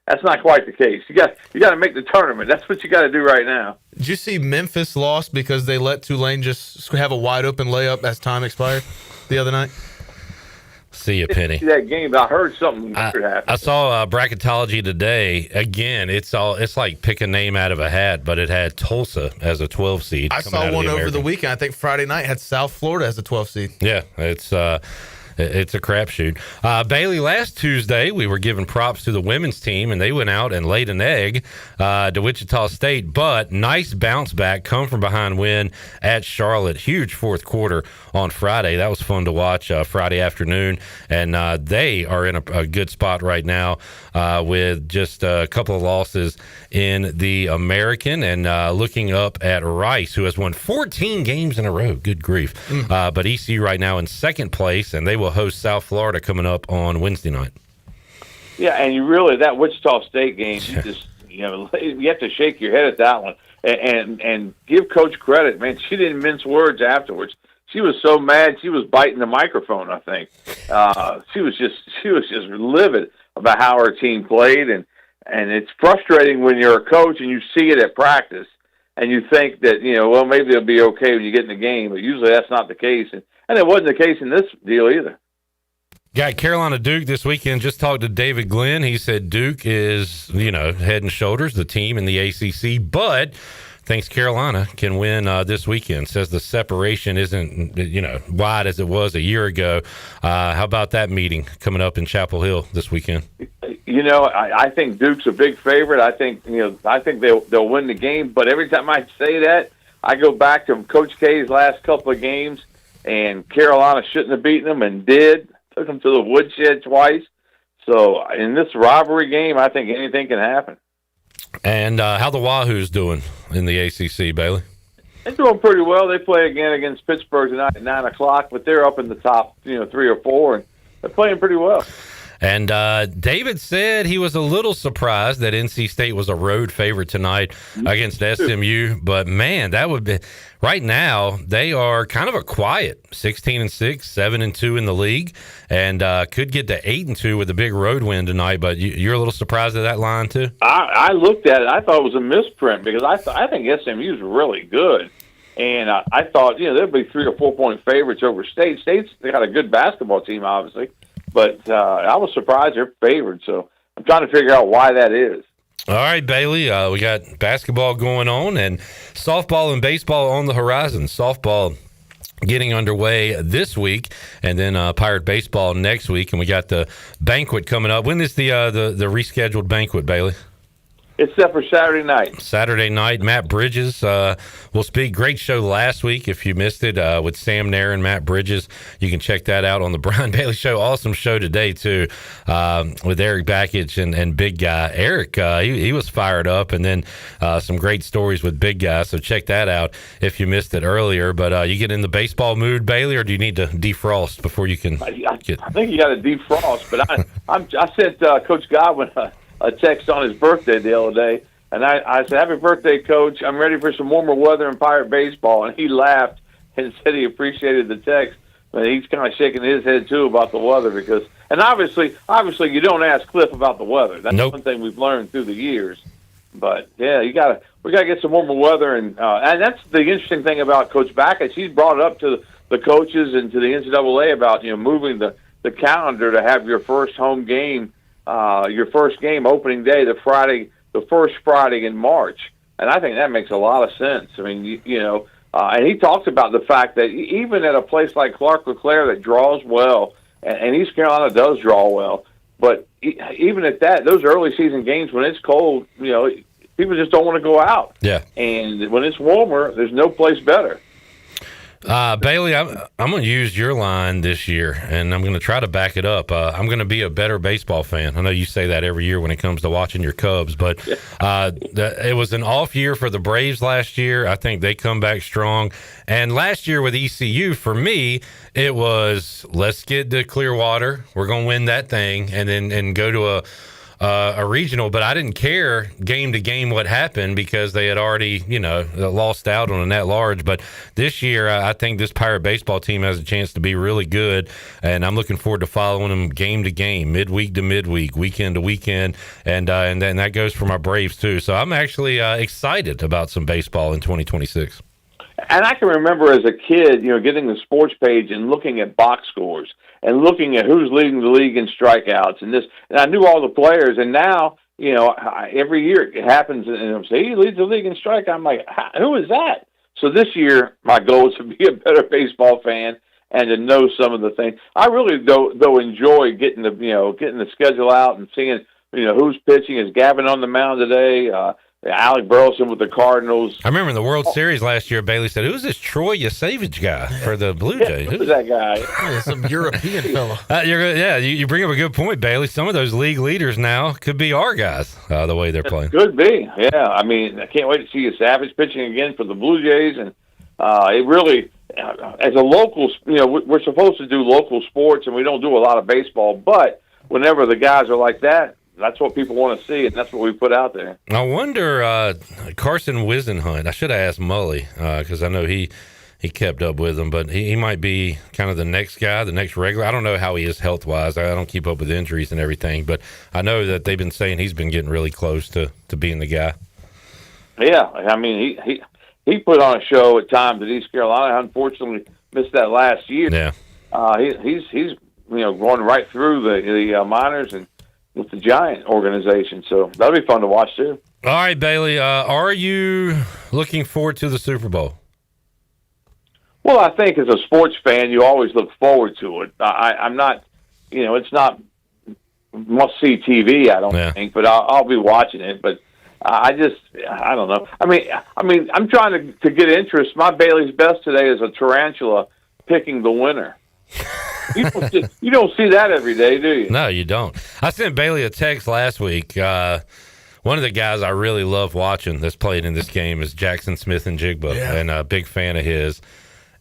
that's not quite the case. You got to make the tournament. That's what you got to do right now. Did you see Memphis lost because they let Tulane just have a wide open layup as time expired the other night? See you, Penny. That game, I heard something weird happen. I saw bracketology today. Again, it's like pick a name out of a hat, but it had Tulsa as a 12 seed. I saw one over the weekend. I think Friday night had South Florida as a 12 seed. Yeah, it's a crapshoot. Bailey, last Tuesday, we were giving props to the women's team, and they went out and laid an egg to Wichita State. But nice bounce back, come from behind win at Charlotte. Huge fourth quarter on Friday. That was fun to watch Friday afternoon. And they are in a good spot right now with just a couple of losses in the American, and looking up at Rice, who has won 14 games in a row. Good grief. But ECU right now in second place, and they will host South Florida coming up on Wednesday night. Yeah, and that Wichita State game, you have to shake your head at that one and give Coach credit, man. She didn't mince words afterwards. She was so mad she was biting the microphone, I think. She was just livid about how her team played, and it's frustrating when you're a coach and you see it at practice and you think that, maybe it'll be okay when you get in the game, but usually that's not the case. And it wasn't the case in this deal either. Got Carolina Duke this weekend. Just talked to David Glenn. He said Duke is, head and shoulders the team in the ACC, but thinks Carolina can win this weekend. Says the separation isn't, wide as it was a year ago. How about that meeting coming up in Chapel Hill this weekend? I think Duke's a big favorite. I think they'll win the game. But every time I say that, I go back to Coach K's last couple of games, and Carolina shouldn't have beaten them and did. Took them to the woodshed twice. So in this rivalry game, I think anything can happen. And how the Wahoos doing in the ACC, Bailey? They're doing pretty well. They play again against Pittsburgh tonight at 9 o'clock, but they're up in the top, 3 or 4, and they're playing pretty well. And David said he was a little surprised that NC State was a road favorite tonight against SMU. But, man, that would be – right now, they are kind of a quiet 16-6, 7-2 in the league, and could get to 8-2 with a big road win tonight. But you're a little surprised at that line, too? I looked at it. I thought it was a misprint because I think SMU is really good. And I thought, there'd be 3 or 4 point favorites over State. They got a good basketball team, obviously. But I was surprised they're favored, so I'm trying to figure out why that is. All right, Bailey, we got basketball going on and softball and baseball on the horizon. Softball getting underway this week, and then Pirate baseball next week, and we got the banquet coming up. When is the rescheduled banquet, Bailey? It's set for Saturday night. Saturday night. Matt Bridges will speak. Great show last week. If you missed it, with Sam Nair and Matt Bridges, you can check that out on the Brian Bailey Show. Awesome show today, too, with Eric Backich and Big Guy. Eric, he was fired up, and then some great stories with Big Guy. So check that out if you missed it earlier. But you get in the baseball mood, Bailey, or do you need to defrost before you can get? I think you got to defrost, but I sent Coach Godwin a text on his birthday the other day, and I said, "Happy birthday, Coach. I'm ready for some warmer weather in Pirate baseball." And he laughed and said he appreciated the text, but he's kind of shaking his head too about the weather and obviously you don't ask Cliff about the weather. That's one thing we've learned through the years. But yeah, we gotta get some warmer weather, and that's the interesting thing about Coach Backett. He's brought it up to the coaches and to the NCAA about moving the calendar to have your first home game. Your first game opening day, the first Friday in March, and I think that makes a lot of sense. I mean, and he talks about the fact that even at a place like Clark LeClaire that draws well, and East Carolina does draw well, but even at that, those early season games when it's cold, people just don't want to go out. Yeah, and when it's warmer, there's no place better. Bailey, I'm going to use your line this year, and I'm going to try to back it up. I'm going to be a better baseball fan. I know you say that every year when it comes to watching your Cubs, but it was an off year for the Braves last year. I think they come back strong. And last year with ECU, for me, it was let's get to Clearwater. We're going to win that thing, and then go to a regional, but I didn't care game to game what happened because they had already, lost out on a net large. But this year, I think this Pirate baseball team has a chance to be really good, and I'm looking forward to following them game to game, midweek to midweek, weekend to weekend, and then that goes for my Braves too. So I'm actually excited about some baseball in 2026. And I can remember as a kid, getting the sports page and looking at box scores and looking at who's leading the league in strikeouts and I knew all the players. And now, every year it happens, and I'm saying he leads the league in strikeouts. I'm like, who is that? So this year, my goal is to be a better baseball fan and to know some of the things. I really though enjoy getting the schedule out and seeing who's pitching. Is Gavin on the mound today? Alec Burleson with the Cardinals. I remember in the World Series last year, Bailey said, "Who's this Troy Yasavage guy for the Blue Jays? Who's that guy?" Some European fellow. You bring up a good point, Bailey. Some of those league leaders now could be our guys, the way they're playing. Could be, yeah. I mean, I can't wait to see Yasavage pitching again for the Blue Jays, and it really, as a local, we're supposed to do local sports, and we don't do a lot of baseball, but whenever the guys are like that, that's what people want to see, and that's what we put out there. I wonder, Carson Wisenhunt, I should have asked Mully, because I know he kept up with him, but he might be kind of the next guy, the next regular. I don't know how he is health-wise. I don't keep up with injuries and everything, but I know that they've been saying he's been getting really close to being the guy. Yeah, I mean, he put on a show at times at East Carolina. Unfortunately, missed that last year. Yeah, he's going right through the minors and with the Giant organization, so that'll be fun to watch too. All right, Bailey, are you looking forward to the Super Bowl? Well, I think as a sports fan, you always look forward to it. I'm not, it's not must-see TV, I don't think, but I'll be watching it. But I don't know. I mean, I'm trying to get interest. My Bailey's Best today is a tarantula picking the winner. You don't see that every day, do you? No, you don't. I sent Bailey a text last week. One of the guys I really love watching that's played in this game is Jackson Smith and Jigba, and a big fan of his.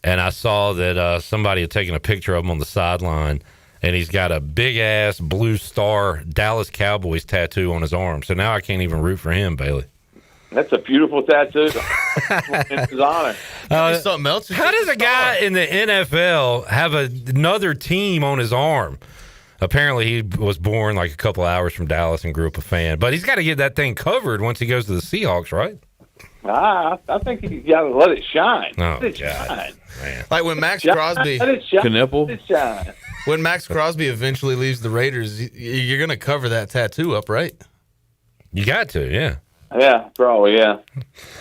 And I saw that somebody had taken a picture of him on the sideline, and he's got a big-ass blue star Dallas Cowboys tattoo on his arm. So now I can't even root for him, Bailey. That's a beautiful tattoo. In his honor. Something else. How does a guy in the NFL have another team on his arm? Apparently, he was born like a couple hours from Dallas and grew up a fan. But he's got to get that thing covered once he goes to the Seahawks, right? I think you got to let it shine. Oh, let it God. shine. Man. Like when Max Crosby, Let it shine. Knipple. Let it shine. When Max Crosby eventually leaves the Raiders, you're going to cover that tattoo up, right? You got to, yeah. Yeah, probably, yeah.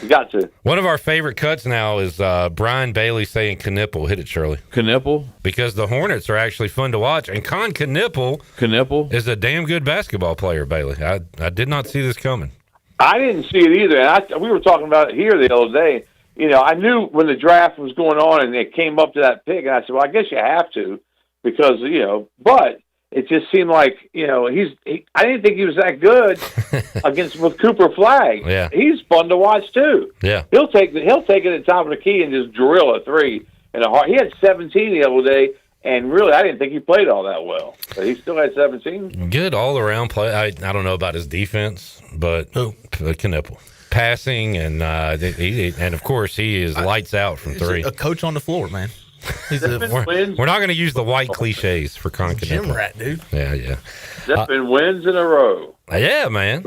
You got to. One of our favorite cuts now is Brian Bailey saying Knipple. Hit it, Shirley. Knipple? Because the Hornets are actually fun to watch. And Con Knipple is a damn good basketball player, Bailey. I did not see this coming. I didn't see it either. And we were talking about it here the other day. You know, I knew when the draft was going on and it came up to that pick, and I said, well, I guess you have to because, you know, but it just seemed like, you know, I didn't think he was that good with Cooper Flagg. Yeah. He's fun to watch too. Yeah. He'll take it at the top of the key and just drill a three in a heart. He had 17 the other day, and really I didn't think he played all that well. But he still had 17. Good all around play. I don't know about his defense, but Knipple. Passing and and of course he is lights out from three. A coach on the floor, man. We're not going to use the white cliches for Con Gym Knipple. rat, dude. Yeah. That's been wins in a row. Yeah, man.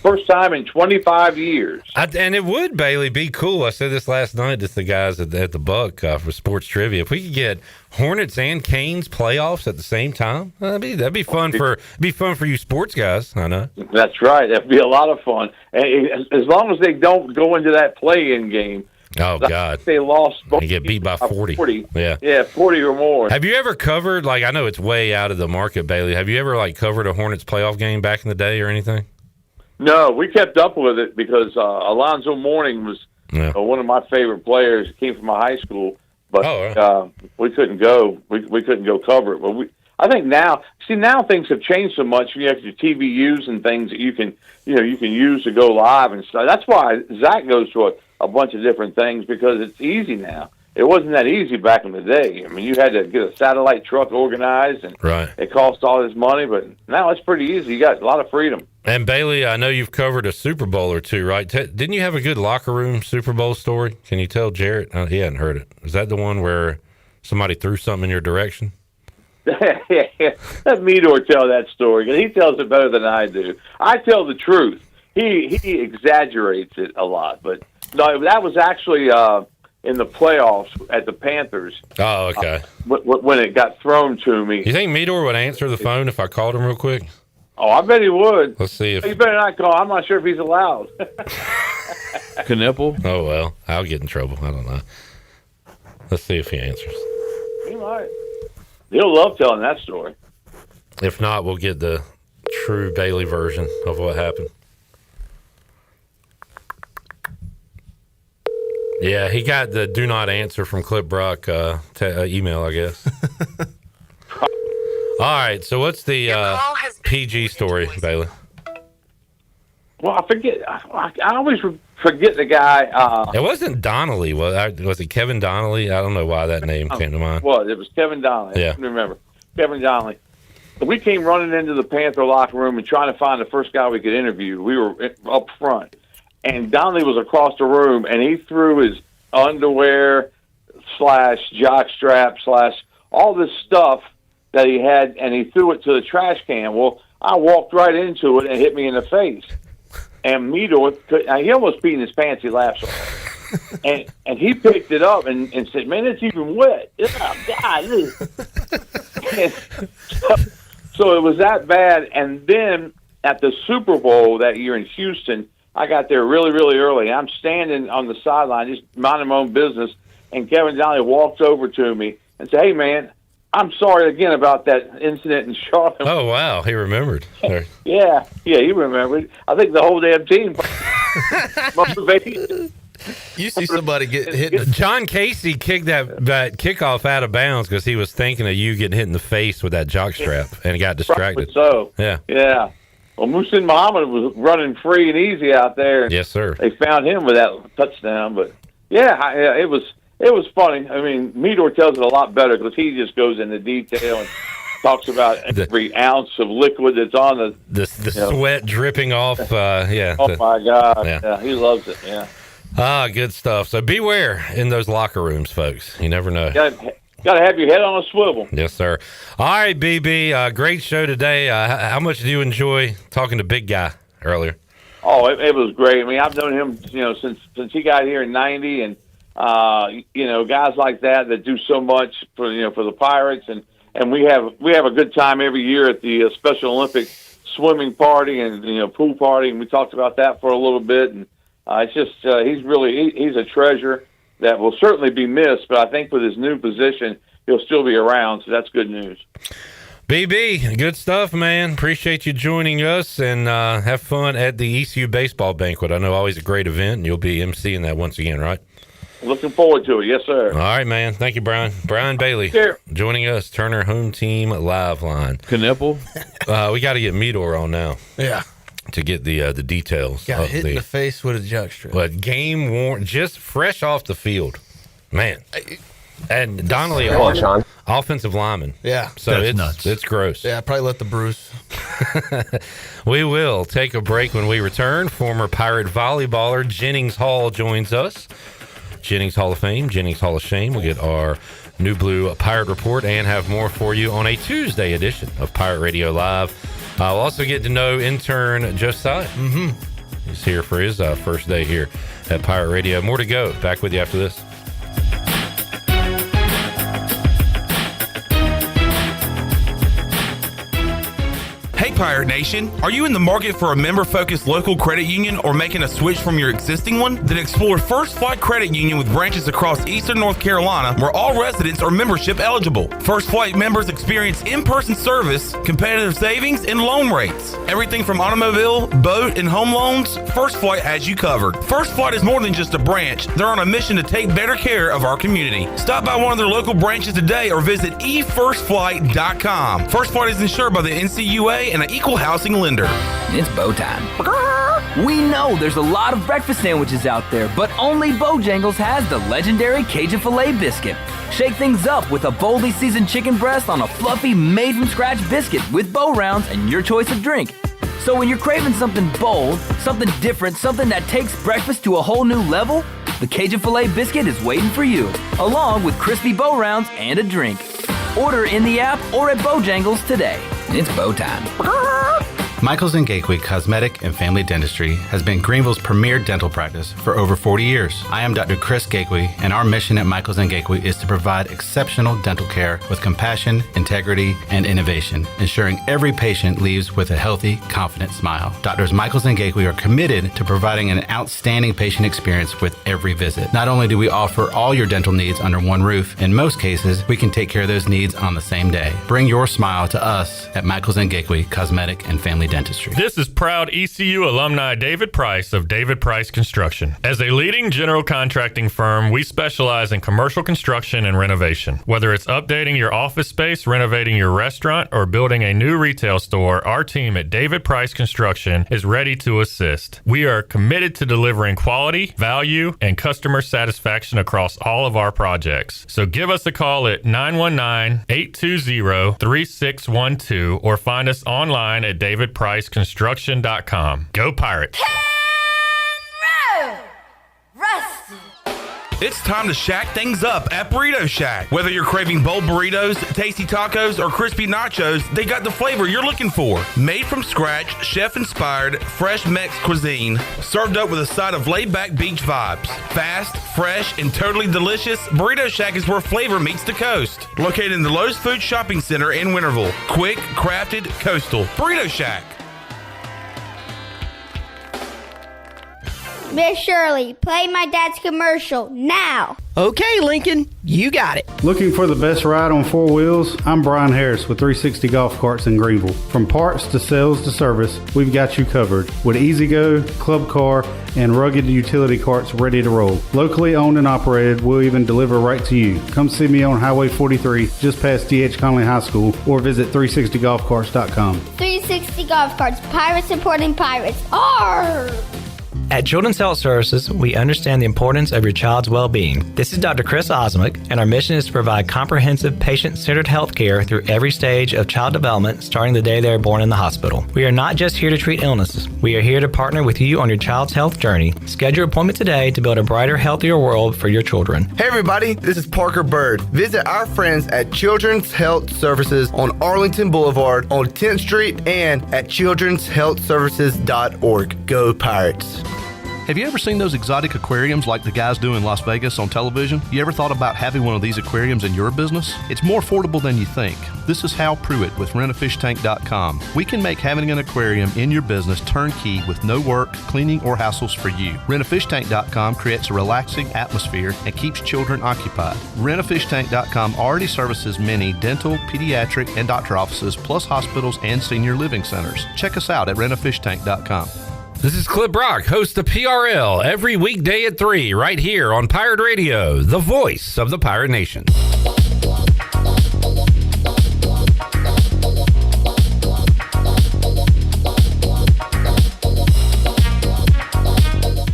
First time in 25 years. And it would, Bailey, be cool. I said this last night to the guys at the Buck for sports trivia. If we could get Hornets and Canes playoffs at the same time, that'd be fun for you sports guys. I know. That's right. That'd be a lot of fun. And as long as they don't go into that play-in game. Oh, God. They lost. They get beat by 40. Yeah, 40 or more. Have you ever covered, like, I know it's way out of the market, Bailey. Have you ever, like, covered a Hornets playoff game back in the day or anything? No, we kept up with it because Alonzo Mourning was one of my favorite players. He came from my high school, but we couldn't go. We couldn't go cover it. But I think now things have changed so much. You have your TVUs and things that you can use to go live and stuff. That's why Zach goes to a bunch of different things because it's easy now. It wasn't that easy back in the day. I mean, you had to get a satellite truck organized, and it cost all this money. But now it's pretty easy. You got a lot of freedom. And Bailey, I know you've covered a Super Bowl or two, right? Didn't you have a good locker room Super Bowl story? Can you tell Jarrett? He hadn't heard it. Is that the one where somebody threw something in your direction? Let Meador tell that story because he tells it better than I do. I tell the truth. He exaggerates it a lot, but no, that was actually in the playoffs at the Panthers. Oh, okay. When it got thrown to me. You think Meador would answer the phone if I called him real quick? Oh, I bet he would. Let's see if you better not call. I'm not sure if he's allowed. Knipple? Oh, well, I'll get in trouble. I don't know. Let's see if he answers. He might. He'll love telling that story. If not, we'll get the true Bailey version of what happened. Yeah, he got the do not answer from Clip Brock email, I guess. All right, so what's the PG story, Bailey? Well, I forget. I always forget the guy. It wasn't Donnelly. Was it Kevin Donnelly? I don't know why that name came to mind. Well, it was Kevin Donnelly. Yeah. I can remember. Kevin Donnelly. We came running into the Panther locker room and trying to find the first guy we could interview. We were up front. And Donnelly was across the room, and he threw his underwear / jockstrap / all this stuff that he had, and he threw it to the trash can. Well, I walked right into it and it hit me in the face. And Meador, he almost peed in his pants. He laughed so hard. And he picked it up and said, "Man, it's even wet." Oh, God. So it was that bad. And then at the Super Bowl that year in Houston, I got there really, really early. I'm standing on the sideline, just minding my own business, and Kevin Donnelly walks over to me and said, "Hey, man, I'm sorry again about that incident in Charlotte." Oh, wow. He remembered. Yeah, he remembered. I think the whole damn team motivated. You see somebody get hit. John Casey kicked that kickoff out of bounds because he was thinking of you getting hit in the face with that jockstrap and he got distracted. So, yeah. Well, Muhsin Muhammad was running free and easy out there. Yes, sir. They found him with that touchdown, but it was funny. I mean, Meador tells it a lot better because he just goes into detail. And talks about every ounce of liquid that's on the sweat dripping off. My God. Yeah, he loves it. Yeah. Good stuff. So beware in those locker rooms, folks. You never know. Got to have your head on a swivel. Yes, sir. All right, BB. Great show today. How much do you enjoy talking to Big Guy earlier? Oh, it was great. I mean, I've known him, since he got here in '90, and guys like that do so much for the Pirates, and we have a good time every year at the Special Olympic swimming party and pool party, and we talked about that for a little bit, and it's just he's a treasure that will certainly be missed, but I think with his new position, he'll still be around, so that's good news. BB, good stuff, man. Appreciate you joining us, and have fun at the ECU baseball banquet. I know always a great event, and you'll be emceeing that once again, right? Looking forward to it. Yes, sir. All right, man. Thank you, Brian. Brian Bailey joining us, Turner Home Team Live Line. Knipple. We got to get Meador on now. Yeah. To get the details. Got hit in the face with a jock strap. But game worn, just fresh off the field. Man. And Donnelly, offensive lineman. Yeah. So it's gross. Yeah, I probably let the bruise. We will take a break. When we return, former Pirate volleyballer Jennings Hall joins us. Jennings Hall of Fame, Jennings Hall of Shame. We'll get our New Blue Pirate Report and have more for you on a Tuesday edition of Pirate Radio Live. We'll also get to know intern Josiah. He's here for his first day here at Pirate Radio. More to go. Back with you after this. Hey Pirate Nation, are you in the market for a member-focused local credit union or making a switch from your existing one? Then explore First Flight Credit Union with branches across Eastern North Carolina where all residents are membership eligible. First Flight members experience in-person service, competitive savings, and loan rates. Everything from automobile, boat, and home loans, First Flight has you covered. First Flight is more than just a branch. They're on a mission to take better care of our community. Stop by one of their local branches today or visit efirstflight.com. First Flight is insured by the NCUA and an equal housing lender. It's bow time. We know there's a lot of breakfast sandwiches out there, but only Bojangles has the legendary Cajun Filet Biscuit. Shake things up with a boldly seasoned chicken breast on a fluffy, made-from-scratch biscuit with bow rounds and your choice of drink. So when you're craving something bold, something different, something that takes breakfast to a whole new level, the Cajun Filet Biscuit is waiting for you, along with crispy bow rounds and a drink. Order in the app or at Bojangles today. It's bow time. Michaels & Gateway Cosmetic and Family Dentistry has been Greenville's premier dental practice for over 40 years. I am Dr. Chris Gateway, and our mission at Michaels & Gateway is to provide exceptional dental care with compassion, integrity, and innovation, ensuring every patient leaves with a healthy, confident smile. Doctors Michaels & Gateway are committed to providing an outstanding patient experience with every visit. Not only do we offer all your dental needs under one roof, in most cases, we can take care of those needs on the same day. Bring your smile to us at Michaels & Gateway Cosmetic and Family Dentistry. This is proud ECU alumni David Price of David Price Construction. As a leading general contracting firm, we specialize in commercial construction and renovation. Whether it's updating your office space, renovating your restaurant, or building a new retail store, our team at David Price Construction is ready to assist. We are committed to delivering quality, value, and customer satisfaction across all of our projects. So give us a call at 919-820-3612 or find us online at DavidPriceConstruction.com. Go Pirates! It's time to shack things up at Burrito Shack. Whether you're craving bold burritos, tasty tacos, or crispy nachos, they got the flavor you're looking for. Made from scratch, chef-inspired, fresh Mex cuisine, served up with a side of laid-back beach vibes. Fast, fresh, and totally delicious, Burrito Shack is where flavor meets the coast. Located in the Lowe's Food Shopping Center in Winterville. Quick, crafted, coastal. Burrito Shack. Miss Shirley, play my dad's commercial now. Okay, Lincoln, you got it. Looking for the best ride on four wheels? I'm Brian Harris with 360 Golf Carts in Greenville. From parts to sales to service, we've got you covered with E-Z-Go, Club Car, and rugged utility carts ready to roll. Locally owned and operated, we'll even deliver right to you. Come see me on Highway 43, just past D.H. Conley High School, or visit 360golfcarts.com. 360 Golf Carts, pirates supporting pirates. Arr! At Children's Health Services, we understand the importance of your child's well-being. This is Dr. Chris Osmick, and our mission is to provide comprehensive, patient-centered health care through every stage of child development, starting the day they are born in the hospital. We are not just here to treat illnesses. We are here to partner with you on your child's health journey. Schedule your appointment today to build a brighter, healthier world for your children. Hey everybody, this is Parker Bird. Visit our friends at Children's Health Services on Arlington Boulevard on 10th Street and at childrenshealthservices.org. Go Pirates. Have you ever seen those exotic aquariums like the guys do in Las Vegas on television? You ever thought about having one of these aquariums in your business? It's more affordable than you think. This is Hal Pruitt with rentafishtank.com. We can make having an aquarium in your business turnkey with no work, cleaning, or hassles for you. Rentafishtank.com creates a relaxing atmosphere and keeps children occupied. Rentafishtank.com already services many dental, pediatric, and doctor offices, plus hospitals and senior living centers. Check us out at rentafishtank.com. This is Clip Brock, host of PRL, every weekday at 3, right here on Pirate Radio, the voice of the Pirate Nation.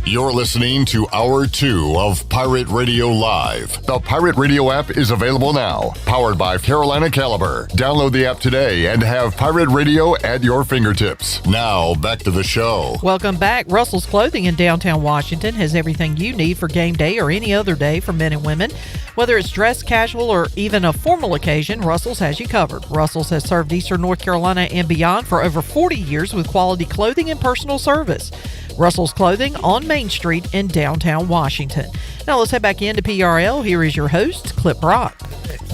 You're listening to Hour 2 of Pirate Radio Live. The Pirate Radio app is available now. Powered by Carolina Caliber. Download the app today and have Pirate Radio at your fingertips. Now, back to the show. Welcome back. Russell's Clothing in downtown Washington has everything you need for game day or any other day for men and women. Whether it's dress, casual, or even a formal occasion, Russell's has you covered. Russell's has served Eastern North Carolina and beyond for over 40 years with quality clothing and personal service. Russell's Clothing on Main Street in downtown Washington. Now let's head back into PRL. Here is your host, Clip Brock.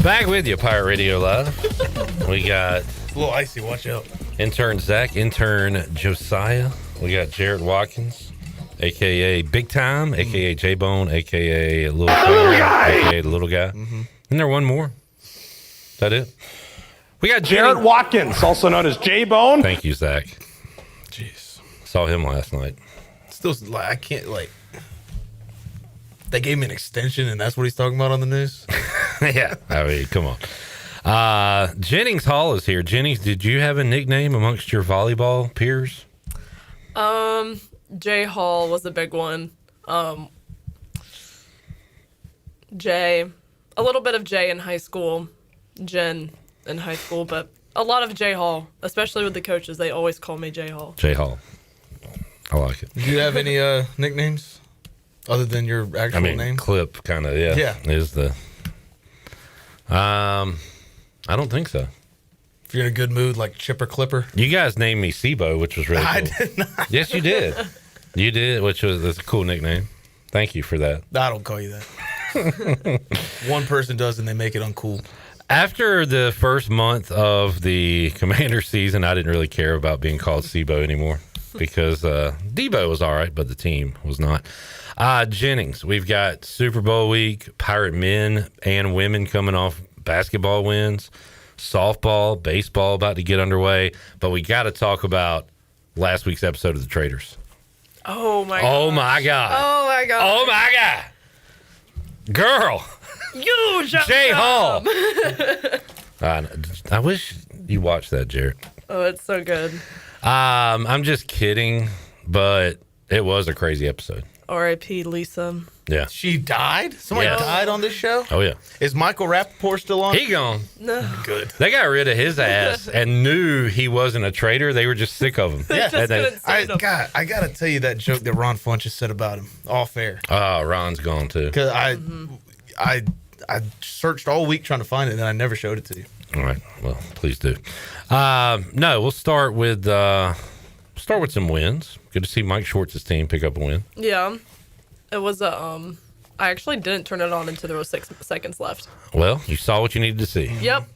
Back with you, Pirate Radio Live. We got... It's a little icy, watch out. Intern Zach, intern Josiah. We got Jared Watkins, a.k.a. Big Time, a.k.a. J-Bone, a.k.a. Little Finger, a.k.a. The Little Guy. Isn't there one more? Is that it? We got Jared Watkins, also known as J-Bone. Thank you, Zach. Jeez. Saw him last night. Still, I can't, they gave him an extension, and that's what he's talking about on the news? Yeah. I mean, come on. Jennings Hall is here. Jennings, did you have a nickname amongst your volleyball peers? Jay Hall was a big one. Jay, a little bit of Jay in high school, Jen in high school, but a lot of Jay Hall, especially with the coaches. They always call me Jay Hall. Jay Hall. I like it. Do you have any nicknames other than your actual name? Clip, kind of, yeah. Yeah. Is the... I don't think so. If you're in a good mood, like Chipper Clipper. You guys named me Sibo, which was really cool. I did not. Yes, you did. You did, that's a cool nickname. Thank you for that. I don't call you that. One person does, and they make it uncool. After the first month of the Commander season, I didn't really care about being called Sibo anymore because Debo was all right, but the team was not. Jennings, we've got Super Bowl week, Pirate men and women coming off basketball wins, softball, baseball about to get underway, but we got to talk about last week's episode of The Traders. Oh, my God. Oh, my God. Oh, my God. Girl. You, Jay Hall. I wish you watched that, Jared. Oh, it's so good. I'm just kidding, but it was a crazy episode. R.I.P. Lisa. Yeah. She died? Somebody died on this show? Oh, yeah. Is Michael Rappaport still on? He gone. No. Good. They got rid of his ass and knew he wasn't a traitor. They were just sick of him. Yeah. I got to tell you that joke that Ron Funches said about him. All fair. Oh, Ron's gone, too. Because I searched all week trying to find it, and I never showed it to you. All right. Well, please do. No, we'll start with some wins. Good to see Mike Schwartz's team pick up a win. Yeah. It was I actually didn't turn it on until there was 6 seconds left. Well, you saw what you needed to see. Yep.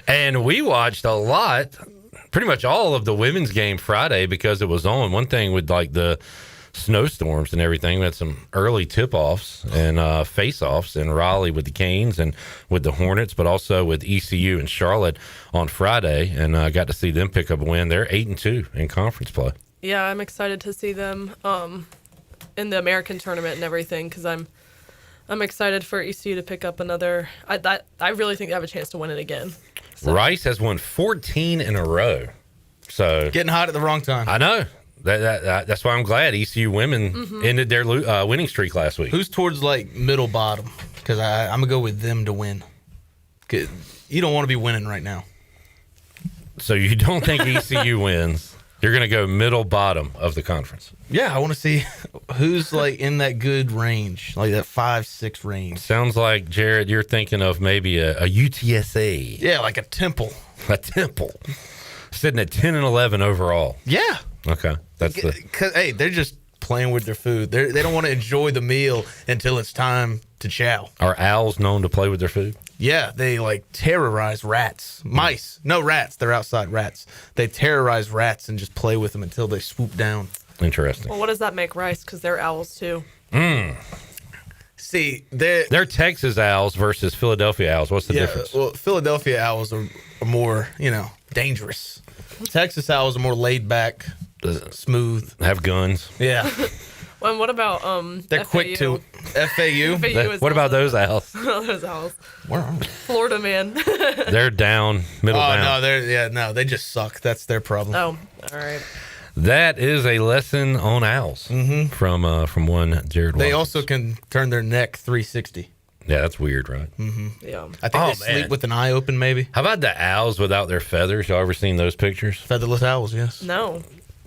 And we watched a lot, pretty much all of the women's game Friday because it was on. One thing with like the snowstorms and everything, we had some early tip-offs and face-offs in Raleigh with the Canes and with the Hornets, but also with ECU and Charlotte on Friday, and I got to see them pick up a win. They're 8-2 in conference play. Yeah, I'm excited to see them in the American tournament and everything because I'm excited for ECU to pick up another. I really think they have a chance to win it again. So. Rice has won 14 in a row. So getting hot at the wrong time. I know. That's why I'm glad ECU women ended their winning streak last week. Who's towards like middle bottom? Because I'm gonna go with them to win. You don't want to be winning right now. So you don't think ECU wins? You're gonna go middle bottom of the conference. Yeah, I want to see who's like in that good range, like that 5-6 range. Sounds like, Jared, you're thinking of maybe a UTSA. Yeah, like a Temple. A Temple. Sitting at 10 and 11 overall. Yeah. Okay. Because, hey, they're just playing with their food. They don't want to enjoy the meal until it's time to chow. Are owls known to play with their food? Yeah, they like terrorize rats. Mice. No, rats. They're outside rats. They terrorize rats and just play with them until they swoop down. Interesting. Well, what does that make rice? Because they're owls too. See, they're Texas owls versus Philadelphia owls. What's the difference? Well, Philadelphia owls are more, dangerous. Texas owls are more laid back, smooth. Have guns. Yeah. Well, and what about They're FAU? quick to FAU. What about those owls? Those owls. Where are they? Florida man. They're down, middle down. No, they just suck. That's their problem. Oh, all right. That is a lesson on owls from one Jared. They Watkins. also can turn their neck 360. Yeah, that's weird, right? Yeah. I think they sleep with an eye open, maybe. How about the owls without their feathers? Y'all ever seen those pictures? Featherless owls, yes. No.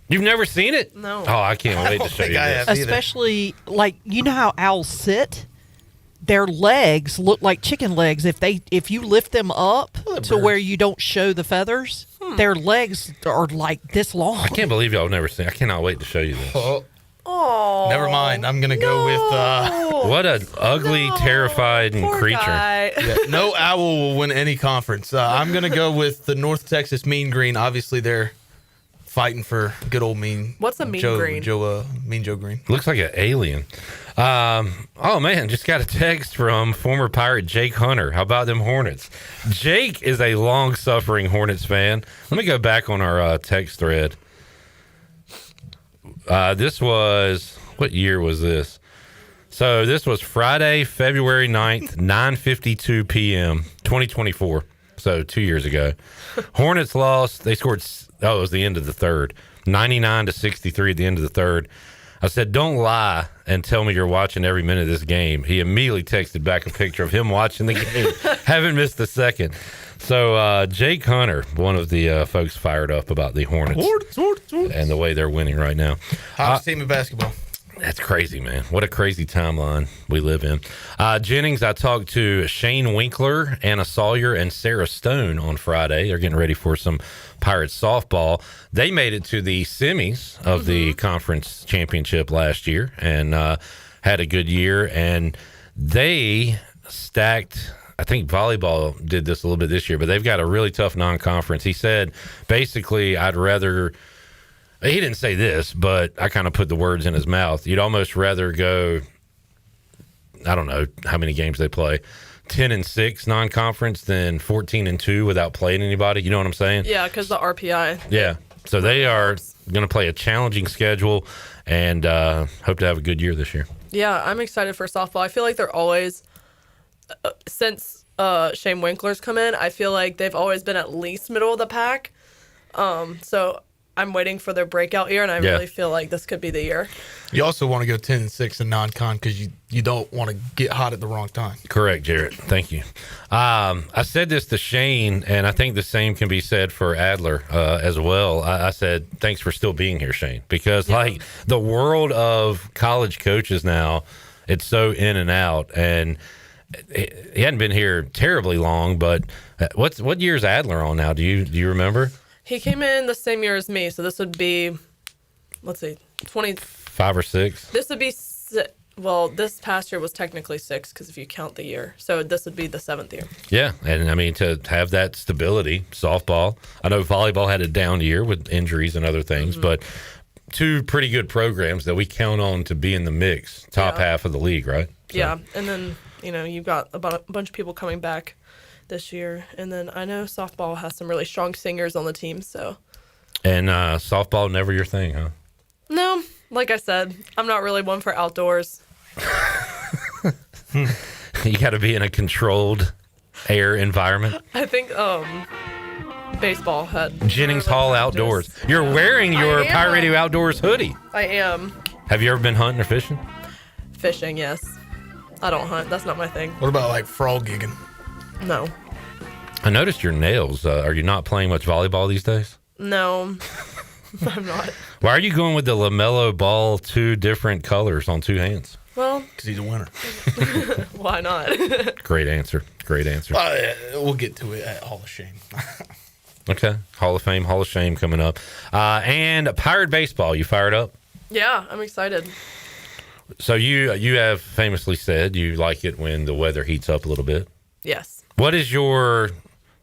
You've never seen it? No. Oh, I can't wait to show you this. Especially, like, you know how owls sit? Their legs look like chicken legs. If you lift them up to where you don't show the feathers, their legs are like this long. I can't believe y'all have never seen. I cannot wait to show you this. Oh. Never mind. I'm gonna go with. What an ugly, terrified creature. Yeah, no owl will win any conference. I'm gonna go with the North Texas Mean Green. Obviously, they're fighting for good old Mean. What's a Mean Green? Mean Joe Green. Looks like an alien. Oh man, just got a text from former Pirate Jake Hunter. How about them Hornets? Jake is a long-suffering Hornets fan. Let me go back on our text thread. This was, what year was this? So this was Friday, February 9th, 9:52 p.m., 2024. So 2 years ago. Hornets lost. They scored, it was the end of the third. 99-63 at the end of the third. I said, don't lie and tell me you're watching every minute of this game. He immediately texted back a picture of him watching the game. Haven't missed a second. So Jake Hunter, one of the folks fired up about the Hornets. And the way they're winning right now. Hottest team in basketball. That's crazy, man. What a crazy timeline we live in. Jennings, I talked to Shane Winkler, Anna Sawyer, and Sarah Stone on Friday. They're getting ready for some Pirates softball. They made it to the semis of the conference championship last year and had a good year. And they stacked, I think volleyball did this a little bit this year, but they've got a really tough non-conference. He said, basically, I'd rather... He didn't say this, but I kind of put the words in his mouth. You'd almost rather go, I don't know how many games they play, 10-6 non-conference than 14-2 without playing anybody. You know what I'm saying? Yeah, because the RPI. Yeah. So they are going to play a challenging schedule and hope to have a good year this year. Yeah, I'm excited for softball. I feel like they're always, since Shane Winkler's come in, I feel like they've always been at least middle of the pack. So I'm waiting for their breakout year, and I really feel like this could be the year. You also want to go 10-6 in non-con because you don't want to get hot at the wrong time. Correct, Jarrett. Thank you. I said this to Shane, and I think the same can be said for Adler as well. I said, thanks for still being here, Shane, because like the world of college coaches now, it's so in and out, and he hadn't been here terribly long, but what year's Adler on now? Do you remember? He came in the same year as me, so this would be, let's see, 5 or 6. This would be, well, this past year was technically 6 because if you count the year. So this would be the 7th year. Yeah, and I mean, to have that stability, softball. I know volleyball had a down year with injuries and other things, but two pretty good programs that we count on to be in the mix, top half of the league, right? So. Yeah, and then, you've got a bunch of people coming back this year, and then I know softball has some really strong singers on the team. So, and softball never your thing, huh? No, like I said, I'm not really one for outdoors. You got to be in a controlled air environment. I think baseball hat. Jennings Hall Outdoors. You're wearing your Pirate Radio Outdoors hoodie. I am. Have you ever been hunting or fishing? Fishing, yes. I don't hunt. That's not my thing. What about like frog gigging? No. I noticed your nails. Are you not playing much volleyball these days? No. I'm not. Why are you going with the LaMelo Ball 2 different colors on 2 hands? Well, because he's a winner. Why not? Great answer. Great answer. We'll get to it at Hall of Shame. Okay. Hall of Fame, Hall of Shame coming up. And Pirate Baseball, you fired up? Yeah, I'm excited. So you have famously said you like it when the weather heats up a little bit. Yes. What is do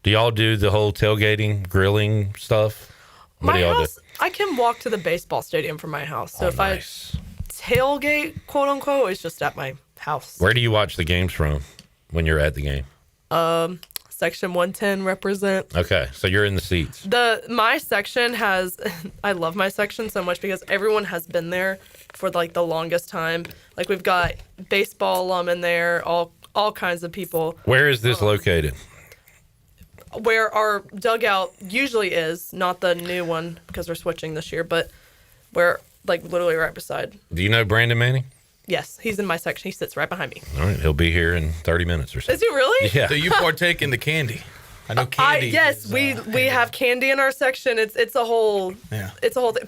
y'all do the whole tailgating, grilling stuff? What do y'all house, I can walk to the baseball stadium from my house. So if nice. I tailgate, quote unquote, it's just at my house. Where do you watch the games from when you're at the game? Section 110 represent. Okay, so you're in the seats. My section has, I love my section so much because everyone has been there for like the longest time. Like we've got baseball alum in there, all kinds of people. Where is this located? Where our dugout usually is, not the new one because we're switching this year, but we're like literally right beside. Do you know Brandon Manning? Yes, he's in my section. He sits right behind me. All right, he'll be here in 30 minutes or so. Is he really? Yeah. Do you partake in the candy? I know candy. Yes, we have candy in our section. It's a whole thing.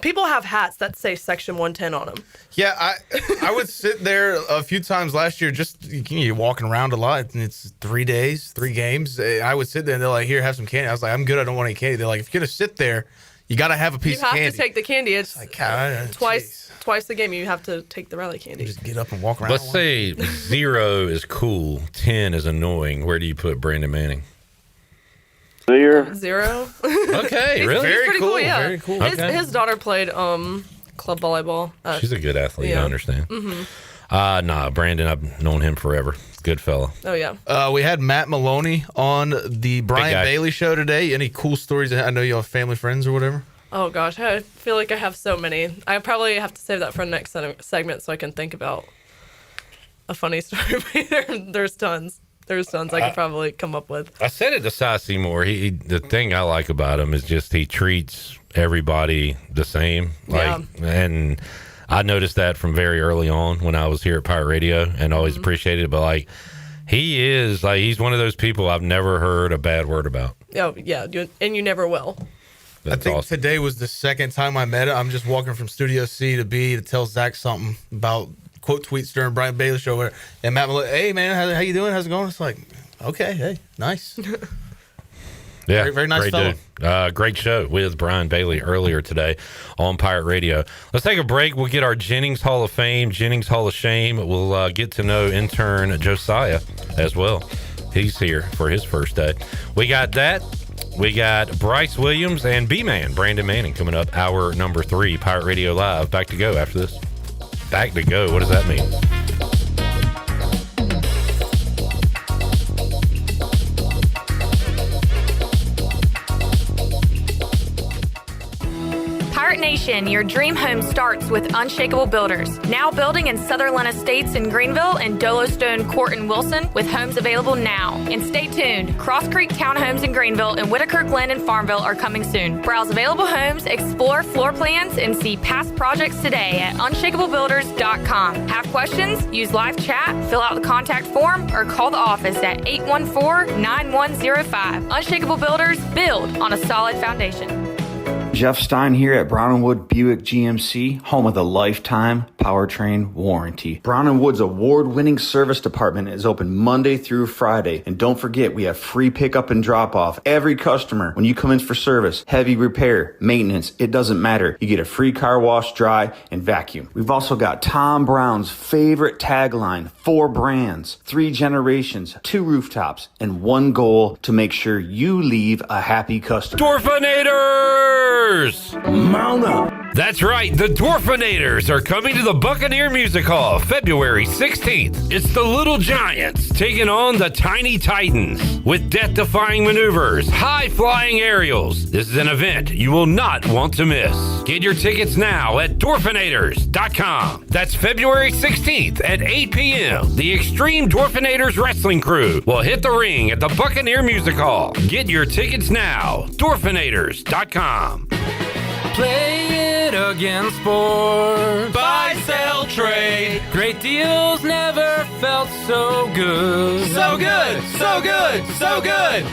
People have hats that say Section 110 on them. Yeah, I would sit there a few times last year. Just you're walking around a lot, and it's 3 days, 3 games. I would sit there, and they're like, "Here, have some candy." I was like, "I'm good. I don't want any candy." They're like, "If you're gonna sit there, you got to have a piece of candy." You have to take the candy. It's like, twice a game. You have to take the rally candy. Just get up and walk around. Let's say 0 is cool, 10 is annoying. Where do you put Brandon Manning? 0. Okay, really? He's pretty cool. Yeah. Very cool. His daughter played club volleyball. She's a good athlete. I understand. Mm-hmm. Nah, Brandon, I've known him forever. Good fella. Oh yeah. We had Matt Maloney on the Brian Bailey show today. Any cool stories? I know you have family friends or whatever. Oh gosh, I feel like I have so many. I probably have to save that for the next segment so I can think about a funny story. There's tons. There's tons I could probably come up with. I said it to Cy Seymour. The thing I like about him is just he treats everybody the same. And I noticed that from very early on when I was here at Pirate Radio and always appreciated it. But he's one of those people I've never heard a bad word about. Oh yeah, and you never will. I think today was the second time I met him. I'm just walking from Studio C to B to tell Zach something about quote tweets during Brian Bailey show. And Matt Maloney, hey man, how you doing? How's it going? It's like, okay, hey, nice. Yeah, very, very nice great fellow. Dude. Great show with Brian Bailey earlier today on Pirate Radio. Let's take a break. We'll get our Jennings Hall of Fame, Jennings Hall of Shame. We'll get to know intern Josiah as well. He's here for his first day. We got that. We got Bryce Williams and B-Man, Brandon Manning, coming up. Hour number 3, Pirate Radio Live. Back to go after this. Back to go. What does that mean? Pirate Nation, your dream home starts with Unshakable Builders. Now building in Sutherland Estates in Greenville and Dolostone Court in Wilson with homes available now. And stay tuned. Cross Creek Townhomes in Greenville and Whitaker Glen in Farmville are coming soon. Browse available homes, explore floor plans, and see past projects today at unshakablebuilders.com. Have questions? Use live chat, fill out the contact form, or call the office at 814-9105. Unshakable Builders, build on a solid foundation. Jeff Stein here at Brown & Wood Buick GMC, home of the lifetime powertrain warranty. Brown & Wood's award-winning service department is open Monday through Friday. And don't forget, we have free pickup and drop-off. Every customer, when you come in for service, heavy repair, maintenance, it doesn't matter. You get a free car wash, dry, and vacuum. We've also got Tom Brown's favorite tagline, 4 brands, 3 generations, 2 rooftops, and 1 goal to make sure you leave a happy customer. Dwarfinator! Maneuvers. Mount up. That's right, the Dwarfenators are coming to the Buccaneer Music Hall February 16th. It's the Little Giants taking on the Tiny Titans with death-defying maneuvers, high-flying aerials. This is an event you will not want to miss. Get your tickets now at Dwarfenators.com. That's February 16th at 8 p.m. The Extreme Dwarfenators Wrestling Crew will hit the ring at the Buccaneer Music Hall. Get your tickets now, Dwarfenators.com. Play it again, sport. Buy, sell, trade. Great deals never felt so good. So good, so good, so good.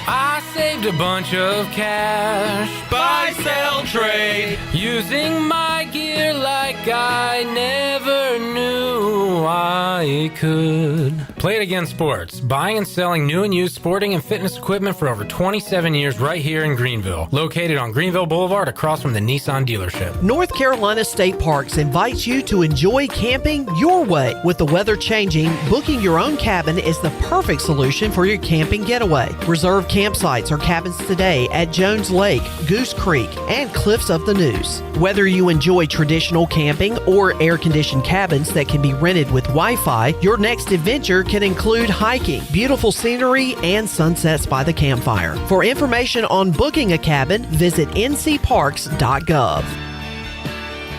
I saved a bunch of cash. Buy, sell, trade. Using my gear like I never knew I could. Play It Again Sports. Buying and selling new and used sporting and fitness equipment for over 27 years right here in Greenville. Located on Greenville Boulevard across from the Nissan dealership. North Carolina State Parks invites you to enjoy camping your way. With the weather changing, booking your own cabin is the perfect solution for your camping getaway. Reserve campsites or cabins today at Jones Lake, Goose Creek, and Cliffs of the Neuse. Whether you enjoy traditional camping or air-conditioned cabins that can be rented with Wi-Fi, your next adventure can include hiking, beautiful scenery, and sunsets by the campfire. For information on booking a cabin, visit ncparks.gov.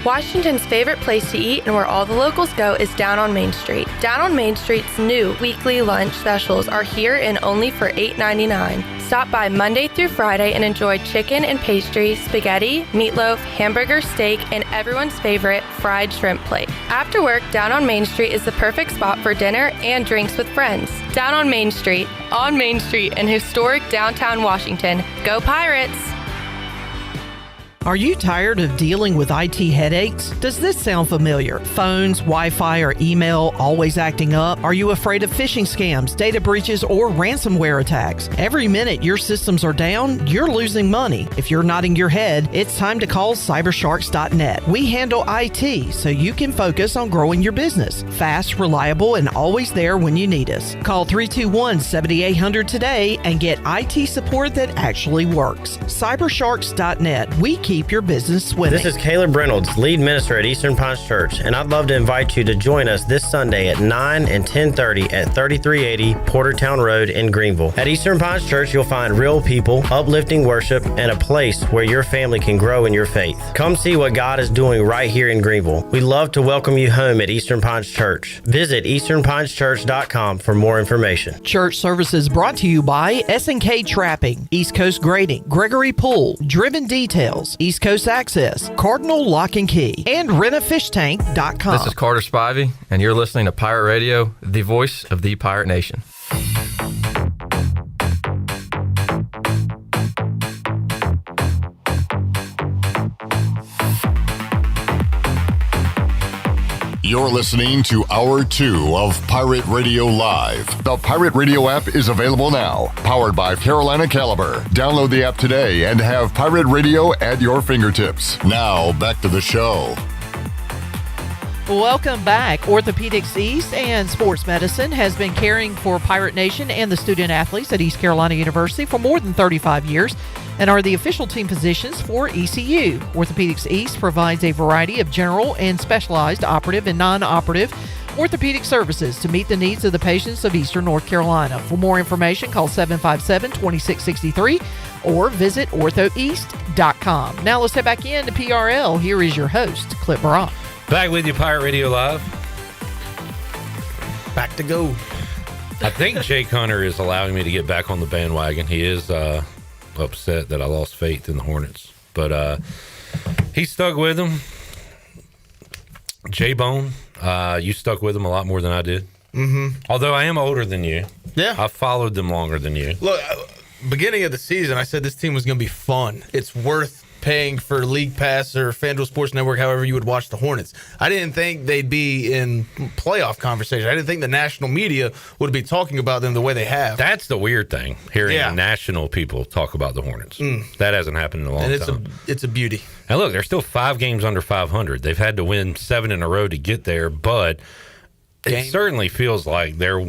Washington's favorite place to eat and where all the locals go is Down on Main Street. Down on Main Street's new weekly lunch specials are here and only for $8.99. Stop by Monday through Friday and enjoy chicken and pastry, spaghetti, meatloaf, hamburger, steak, and everyone's favorite fried shrimp plate. After work, Down on Main Street is the perfect spot for dinner and drinks with friends. Down on Main Street in historic downtown Washington. Go Pirates! Are you tired of dealing with IT headaches? Does this sound familiar? Phones, Wi-Fi, or email always acting up? Are you afraid of phishing scams, data breaches, or ransomware attacks? Every minute your systems are down, you're losing money. If you're nodding your head, it's time to call cybersharks.net. We handle IT so you can focus on growing your business. Fast, reliable, and always there when you need us. Call 321-7800 today and get IT support that actually works. Cybersharks.net. We keep your business swimming. This is Caleb Reynolds, lead minister at Eastern Pines Church, and I'd love to invite you to join us this Sunday at 9 and 10:30 at 3380 Portertown Road in Greenville. At Eastern Pines Church, you'll find real people, uplifting worship, and a place where your family can grow in your faith. Come see what God is doing right here in Greenville. We'd love to welcome you home at Eastern Pines Church. Visit easternpineschurch.com for more information. Church services brought to you by S&K Trapping, East Coast Grading, Gregory Pool, Driven Details, East Coast Access, Cardinal Lock and Key, and rentafishtank.com. This is Carter Spivey, and you're listening to Pirate Radio, the voice of the Pirate Nation. You're listening to Hour 2 of Pirate Radio Live. The Pirate Radio app is available now, powered by Carolina Caliber. Download the app today and have Pirate Radio at your fingertips. Now, back to the show. Welcome back. Orthopedics East and Sports Medicine has been caring for Pirate Nation and the student athletes at East Carolina University for more than 35 years and are the official team physicians for ECU. Orthopedics East provides a variety of general and specialized operative and non-operative orthopedic services to meet the needs of the patients of Eastern North Carolina. For more information, call 757-2663 or visit orthoeast.com. Now let's head back into PRL. Here is your host, Clip Barak. Back with you, Pirate Radio Live. Back to go. I think Jake Hunter is allowing me to get back on the bandwagon. He is upset that I lost faith in the Hornets, but he stuck with them. J-Bone, you stuck with them a lot more than I did. Mm-hmm. Although I am older than you. Yeah. I followed them longer than you. Look, beginning of the season, I said this team was going to be fun. It's worth paying for League Pass or FanDuel Sports Network, however you would watch the Hornets. I didn't think they'd be in playoff conversation. I didn't think the national media would be talking about them the way they have. That's the weird thing, hearing national people talk about the Hornets. That hasn't happened in a long time. It's a beauty. And look, they're still 5 games under 500. They've had to win 7 in a row to get there, but it certainly feels like they're a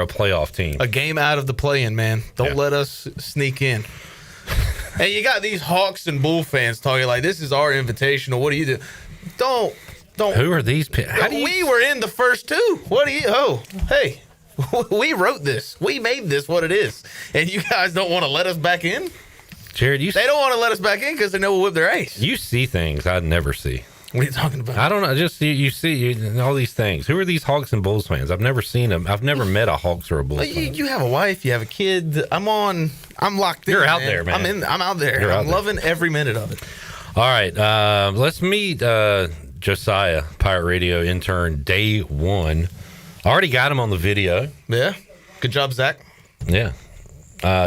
playoff team. A game out of the play-in, man. Don't let us sneak in. And you got these Hawks and Bull fans talking like, this is our invitational. What do you do? Don't. Who are these people? We were in the first two. What do you? Oh, hey, we wrote this. We made this what it is. And you guys don't want to let us back in? Jared, they don't want to let us back in because they know we'll whip their ace. You see things I'd never see. What are you talking about? I don't know. Just you see all these things. Who are these Hawks and Bulls fans? I've never seen them. I've never met a Hawks or a Bulls fan. You have a wife. You have a kid. I'm locked in. You're out there, man. I'm out there. I'm loving every minute of it. All right. Let's meet Josiah, Pirate Radio intern, day one. I already got him on the video. Yeah. Good job, Zach. Yeah.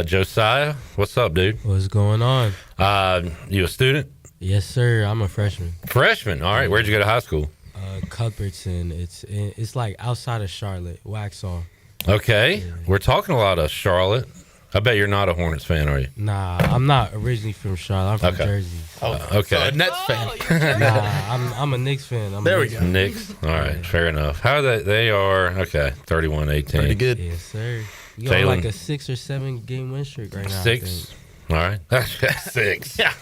Josiah, what's up, dude? What's going on? You a student? Yes, sir. I'm a freshman. Freshman. All right. Where'd you go to high school? Cuthbertson. It's like outside of Charlotte, Waxhaw. Okay. Yeah. We're talking a lot of Charlotte. I bet you're not a Hornets fan, are you? Nah, I'm not originally from Charlotte. I'm from Jersey. Okay. So a Nets fan. Nah, I'm a Knicks fan. There we go. Knicks. All right. Fair enough. How are they? They are, okay, 31-18. Pretty good. Yes, sir. You got like a 6 or 7 game win streak right now. 6. All right. 6. Yeah.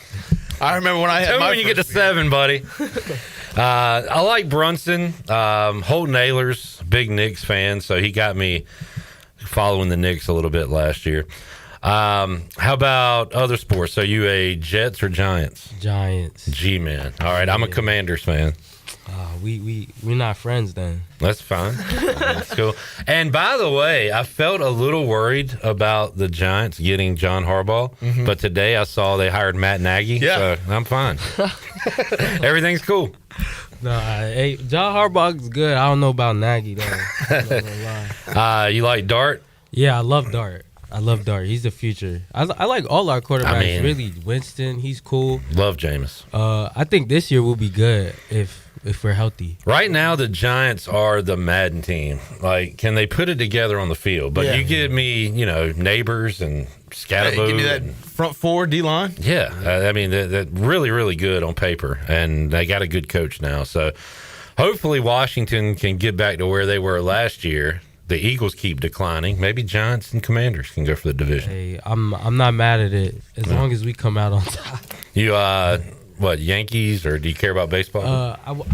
I remember when I had Tell me my when you get to 7, buddy. I like Brunson. Holton Ayler's big Knicks fan, so he got me following the Knicks a little bit last year. How about other sports? So you a Jets or Giants? Giants. G-man. All right, I'm a Commanders fan. We're not friends then. That's fine. That's cool. And by the way, I felt a little worried about the Giants getting John Harbaugh, but today I saw they hired Matt Nagy, so I'm fine. Everything's cool. No, hey, John Harbaugh's good. I don't know about Nagy though. I'm not gonna lie. You like Dart? Yeah, I love Dart. He's the future. I like all our quarterbacks. Really, Winston, he's cool. Love Jameis. I think this year will be good if we're healthy. Right now, the Giants are the Madden team. Like, can they put it together on the field? But you give me, Neighbors and Scatterbo. Give me that front four D-line. Yeah. I mean, they're really, really good on paper. And they got a good coach now. So hopefully Washington can get back to where they were last year. The Eagles keep declining. Maybe Giants and Commanders can go for the division. Hey, I'm not mad at it as long as we come out on top. You Yankees, or do you care about baseball?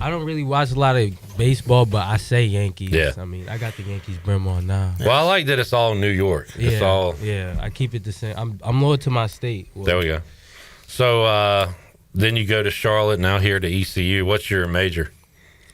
I don't really watch a lot of baseball, but I say Yankees. Yeah. I mean, I got the Yankees brim on now. Well, I like that it's all New York. It's all I keep it the same. I'm loyal to my state. There we go. So then you go to Charlotte, now here to ECU. What's your major?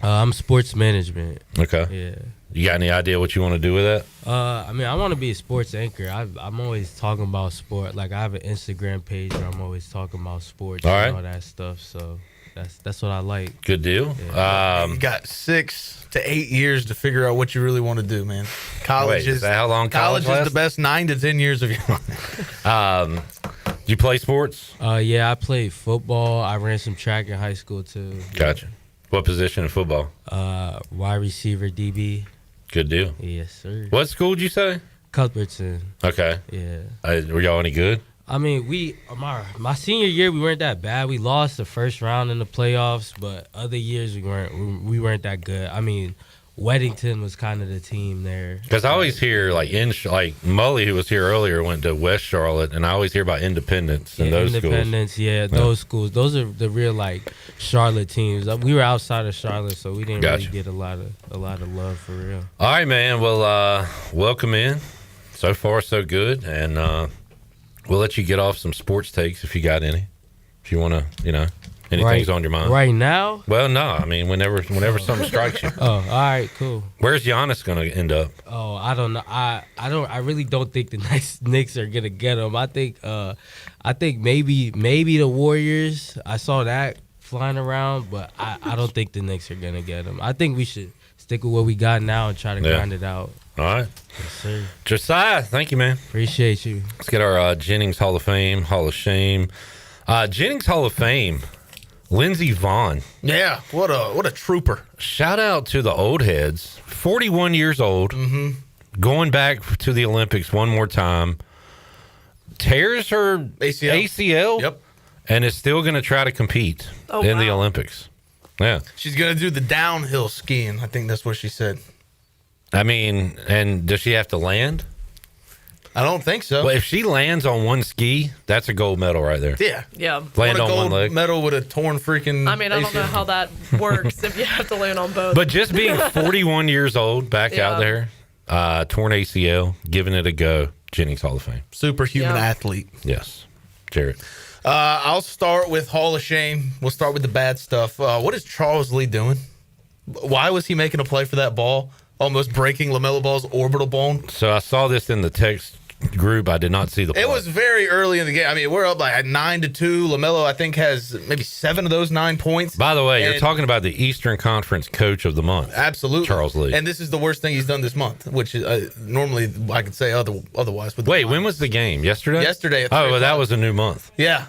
I'm sports management. Okay. Yeah. You got any idea what you want to do with that? I mean, I want to be a sports anchor. I'm always talking about sport. Like, I have an Instagram page where I'm always talking about sports and all that stuff. So that's what I like. Good deal. Yeah. You got 6 to 8 years to figure out what you really want to do, man. College is that how long college is the best 9 to 10 years of your life. Do you play sports? Yeah, I played football. I ran some track in high school too. Gotcha. What position in football? Wide receiver, DB. Good deal. Yes, sir. What school did you say? Cuthbertson. Okay. Yeah. Were y'all any good? I mean, my senior year we weren't that bad. We lost the first round in the playoffs, but other years we weren't that good. I mean, Weddington was kind of the team there. Because I always hear like Mully, who was here earlier, went to West Charlotte, and I always hear about Independence and those Independence, schools. Those schools. Those are the real like Charlotte teams. We were outside of Charlotte, so we didn't really get a lot of love for real. All right, man. Well, welcome in. So far, so good, and we'll let you get off some sports takes if you got any. If you want to, anything's on your mind right now. Well, no, I mean whenever something strikes you. Oh, all right, cool. Where's Giannis going to end up? Oh, I don't know. I really don't think the Knicks are gonna get him. I think maybe the Warriors. I saw that flying around, but I don't think the Knicks are gonna get him. I think we should stick with what we got now and try to grind it out. All right. Yes, sir. Josiah, thank you, man. Appreciate you. Let's get our Jennings Hall of Fame, Hall of Shame. Jennings Hall of Fame. Lindsey Vaughn. Yeah, what a trooper. Shout out to the old heads. 41 years old. Going back to the Olympics one more time. Tears her ACL. Yep. And is still going to try to compete in the Olympics. Yeah. She's going to do the downhill skiing. I think that's what she said. I mean, and does she have to land? I don't think so. Well, if she lands on one ski, that's a gold medal right there. Yeah. Yeah. Land a on gold one leg. medal with a torn freaking. I mean, I don't know how that works if you have to land on both. But just being 41 years old, back Yeah. out there, torn ACL, giving it a go, Jennings Hall of Fame. Superhuman athlete. Yes. Jarrett. I'll start with Hall of Shame. We'll start with the bad stuff. What is Charles Lee doing? Why was he making a play for that ball? Almost breaking LaMelo Ball's orbital bone. So I saw this in the text group. I did not see the play. It was very early in the game. I mean, we're up like at 9-2. LaMelo, I think, has maybe 7 of those 9 points. By the way, you're And- talking about the Eastern Conference Coach of the Month. Absolutely. Charles Lee. And this is the worst thing he's done this month, which normally I could say otherwise. With Wait, when was the game? Yesterday? Yesterday at 3 Oh, well, that o'clock. was a new month. Yeah.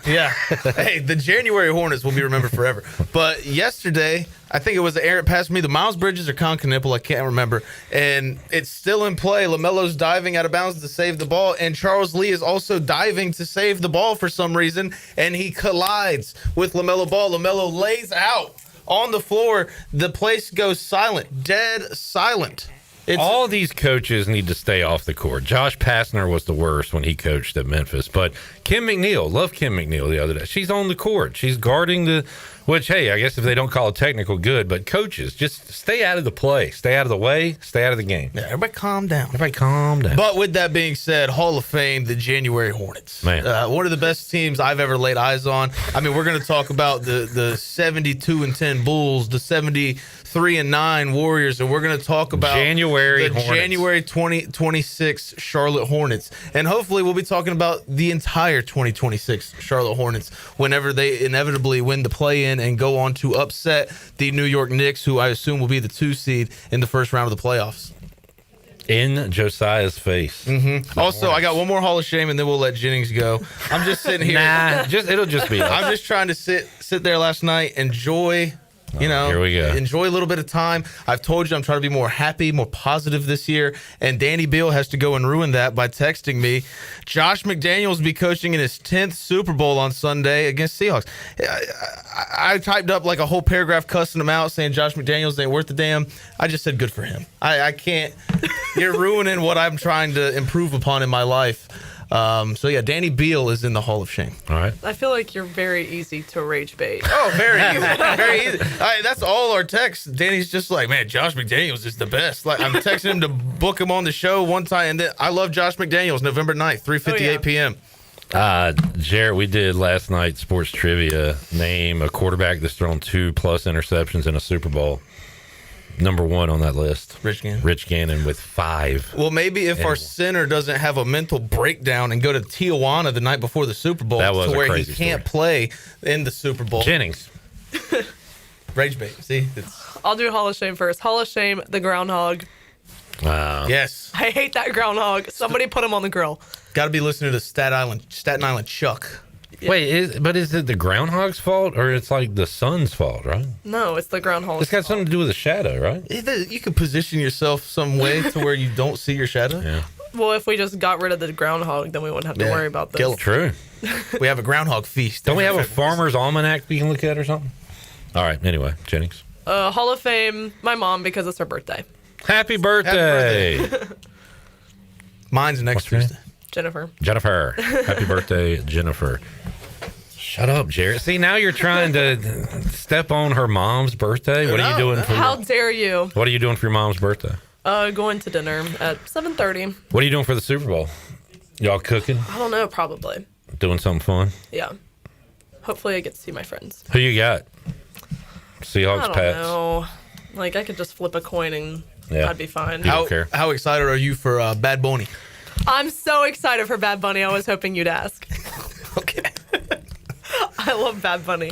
Hey, the January Hornets will be remembered forever. But yesterday, I think it was the Aaron passed me the Miles Bridges or Con Knipple, I can't remember. And it's still in play. LaMelo's diving out of bounds to save the ball. And Charles Lee is also diving to save the ball for some reason. And he collides with LaMelo Ball. LaMelo lays out on the floor. The place goes silent, dead silent. All these coaches need to stay off the court. Josh Pastner was the worst when he coached at Memphis. But Kim McNeil, love Kim McNeil the other day. She's on the court. She's guarding the, which, hey, I guess if they don't call it technical, good. But coaches, just stay out of the play. Stay out of the way. Stay out of the game. Yeah, everybody calm down. Everybody calm down. But with that being said, Hall of Fame, the January Hornets. Man. One of the best teams I've ever laid eyes on. I mean, we're going to talk about the 72-10 Bulls, the 73-9 Warriors, and we're going to talk about January the Hornets. January 2026 Charlotte Hornets. And hopefully we'll be talking about the entire 2026 Charlotte Hornets whenever they inevitably win the play-in and go on to upset the New York Knicks, who I assume will be the 2 seed in the first round of the playoffs. In Josiah's face. Mm-hmm. Also, I got one more Hall of Shame, and then we'll let Jennings go. I'm just sitting here. It'll just be us. I'm just trying to sit there last night, enjoy. Here we go. Enjoy a little bit of time. I've told you I'm trying to be more happy, more positive this year, and Danny Beal has to go and ruin that by texting me. Josh McDaniels will be coaching in his 10th Super Bowl on Sunday against Seahawks. I typed up like a whole paragraph cussing him out, saying Josh McDaniels ain't worth the damn. I just said good for him. I can't. You're ruining what I'm trying to improve upon in my life. So yeah, Danny Beal is in the Hall of Shame. All right. I feel like you're very easy to rage bait. Oh, very easy. Very easy. That's all our texts. Danny's just like, man, Josh McDaniels is the best. Like, I'm texting him to book him on the show one time, and then I love Josh McDaniels, November 9th, 3:58 p.m. Jarrett, we did last night sports trivia. Name a quarterback that's thrown 2+ interceptions in a Super Bowl. Number 1 on that list. Rich Gannon with 5. Well, maybe if our center doesn't have a mental breakdown and go to Tijuana the night before the Super Bowl That was to a where he crazy can't play in the Super Bowl. Jennings. Rage bait. See? I'll do Hall of Shame first. Hall of Shame, the groundhog. Yes. I hate that groundhog. Somebody put him on the grill. Got to be listening to Staten Island Chuck. Wait, is it the groundhog's fault or it's like the sun's fault, right? No, it's the groundhog. It's got something to do with the shadow, right? You can position yourself some way to where you don't see your shadow. Yeah. Well, if we just got rid of the groundhog, then we wouldn't have to worry about this. Kill him. True. We have a groundhog feast. Don't we have a farmer's almanac we can look at or something? All right. Anyway, Jennings. Hall of Fame, my mom, because it's her birthday. Happy birthday. Mine's next Tuesday. Jennifer. Happy birthday, Jennifer. Shut up, Jarrett. See, now you're trying to step on her mom's birthday. What are you doing for How dare you? What are you doing for your mom's birthday? Going to dinner at 7:30. What are you doing for the Super Bowl? Y'all cooking? I don't know, probably. Doing something fun? Yeah. Hopefully I get to see my friends. Who you got? Seahawks, I don't Pats. know. Like, I could just flip a coin and I'd be fine. How excited are you for Bad Bunny? I'm so excited for Bad Bunny. I was hoping you'd ask. Okay. I love Bad Bunny.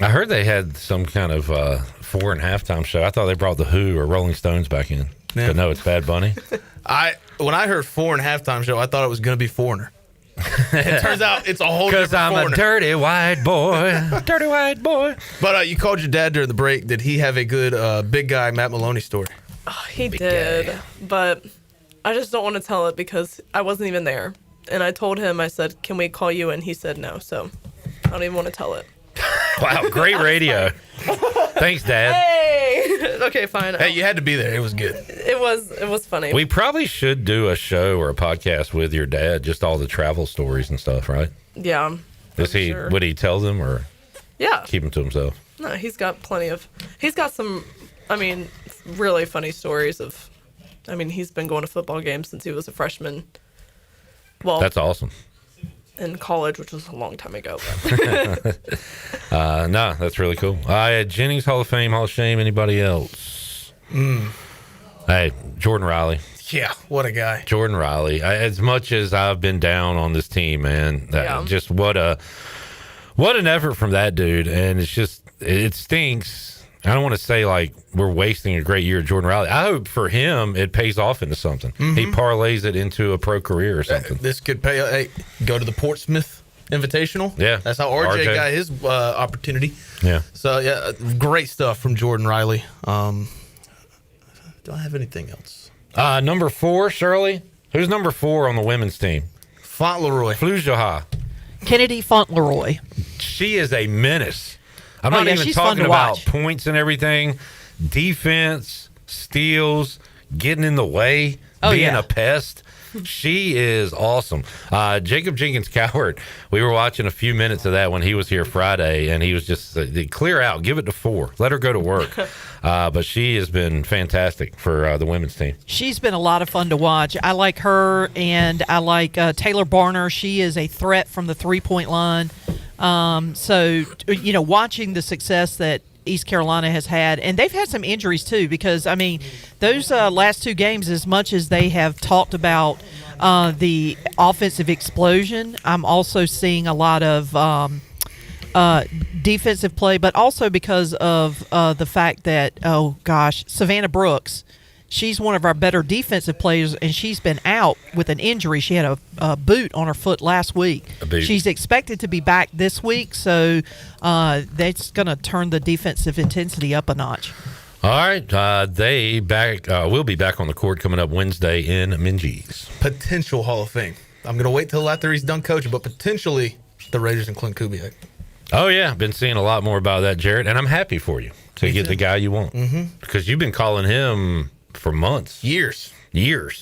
I heard they had some kind of 4 and halftime show. I thought they brought the Who or Rolling Stones back in. Yeah. But no, it's Bad Bunny. When I heard 4 and halftime show, I thought it was going to be Foreigner. It turns out it's a whole different I'm Foreigner. a dirty white boy. Dirty white boy. But you called your dad during the break. Did he have a good big guy Matt Maloney story? Oh, he did. But I just don't want to tell it because I wasn't even there. And I told him, I said, can we call you? And he said no. So I don't even want to tell it. Wow, great radio. Thanks, Dad. Hey! Okay, fine. Hey, you had to be there. It was good. It was funny. We probably should do a show or a podcast with your dad, just all the travel stories and stuff, right? Yeah. Sure. Would he tell them or Yeah. keep them to himself? No, he's got some, really funny stories of, he's been going to football games since he was a freshman. Well, that's awesome. In college, which was a long time ago. No, that's really cool. Jennings Hall of Fame, Hall of Shame. Anybody else? Hey, Jordan Riley. Yeah, what a guy. Jordan Riley. As much as I've been down on this team, man, just what an effort from that dude. And it stinks. I don't want to say like we're wasting a great year at Jordan Riley. I hope for him it pays off into something. Mm-hmm. He parlays it into a pro career or something. This could pay. Hey, go to the Portsmouth Invitational. Yeah, that's how RJ got his opportunity. Yeah. So yeah, great stuff from Jordan Riley. Do I have anything else? Number 4, Shirley. Who's number 4 on the women's team? Fauntleroy. Flujaha. Kennedy Fauntleroy. She is a menace. I'm not even talking about points and everything. Defense, steals, getting in the way, being a pest. She is awesome. Jacob Jenkins Coward, we were watching a few minutes of that when he was here Friday, and he was just clear out, give it to 4, let her go to work. But she has been fantastic for the women's team. She's been a lot of fun to watch. I like her, and I like Taylor Barner. She is a threat from the 3-point line. So, watching the success that East Carolina has had, and they've had some injuries too, because those last 2 games, as much as they have talked about the offensive explosion, I'm also seeing a lot of defensive play, but also because of the fact that Savannah Brooks, she's one of our better defensive players, and she's been out with an injury. She had a boot on her foot last week. She's expected to be back this week, so that's going to turn the defensive intensity up a notch. All right. They will be back on the court coming up Wednesday in Minges. Potential Hall of Fame. I'm going to wait till after he's done coaching, but potentially the Raiders and Clint Kubiak. Oh, yeah. Been seeing a lot more about that, Jarrett, and I'm happy for you to get the guy you want. Mm-hmm. Because you've been calling him for months. Years.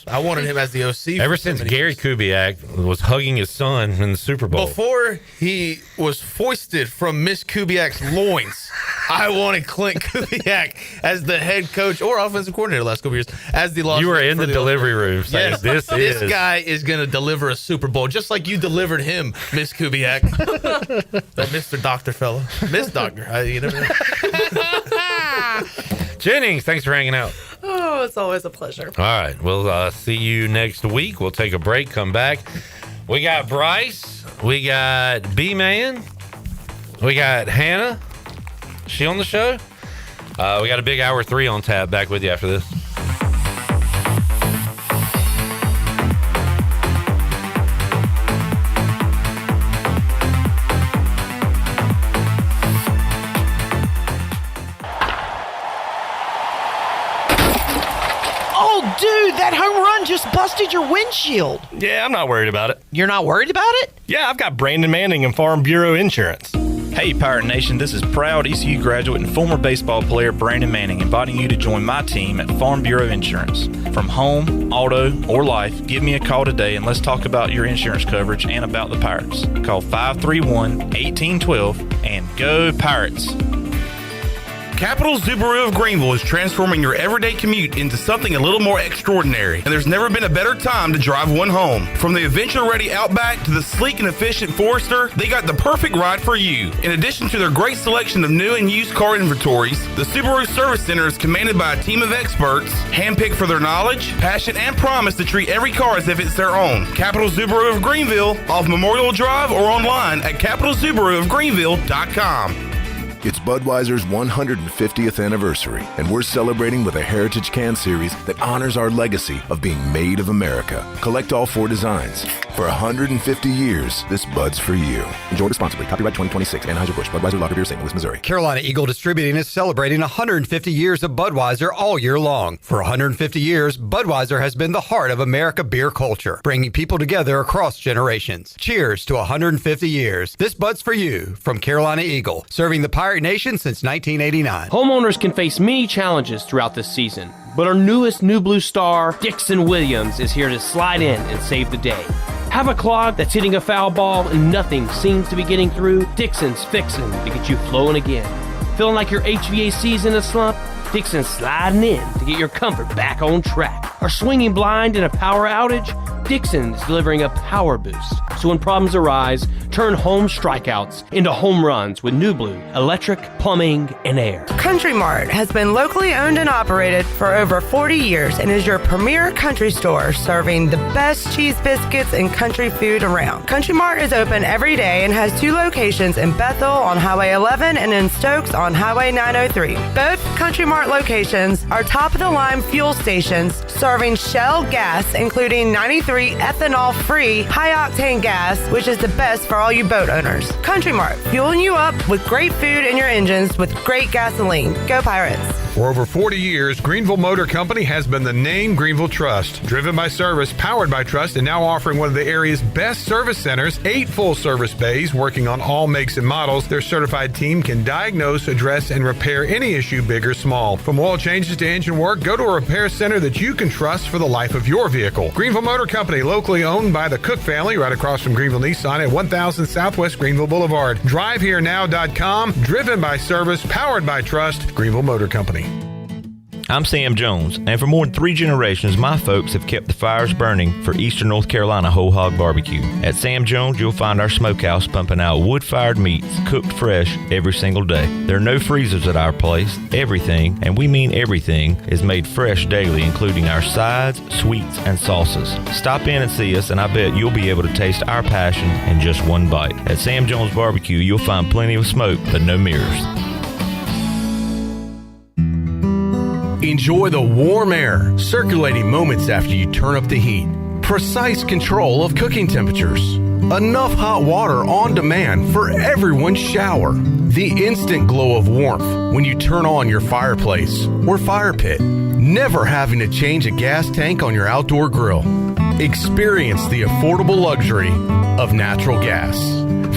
I wanted him as the OC. Ever since Gary Kubiak was hugging his son in the Super Bowl. Before he was foisted from Miss Kubiak's loins, I wanted Clint Kubiak as the head coach or offensive coordinator the last couple years. As the you were in the delivery room saying, yes, this guy is going to deliver a Super Bowl, just like you delivered him, Miss Kubiak. That Mr. Doctor fella. Miss Doctor. You never know. Jennings, thanks for hanging out. Oh, it's always a pleasure. All right. We'll see you next week. We'll take a break, come back. We got Bryce. We got B-Man. We got Hannah. She on the show? We got a big hour 3 on tap. Back with you after this. Dude, that home run just busted your windshield. Yeah, I'm not worried about it. You're not worried about it? Yeah, I've got Brandon Manning and Farm Bureau Insurance. Hey, Pirate Nation, this is proud ECU graduate and former baseball player Brandon Manning inviting you to join my team at Farm Bureau Insurance. From home, auto, or life, give me a call today and let's talk about your insurance coverage and about the Pirates. Call 531-1812 and go Pirates! Capital Subaru of Greenville is transforming your everyday commute into something a little more extraordinary, and there's never been a better time to drive one home. From the adventure-ready Outback to the sleek and efficient Forester, they got the perfect ride for you. In addition to their great selection of new and used car inventories, the Subaru Service Center is commanded by a team of experts, handpicked for their knowledge, passion, and promise to treat every car as if it's their own. Capital Subaru of Greenville, off Memorial Drive or online at capitalsubaruofgreenville.com. It's Budweiser's 150th anniversary, and we're celebrating with a Heritage Can Series that honors our legacy of being made of America. Collect all 4 designs. For 150 years, this Bud's for you. Enjoy responsibly. Copyright 2026. Anheuser-Busch. Budweiser Lager Beer, St. Louis, Missouri. Carolina Eagle Distributing is celebrating 150 years of Budweiser all year long. For 150 years, Budweiser has been the heart of America beer culture, bringing people together across generations. Cheers to 150 years. This Bud's for you from Carolina Eagle, serving the Pirate Nation since 1989. Homeowners can face many challenges throughout this season, but our newest New Blue star, Dixon Williams, is here to slide in and save the day. Have a clog that's hitting a foul ball and nothing seems to be getting through? Dixon's fixing to get you flowing again. Feeling like your HVAC's in a slump? Dixon's sliding in to get your comfort back on track. Are swinging blind in a power outage? Dixon is delivering a power boost. So when problems arise, turn home strikeouts into home runs with New Blue, electric, plumbing, and air. Country Mart has been locally owned and operated for over 40 years and is your premier country store serving the best cheese biscuits and country food around. Country Mart is open every day and has 2 locations in Bethel on Highway 11 and in Stokes on Highway 903. Both Country Mart locations are top-of-the-line fuel stations serving Shell gas, including 93 ethanol-free high-octane gas, which is the best for all you boat owners. Country Mart, fueling you up with great food in your engines with great gasoline. Go Pirates! For over 40 years, Greenville Motor Company has been the name Greenville Trust. Driven by service, powered by trust, and now offering one of the area's best service centers, 8 full-service bays working on all makes and models. Their certified team can diagnose, address, and repair any issue, big or small. From oil changes to engine work, go to a repair center that you can trust for the life of your vehicle. Greenville Motor Company, locally owned by the Cook family, right across from Greenville Nissan at 1000 Southwest Greenville Boulevard. DriveHereNow.com, driven by service, powered by trust, Greenville Motor Company. I'm Sam Jones, and for more than 3 generations, my folks have kept the fires burning for Eastern North Carolina Whole Hog Barbecue. At Sam Jones, you'll find our smokehouse pumping out wood-fired meats, cooked fresh every single day. There are no freezers at our place. Everything, and we mean everything, is made fresh daily, including our sides, sweets, and sauces. Stop in and see us, and I bet you'll be able to taste our passion in just one bite. At Sam Jones Barbecue, you'll find plenty of smoke, but no mirrors. Enjoy the warm air circulating moments after you turn up the heat. Precise control of cooking temperatures. Enough hot water on demand for everyone's shower. The instant glow of warmth when you turn on your fireplace or fire pit. Never having to change a gas tank on your outdoor grill. Experience the affordable luxury of natural gas.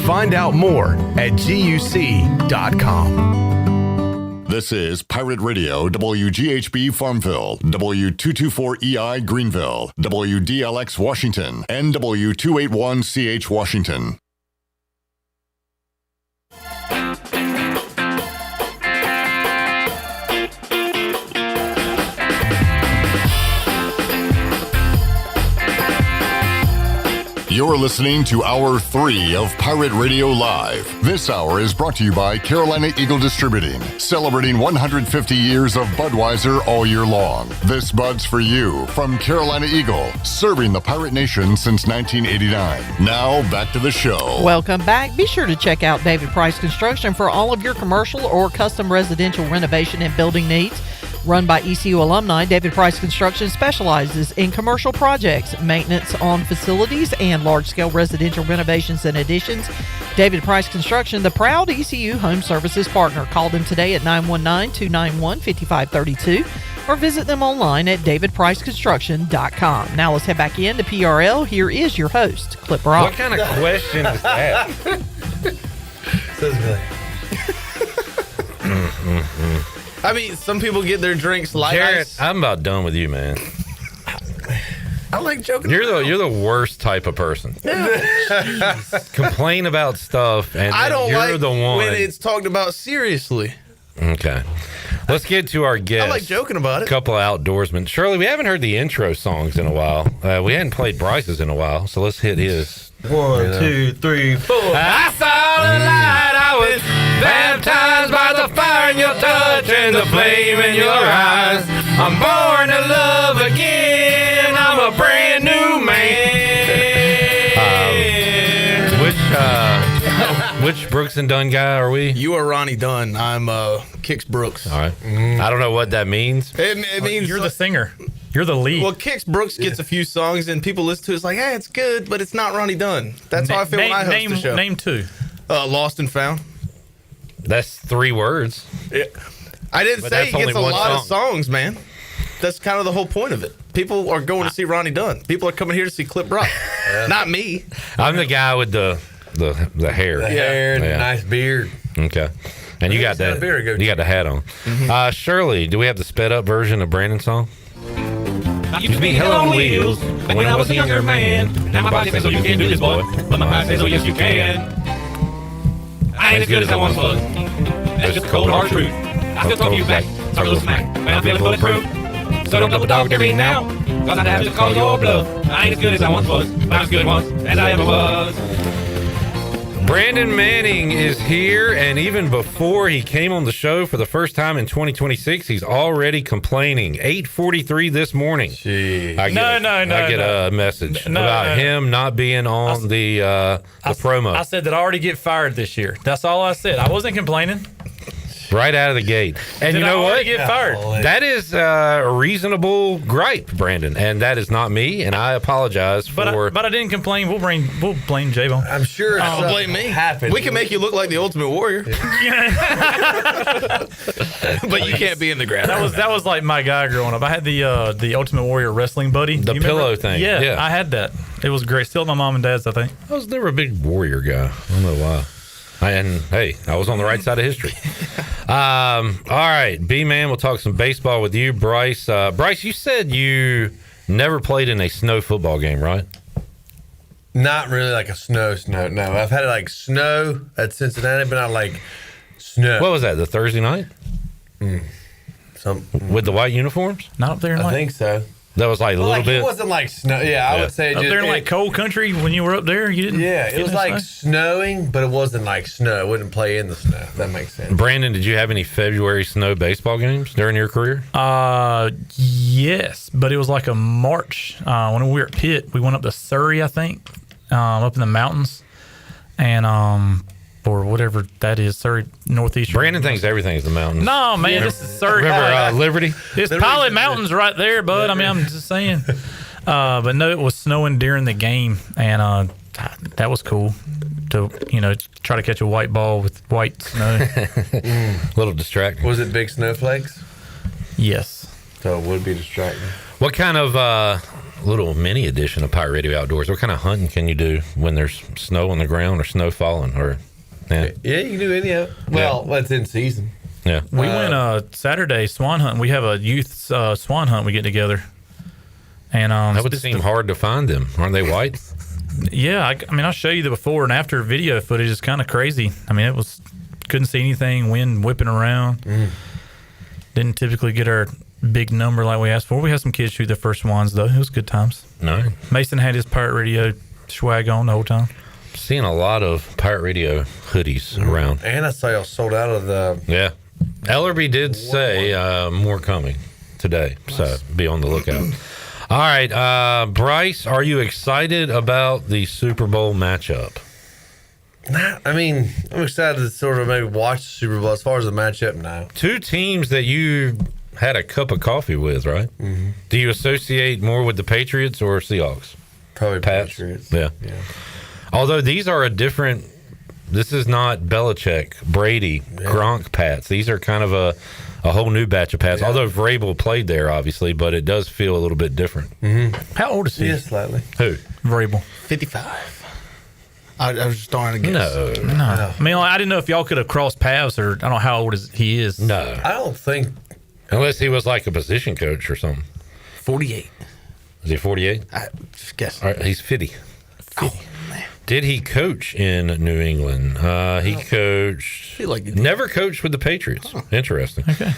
Find out more at GUC.com. This is Pirate Radio, WGHB Farmville, W224EI Greenville, WDLX Washington, and W281CH Washington. You're listening to Hour 3 of Pirate Radio Live. This hour is brought to you by Carolina Eagle Distributing, celebrating 150 years of Budweiser all year long. This Bud's for you from Carolina Eagle, serving the Pirate Nation since 1989. Now, back to the show. Welcome back. Be sure to check out David Price Construction for all of your commercial or custom residential renovation and building needs. Run by ECU alumni, David Price Construction specializes in commercial projects, maintenance on facilities, and large-scale residential renovations and additions. David Price Construction, the proud ECU home services partner. Call them today at 919-291-5532 or visit them online at davidpriceconstruction.com. Now let's head back into PRL. Here is your host, Clip Rock. What kind of question is that? I mean, some people get their drinks light Jared, ice. I'm about done with you, man. I like joking. You're the worst type of person. Complain about stuff, and I don't you're like the one when it's talked about seriously. Okay, let's get to our guest. I like joking about it. Couple of outdoorsmen. Shirley, we haven't heard the intro songs in a while. We hadn't played Bryce's in a while, so let's hit his. 1, 2, 3, 4. I saw the light. I was baptized by the fire in your touch and the flame in your eyes. I'm born to love again. I'm a brand new man. Which Brooks and Dunn guy are we? You are Ronnie Dunn. I'm Kix Brooks. All right. I don't know what that means. It means you're the singer. You're the lead. Well, Kix Brooks gets a few songs and people listen to it. It's like, hey, it's good, but it's not Ronnie Dunn. That's how I feel when I host the show. Name two. Lost and Found. That's 3 words. Yeah. I didn't But say he that's gets a only one lot of song. songs, man. That's kind of the whole point of it. People are going to see Ronnie Dunn. People are coming here to see Clip Brock. Not me. I'm the guy with the hair. The hair and the Yeah. nice beard. Okay. And you got got a that. beard, go You got the hat on. Shirley, do we have the sped up version of Brandon's song? Used to be hell on wheels when I was a younger man. Now my body says, oh, you can't do this, boy. But my mind says, oh, yes, you can. I ain't as good as I once was. That's just the cold hard truth. I still talk you back, talk a little smack. When I'm feeling bulletproof. So don't double dog me now, cause I'd have to call your bluff. I ain't as good as I once was, but I'm as good once as I ever was. Brandon Manning is here, and even before he came on the show for the first time in 2026, he's already complaining. 8:43 this morning. I get a message about him not being on the promo. I said that I already get fired this year. That's all I said. I wasn't complaining. Right out of the gate. And you know what? Get fired. That is a reasonable gripe, Brandon, and that is not me, and I apologize for... But I didn't complain. We'll blame J-Bone. I'm sure Don't blame me. We can make you look like the Ultimate Warrior. But you can't be in the ground. That was like my guy growing up. I had the Ultimate Warrior wrestling buddy. The pillow thing. Yeah, I had that. It was great. Still at my mom and dad's, I think. I was never a big Warrior guy. I don't know why. And hey, I was on the right side of history. All right, B-Man, we'll talk some baseball with you. Bryce, you said you never played in a snow football game, right? Not really like a snow. No, I've had like snow at Cincinnati, but not like snow. What was that, the Thursday night? With the white uniforms? Not up there in I think so. That was like a little bit. It wasn't like snow. Yeah, I would say up there in like cold country when you were up there. You didn't. Yeah, it was like snowing, but it wasn't like snow. It wouldn't play in the snow. If that makes sense. Brandon, did you have any February snow baseball games during your career? Yes, but it was like a March when we were at Pitt. We went up to Surrey, I think, up in the mountains, and or whatever that is, Surrey, northeast. Brandon thinks everything is the mountains. No, man, this is Surrey. Remember Liberty? It's Pilot Mountains right there, bud. I mean, I'm just saying. But no, it was snowing during the game, and that was cool to try to catch a white ball with white snow. A little distracting. Was it big snowflakes? Yes. So it would be distracting. What kind of little mini edition of Pirate Radio Outdoors? What kind of hunting can you do when there's snow on the ground or snow falling? Or yeah, you can do any of it. Well, that's in season. Yeah, we went Saturday swan hunting. We have a youth swan hunt. We get together, and that would seem hard to find them. Aren't they white? Yeah, I mean, I'll show you the before and after video footage. It's kind of crazy. I mean, couldn't see anything. Wind whipping around. Didn't typically get our big number like we asked for. We had some kids shoot their first swans though. It was good times. No, Mason had his Pirate Radio swag on the whole time. Seeing a lot of Pirate Radio hoodies around. And I saw y'all sold out of the... Yeah. Ellerby did say more coming today, so be on the lookout. All right, Bryce, are you excited about the Super Bowl matchup? I mean, I'm excited to sort of maybe watch the Super Bowl. As far as the matchup now. Two teams that you had a cup of coffee with, right? Mm-hmm. Do you associate more with the Patriots or Seahawks? Probably Pats? Patriots. Yeah. Although these are a different... This is not Belichick, Brady, Gronk Pats. These are kind of a whole new batch of Pats. Although Vrabel played there, obviously, but it does feel a little bit different. Mm-hmm. How old is he? Yeah, slightly. Who? Vrabel. 55. I was just throwing a guess. No. I mean, I didn't know if y'all could have crossed paths, or I don't know how old he is. No. I don't think. Unless he was like a position coach or something. 48. Is he 48? I just guess. All right, he's 50. Did he coach in New England? He coached. Never coached with the Patriots. Interesting. Okay.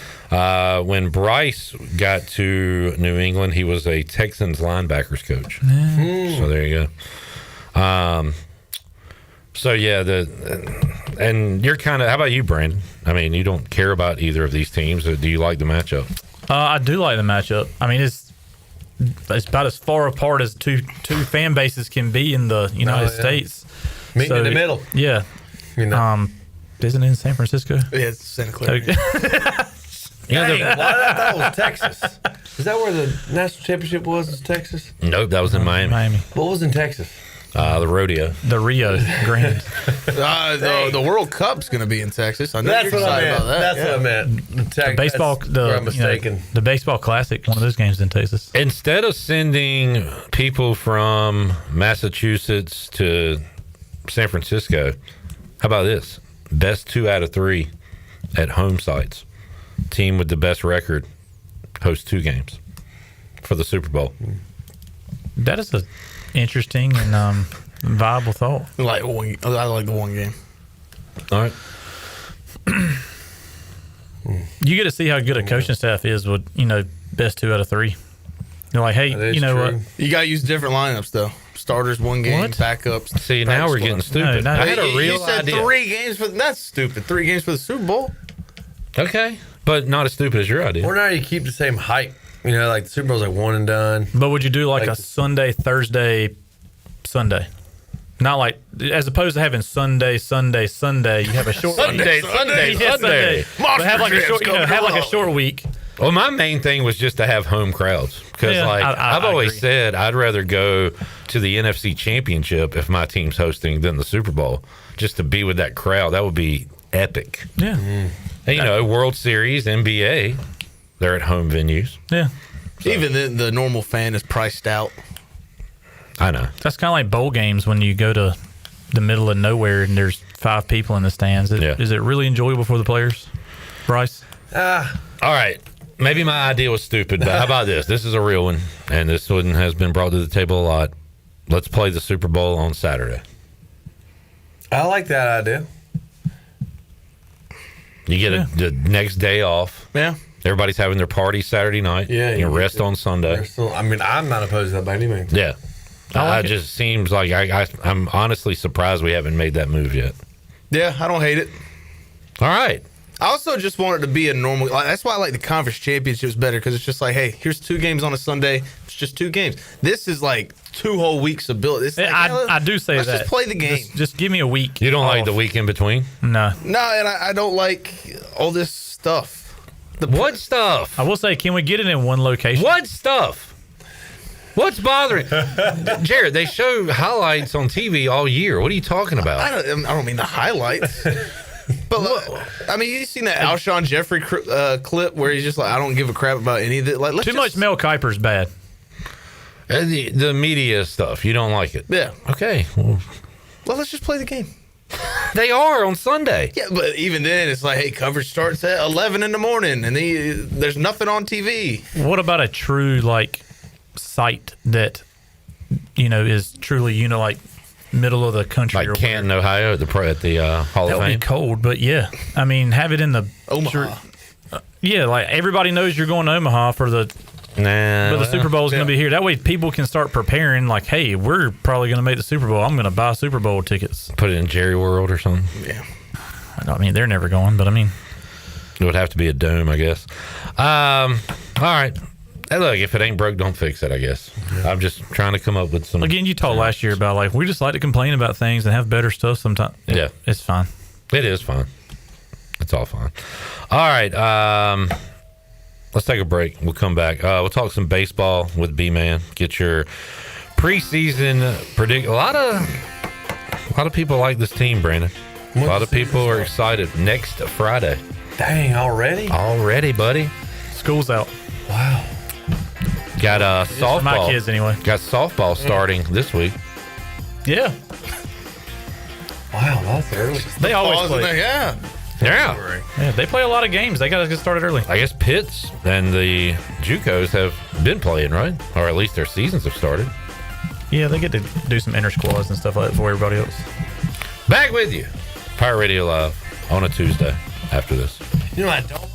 When Bryce got to New England, he was a Texans linebackers coach. So there you go. So yeah, and you're kind of. How about you, Brandon? I mean, you don't care about either of these teams. Or do you like the matchup? I do like the matchup. I mean, it's about as far apart as two fan bases can be in the United States. Meeting in the middle. Yeah. Isn't it in San Francisco? Yeah, it's Santa Clara. Okay. Dang, why did I thought it was Texas? Is that where the national championship was Texas? Nope, that was in Miami. What was in Texas? The rodeo. The Rio Grande. The World Cup's going to be in Texas. I know That's you're what I excited meant. about that. That's what I meant. The baseball, I'm mistaken. the baseball classic, one of those games in Texas. Instead of sending people from Massachusetts to San Francisco, how about this? Best 2 out of 3 at home sites. Team with the best record hosts 2 games for the Super Bowl. That is a interesting and viable thought. I like the one game. All right. You get to see how good a coaching staff is with, best 2 out of 3. They're like, hey, you know what? You got to use different lineups, though. Starters one game, What? backups. See, now we're getting stupid. No, I had a real You said idea. 3 games for that's stupid. 3 games for the Super Bowl. Okay, but not as stupid as your idea. Or now you keep the same hype. Like the Super Bowl's like one and done. But would you do like Like a Sunday, Thursday, Sunday? Not like, as opposed to having Sunday, you have a short Sunday. Yeah, Sunday. But have like a short, have like a short week. Well, my main thing was just to have home crowds because, Yeah, I've I always agree. said I'd rather go to the NFC Championship if my team's hosting than the Super Bowl, just to be with that crowd. That would be epic. Yeah. And, World Series, NBA, they're at home venues. Yeah. Even the normal fan is priced out. I know. That's kind of like bowl games when you go to the middle of nowhere and there's 5 people in the stands. Is it really enjoyable for the players, Bryce? All right. Maybe my idea was stupid, but how about this? This is a real one, and this one has been brought to the table a lot. Let's play the Super Bowl on Saturday. I like that idea. You get the next day off. Yeah. Everybody's having their party Saturday night. Yeah, You you rest get- on Sunday. I'm not opposed to that by any means. Yeah. I like it it. just seems like I'm honestly surprised we haven't made that move yet. Yeah, I don't hate it. All right. I also just want it to be a normal. That's why I like the conference championships better, because it's just like, hey, here's 2 games on a Sunday. It's just 2 games. This is like 2 whole weeks of build. It's like, I do say let's that. just play the game. Just give me a week. You don't like off. the week in between? No. No, and I don't like all this stuff. What stuff? I will say, can we get it in one location? What stuff? What's bothering Jared? They show highlights on TV all year. What are you talking about? I don't mean the highlights. But look, I mean, you seen that Alshon Jeffrey clip where he's just like, I don't give a crap about any of it. Like, Too much Mel Kiper's bad. And the media stuff, you don't like it? Yeah. Okay. Well, let's just play the game. They are on Sunday. Yeah, but even then, it's like, hey, coverage starts at 11 in the morning, and there's nothing on TV. What about a true site that is truly like middle of the country, like Canton, Ohio, at the Hall of that would Fame? be cold, but yeah, I mean, have it in the Omaha. Yeah, like everybody knows you're going to Omaha for the. Nah, but the Super Bowl is going to be here. That way, people can start preparing. Like, hey, we're probably going to make the Super Bowl. I'm going to buy Super Bowl tickets. Put it in Jerry World or something. Yeah. I mean, they're never going, but I mean, it would have to be a dome, I guess. All right. Hey, look, if it ain't broke, don't fix it, I guess. I'm just trying to come up with some. Again, you talked last year about we just like to complain about things and have better stuff sometimes. Yeah. It's fine. It is fine. It's all fine. All right. Let's take a break. We'll come back. We'll talk some baseball with B-Man. Get your preseason predict. A lot of people like this team, Brandon. A lot of people are excited. Next Friday. Dang, already? Already, buddy. School's out. Wow. Got softball. For my kids, anyway. Got softball starting this week. Yeah. Wow, that's early. They always play. Yeah. Yeah, they play a lot of games. They got to get started early. I guess Pitts and the JUCOs have been playing, right? Or at least their seasons have started. Yeah, they get to do some inter squads and stuff like that for everybody else. Back with you. Pirate Radio Live on a Tuesday after this. You know, I don't.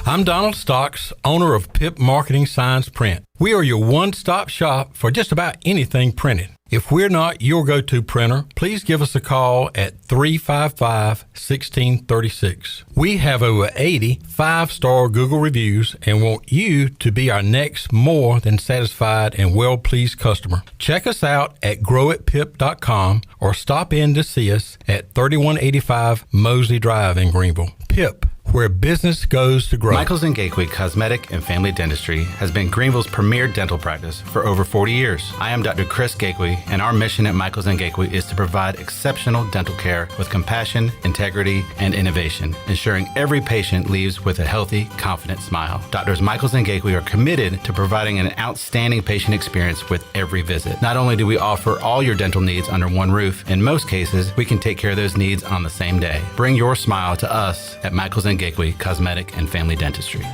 I'm Donald Stocks, owner of PIP Marketing Signs Print. We are your one-stop shop for just about anything printed. If we're not your go-to printer, please give us a call at 355-1636. We have over 80 5-star Google reviews and want you to be our next more than satisfied and well-pleased customer. Check us out at growitpip.com or stop in to see us at 3185 Mosley Drive in Greenville. Pip, where business goes to grow. Michaels & Gateway Cosmetic and Family Dentistry has been Greenville's premier dental practice for over 40 years. I am Dr. Chris Gateway, and our mission at Michaels & Gateway is to provide exceptional dental care with compassion, integrity, and innovation, ensuring every patient leaves with a healthy, confident smile. Doctors Michaels & Gateway are committed to providing an outstanding patient experience with every visit. Not only do we offer all your dental needs under one roof, in most cases, we can take care of those needs on the same day. Bring your smile to us at Michaels & Gateway Cosmetic and Family Dentistry.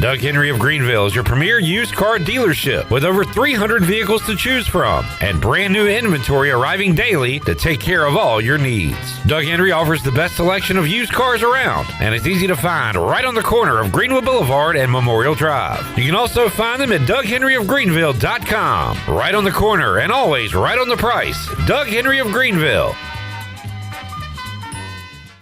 Doug Henry of Greenville is your premier used car dealership with over 300 vehicles to choose from and brand new inventory arriving daily to take care of all your needs. Doug Henry offers the best selection of used cars around, and it's easy to find right on the corner of Greenwood Boulevard and Memorial Drive. You can also find them at DougHenryofGreenville.com. Right on the corner and always right on the price. Doug Henry of Greenville.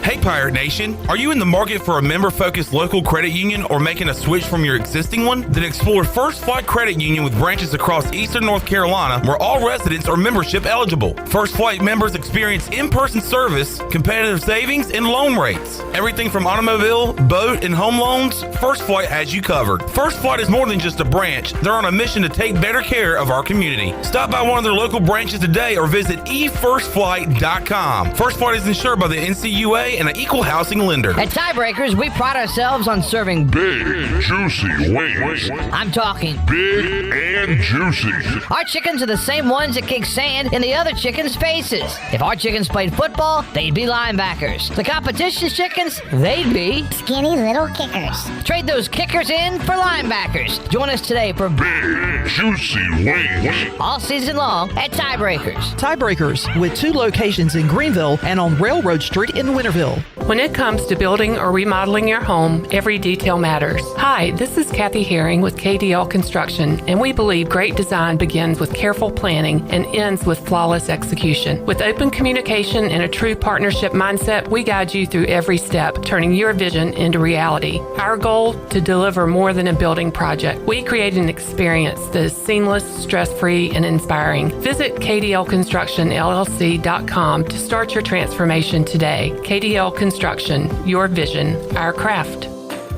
Hey Pirate Nation, are you in the market for a member-focused local credit union or making a switch from your existing one? Then explore First Flight Credit Union with branches across Eastern North Carolina where all residents are membership eligible. First Flight members experience in-person service, competitive savings, and loan rates. Everything from automobile, boat, and home loans, First Flight has you covered. First Flight is more than just a branch. They're on a mission to take better care of our community. Stop by one of their local branches today or visit efirstflight.com. First Flight is insured by the NCUA and an equal housing lender. At Tiebreakers, we pride ourselves on serving big, juicy wings. I'm talking big and juicy. Our chickens are the same ones that kick sand in the other chickens' faces. If our chickens played football, they'd be linebackers. The competition's chickens, they'd be skinny little kickers. Trade those kickers in for linebackers. Join us today for big, juicy wings. All season long at Tiebreakers. Tiebreakers, with 2 locations in Greenville and on Railroad Street in Winterville. When it comes to building or remodeling your home, every detail matters. Hi, this is Kathy Herring with KDL Construction, and we believe great design begins with careful planning and ends with flawless execution. With open communication and a true partnership mindset, we guide you through every step, turning your vision into reality. Our goal, to deliver more than a building project. We create an experience that is seamless, stress-free, and inspiring. Visit KDLConstructionLLC.com to start your transformation today. KDL Construction, your vision, our craft.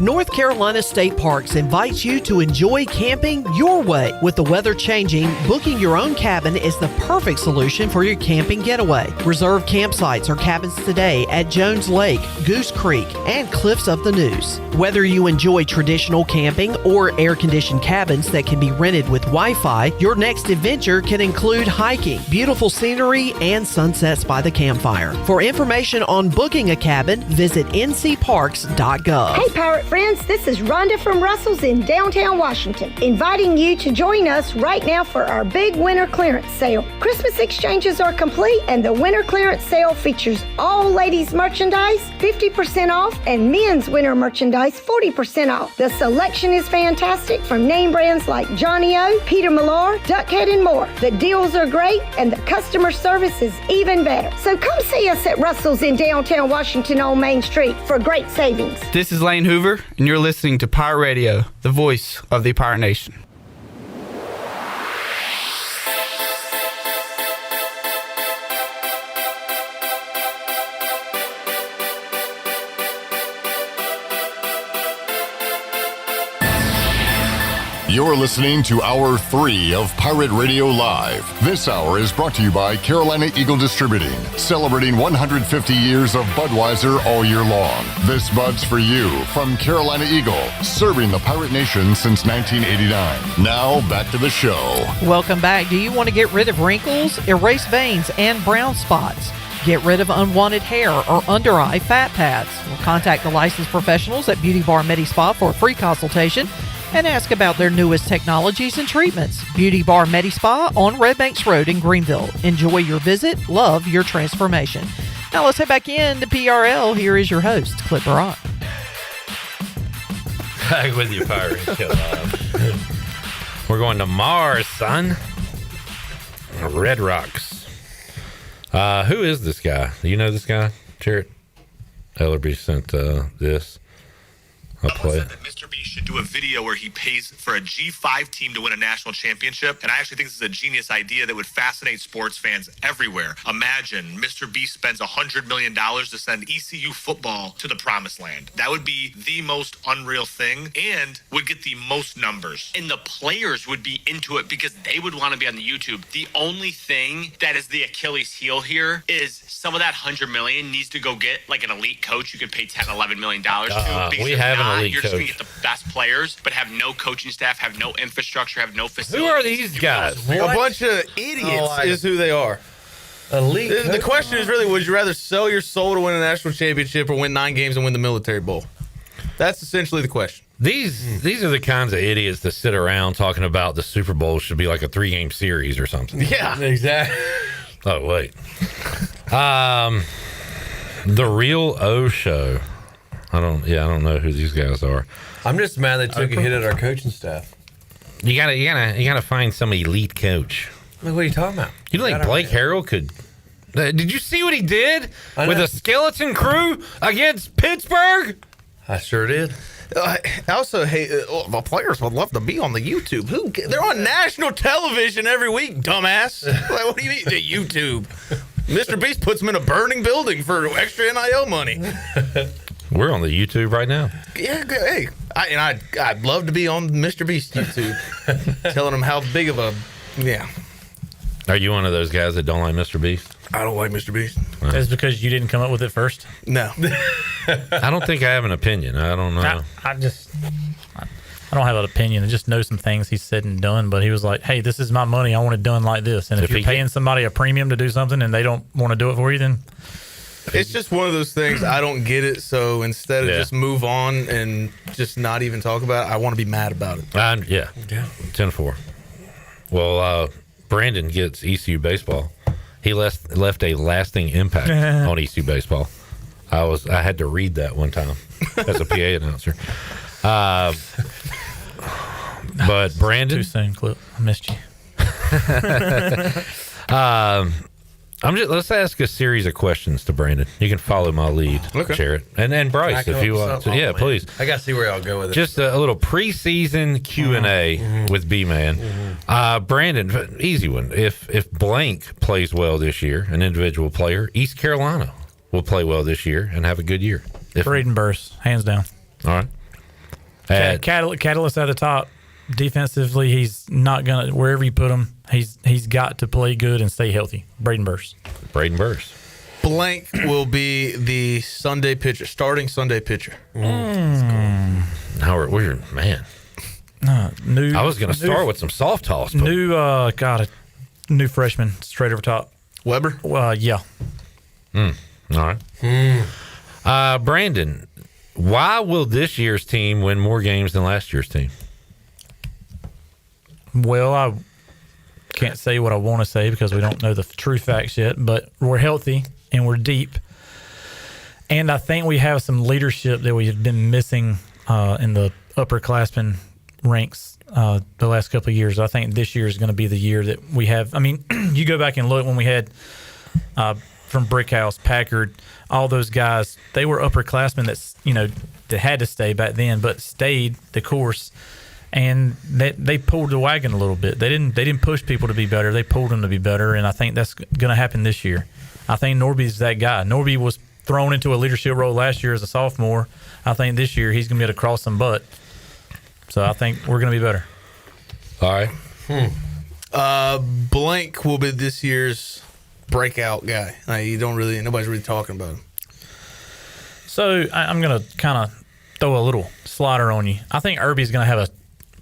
North Carolina State Parks invites you to enjoy camping your way. With the weather changing, booking your own cabin is the perfect solution for your camping getaway. Reserve campsites or cabins today at Jones Lake, Goose Creek, and Cliffs of the Neuse. Whether you enjoy traditional camping or air-conditioned cabins that can be rented with Wi-Fi, your next adventure can include hiking, beautiful scenery, and sunsets by the campfire. For information on booking a cabin, visit ncparks.gov. Hey, Pirate friends, this is Rhonda from Russell's in downtown Washington, inviting you to join us right now for our big winter clearance sale. Christmas exchanges are complete, and the winter clearance sale features all ladies merchandise 50% off and men's winter merchandise 40% off. The selection is fantastic from name brands like Johnny O, Peter Millar, Duckhead, and more. The deals are great, and the customer service is even better. So come see us at Russell's in downtown Washington on Main Street for great savings. This is Lane Hoover, and you're listening to Pirate Radio, the voice of the Pirate Nation. You're listening to Hour 3 of Pirate Radio Live. This hour is brought to you by Carolina Eagle Distributing, celebrating 150 years of Budweiser all year long. This Bud's for you from Carolina Eagle, serving the Pirate Nation since 1989. Now, back to the show. Welcome back. Do you want to get rid of wrinkles, erase veins, and brown spots? Get rid of unwanted hair or under-eye fat pads? Well, contact the licensed professionals at Beauty Bar Medi-Spa for a free consultation and ask about their newest technologies and treatments. Beauty Bar Medi-Spa on Red Banks Road in Greenville. Enjoy your visit. Love your transformation. Now let's head back in to PRL. Here is your host, Clip Rock. Back with you, Pirate Radio Live. We're going to Mars, son. Red Rocks. Who is this guy? Do you know this guy, Jarrett? Ellerby sent this. I'll play it. Mr. B should do a video where he pays for a G5 team to win a national championship. And I actually think this is a genius idea that would fascinate sports fans everywhere. Imagine Mr. B spends $100 million to send ECU football to the promised land. That would be the most unreal thing and would get the most numbers. And the players would be into it because they would want to be on the YouTube. The only thing that is the Achilles heel here is some of that $100 million needs to go get like an elite coach you could pay $10, $11 million to. We have an elite you're just going to coach. get the best players, but have no coaching staff, have no infrastructure, have no facilities. Who are these guys? A bunch of idiots is who they are. Elite. The question is really, would you rather sell your soul to win a national championship or win 9 games and win the Military Bowl? That's essentially the question. These are the kinds of idiots that sit around talking about the Super Bowl should be like a 3-game series or something. Yeah, exactly. Oh wait, the Real O Show. I don't know who these guys are. I'm just mad they took a hit at our coaching staff. You gotta find some elite coach. Like, what are you talking about? You think Blake Harrell could? Did you see what he did with a skeleton crew against Pittsburgh? I sure did. I also hate the players would love to be on the YouTube. They're on national television every week, dumbass. Like, what do you mean the YouTube? Mr. Beast puts them in a burning building for extra NIL money. We're on the YouTube right now. Yeah, hey, I'd love to be on Mr. Beast YouTube, telling him how big of a Are you one of those guys that don't like Mr. Beast? I don't like Mr. Beast. That's because you didn't come up with it first? No. I don't think I have an opinion. I don't know. I don't have an opinion. I just know some things he said and done, but he was like, hey, this is my money. I want it done like this. And if you're paying somebody a premium to do something and they don't want to do it for you, then... It's just one of those things. I don't get it. So instead of just move on and just not even talk about it, I want to be mad about it. 10-4. Well, Brandon gets ECU baseball. He left a lasting impact on ECU baseball. I had to read that one time as a PA announcer. But Brandon, too soon, Clip. I missed you. Let's ask a series of questions to Brandon. You can follow my lead, Jarrett, and Bryce if you want to. Yeah, please. I gotta see where I'll go with it. Just a little preseason Q&A with B-Man. Brandon, easy one. If blank plays well this year, an individual player, East Carolina will play well this year and have a good year. Braden Burst, hands down. All right. Catalyst at the top. Defensively, he's not gonna. Wherever you put him, he's got to play good and stay healthy. Braden Burst. Blank will be the Sunday pitcher, starting Sunday pitcher. Now we're man. I was going to start with some soft toss. But New freshman straight over top. Weber. Yeah. All right. Brandon, why will this year's team win more games than last year's team? Well, I can't say what I want to say because we don't know the true facts yet, but we're healthy and we're deep. And I think we have some leadership that we've been missing in the upperclassmen ranks the last couple of years. I think this year is going to be the year that we have. I mean, you go back and look when we had from Brickhouse, Packard, all those guys, they were upperclassmen that had to stay back then, but stayed the course. And they pulled the wagon a little bit. They didn't push people to be better. They pulled them to be better, and I think that's going to happen this year. I think Norby's that guy. Norby was thrown into a leadership role last year as a sophomore. I think this year he's going to be able to cross some butt. So I think we're going to be better. All right. Blank will be this year's breakout guy. Nobody's really talking about him. So I'm going to kind of throw a little slider on you. I think Irby's going to have a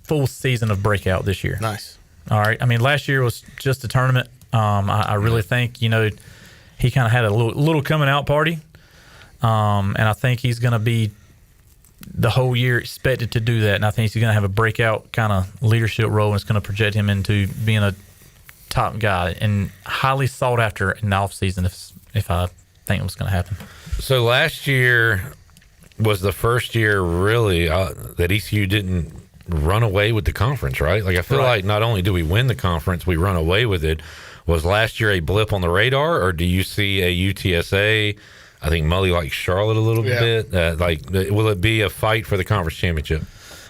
full season of breakout this year. Nice. All right. I mean, last year was just a tournament. I really think, he kind of had a little coming out party. And I think he's going to be the whole year expected to do that. And I think he's going to have a breakout kind of leadership role, and it's going to project him into being a top guy and highly sought after in the offseason if I think it was going to happen. So last year was the first year really that ECU didn't run away with the conference, right? Like I feel like not only do we win the conference, we run away with it. Was last year a blip on the radar, or do you see a UTSA? I think Mully likes Charlotte a little bit. Will it be a fight for the conference championship?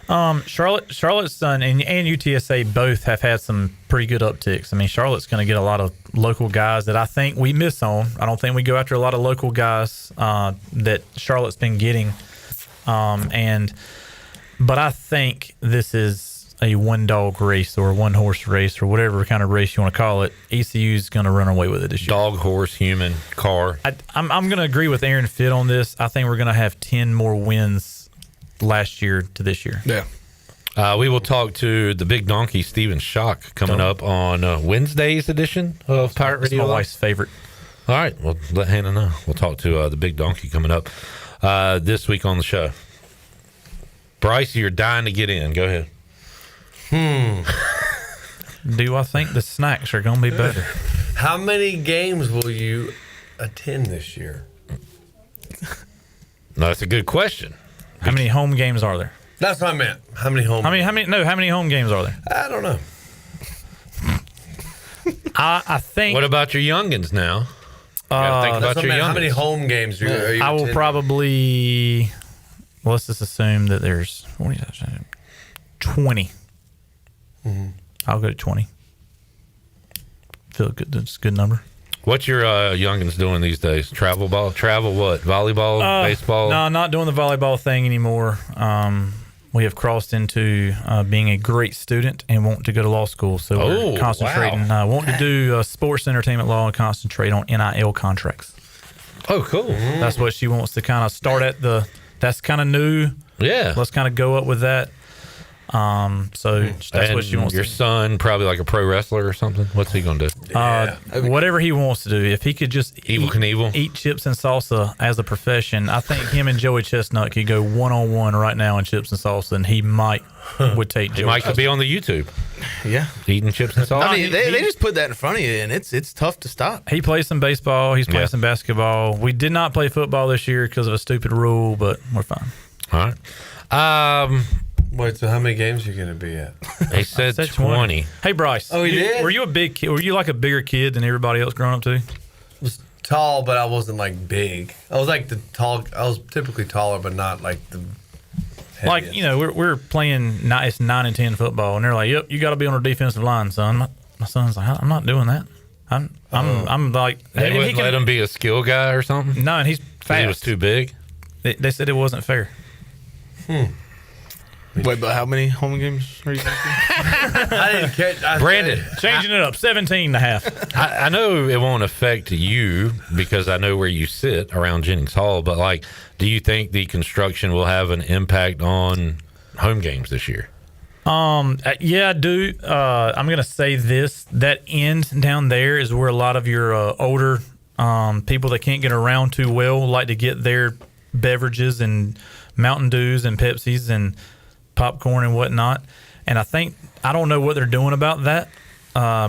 Charlotte's son and UTSA both have had some pretty good upticks. I mean, Charlotte's going to get a lot of local guys that I think we miss on. I don't think we go after a lot of local guys that Charlotte's been getting. But I think this is a one-dog race or a one-horse race or whatever kind of race you want to call it. ECU is going to run away with it this year. Dog, horse, human, car. I'm going to agree with Aaron Fitt on this. I think we're going to have 10 more wins last year to this year. Yeah. We will talk to the big donkey, Steven Schock, coming up on Wednesday's edition of Pirate Radio. That's my wife's favorite. All right. Well, let Hannah know. We'll talk to the big donkey coming up this week on the show. Bryce, you're dying to get in. Go ahead. Do I think the snacks are going to be better? How many games will you attend this year? No, that's a good question. How many home games are there? That's what I meant. How many home? How many home games are there? I don't know. I think. What about your youngins now? Think about your youngins. How many home games are you I will attending? probably. Well, let's just assume that there's 20. Mm-hmm. I'll go to 20. Feel good. That's a good number. What's your youngins doing these days? Travel what? Volleyball, baseball? No, not doing the volleyball thing anymore. We have crossed into being a great student and want to go to law school. So we're concentrating, want to do sports entertainment law and concentrate on NIL contracts. Oh, cool. That's what she wants to kind of start at that's kind of new. Yeah. Let's kind of go up with that. So that's what she wants. Your son, probably like a pro wrestler or something. What's he going to do? Whatever he wants to do. If he could just eat chips and salsa as a profession, I think him and Joey Chestnut could go one-on-one right now in chips and salsa, and he would take Joey. He might could be on the YouTube. Yeah. Eating chips and salsa. I mean, they just put that in front of you, and it's tough to stop. He plays some baseball. He's playing some basketball. We did not play football this year because of a stupid rule, but we're fine. All right. Wait, so how many games are you going to be at? They said 20. Hey, Bryce. Oh, he did? Were you a big kid? Were you like a bigger kid than everybody else growing up too? I was tall, but I wasn't like big. I was like I was typically taller, but not like the heaviest. Like, you know, we're playing it's 9 and 10 football, and they're like, "Yep, you got to be on our defensive line, son." My son's like, "I'm not doing that. I'm like." They wouldn't let him be a skill guy or something. No, and he's fast. He was too big. They said it wasn't fair. Wait, but how many home games are you thinking? I didn't catch. Brandon, changing it up, 17 and a half. I know it won't affect you because I know where you sit around Jennings Hall, but like, do you think the construction will have an impact on home games this year? Yeah, I do. I'm going to say this. That end down there is where a lot of your older people that can't get around too well like to get their beverages and Mountain Dews and Pepsis and popcorn and whatnot. And I don't know what they're doing about that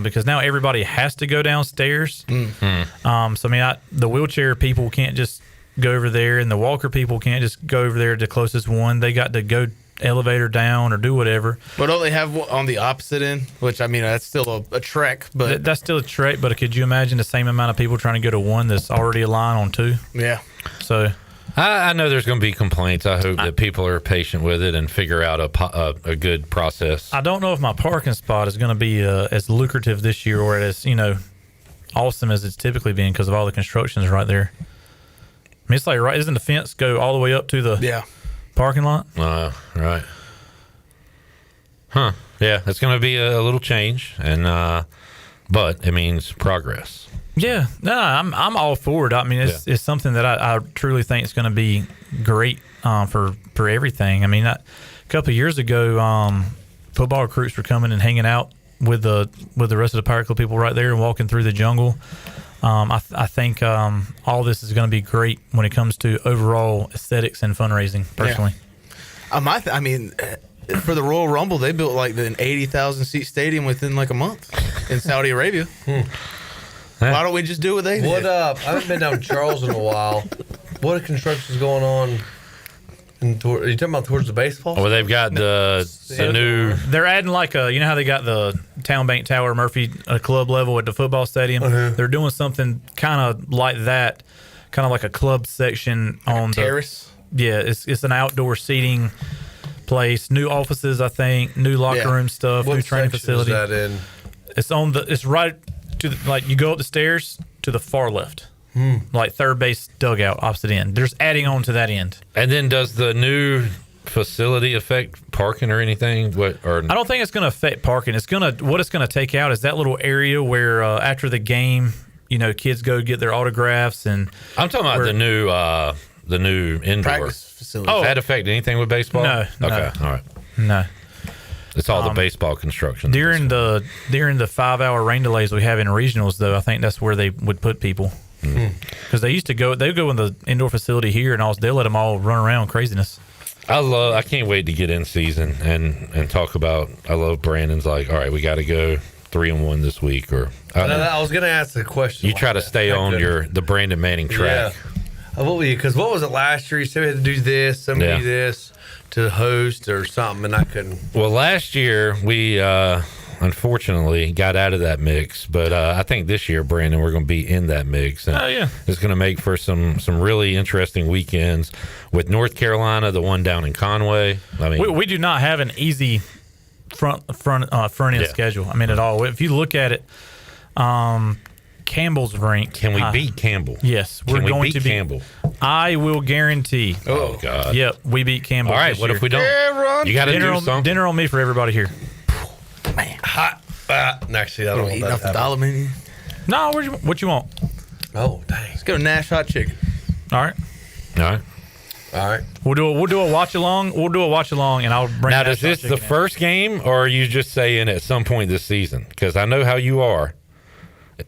because now everybody has to go downstairs. Mm-hmm. So, I mean, the wheelchair people can't just go over there, and the walker people can't just go over there to the closest one. They got to go elevator down or do whatever. But don't they have one on the opposite end? Which, I mean, that's still a trek. But that's still a trek, but could you imagine the same amount of people trying to go to one that's already a line on two? Yeah. So I know there's going to be complaints. I hope that people are patient with it and figure out a good process. I don't know if my parking spot is going to be as lucrative this year or as, awesome as it's typically been because of all the constructions right there. I mean, it's like, right, doesn't the fence go all the way up to the parking lot? Right. Huh. Yeah, it's going to be a little change, and but it means progress. Yeah, no, I'm all for it. I mean, it's something that I truly think is going to be great for everything. I mean, a couple of years ago, football recruits were coming and hanging out with the rest of the Pirate Club people right there and walking through the jungle. I think all this is going to be great when it comes to overall aesthetics and fundraising, personally. Yeah. I mean, for the Royal Rumble, they built like an 80,000 seat stadium within like a month in Saudi Arabia. Why don't we just do what they did? What up? I haven't been down Charles in a while. What construction is going on Are you talking about towards the baseball? Well, they've got the new. They're adding like you know how they got the Town Bank Tower Murphy club level at the football stadium? They're doing something kind of like that, kind of like a club section like on the terrace. Yeah, it's an outdoor seating place, new offices, I think, new locker room stuff, What new training section facility. is that in? It's right to the, like you go up the stairs to the far left. Like third base dugout opposite end. They're just adding on to that end. And then does the new facility affect parking or anything? I don't think it's going to affect parking. What it's going to take out is that little area where after the game, you know, kids go get their autographs and. I'm talking about the new indoor practice facility. Does that affect anything with baseball? No. Okay. All right. No. It's all the baseball construction. During the 5-hour rain delays we have in regionals, though, I think that's where they would put people. Because they used to go in the indoor facility here, and they'll let them all run around craziness. I can't wait to get in season and talk about. I love Brandon's like, all right, we got to go 3-1 this week, or I was going to ask the question. You try to stay on the Brandon Manning track. Yeah. What was it last year? You said we had to do this, somebody do this to host or something, and I couldn't. Well, last year we unfortunately got out of that mix, but I think this year, Brandon, we're going to be in that mix, and it's going to make for some really interesting weekends with North Carolina, the one down in Conway. I mean, we do not have an easy front end schedule. I mean, at all. If you look at it, Campbell's ranked. Can we beat Campbell? Yes, we're Can we going beat to beat Campbell. I will guarantee. Oh God. Yep, we beat Campbell. All right, what if we don't? You got to do something. Dinner on me for everybody here. Man, hot. Actually, I don't want eating that off the dollar menu. No, what you want? Oh, dang. Let's go to Nash Hot Chicken. All right. All right. We'll do a watch along. We'll do a watch along, and I'll bring. Now, Nash is this Hot the Chicken in. first game, or are you just saying at some point this season? Because I know how you are.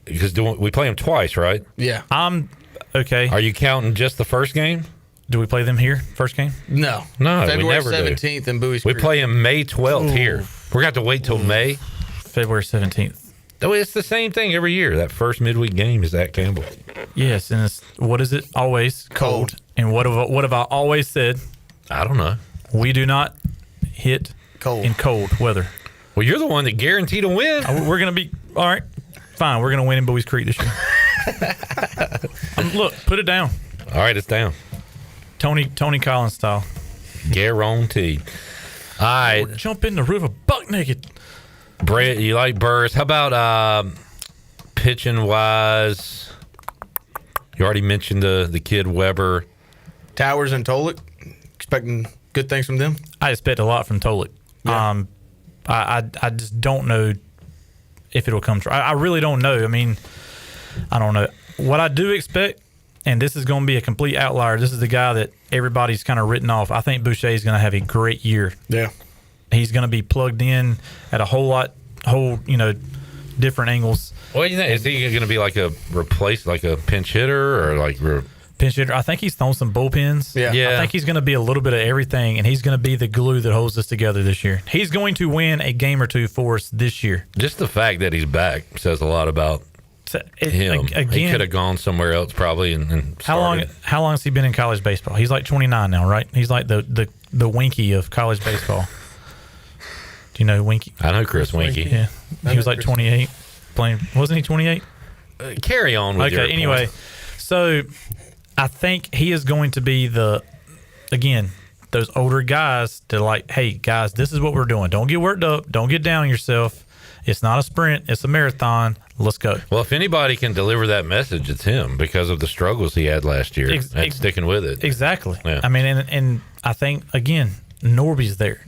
Because we play them twice, right? Yeah. I'm okay. Are you counting just the first game? Do we play them here first game? No. We February never 17th in Bowie's We Creek. play them May 12th here. We're going to have to wait till May. February 17th. Oh, it's the same thing every year. That first midweek game is at Campbell. Yes, and what is it? Always cold. And what have I always said? I don't know. We do not hit in cold weather. Well, you're the one that guaranteed a win. We're going to be all right. Fine, we're going to win in Bowie's Creek this year. Look, put it down. All right, it's down. Tony Collins style. Guaranteed. All right. Jump in the river buck naked. Brett, you like Burris. How about pitching wise? You already mentioned the kid Weber. Towers and Tolick. Expecting good things from them? I expect a lot from Tolick. Yeah. I just don't know if it'll come true. I really don't know. I mean, I don't know. What I do expect, and this is going to be a complete outlier, this is the guy that everybody's kind of written off. I think Boucher is going to have a great year. Yeah. He's going to be plugged in at a different angles. What do you think? Is he going to be like a pinch hitter or like pinch hitter? I think he's thrown some bullpens. Yeah. I think he's going to be a little bit of everything, and he's going to be the glue that holds us together this year. He's going to win a game or two for us this year. Just the fact that he's back says a lot about him. Again, he could have gone somewhere else probably and started. How long has he been in college baseball? He's like 29 now, right? He's like the Winky of college baseball. Do you know Winky? I know Chris Winky. Yeah. He was like 28 playing. Wasn't he 28? Carry on with your Okay, anyway. point. So I think he is going to be those older guys that are like, hey, guys, this is what we're doing. Don't get worked up. Don't get down on yourself. It's not a sprint. It's a marathon. Let's go. Well, if anybody can deliver that message, it's him because of the struggles he had last year and sticking with it. Exactly. Yeah. I mean, and I think, again, Norby's there.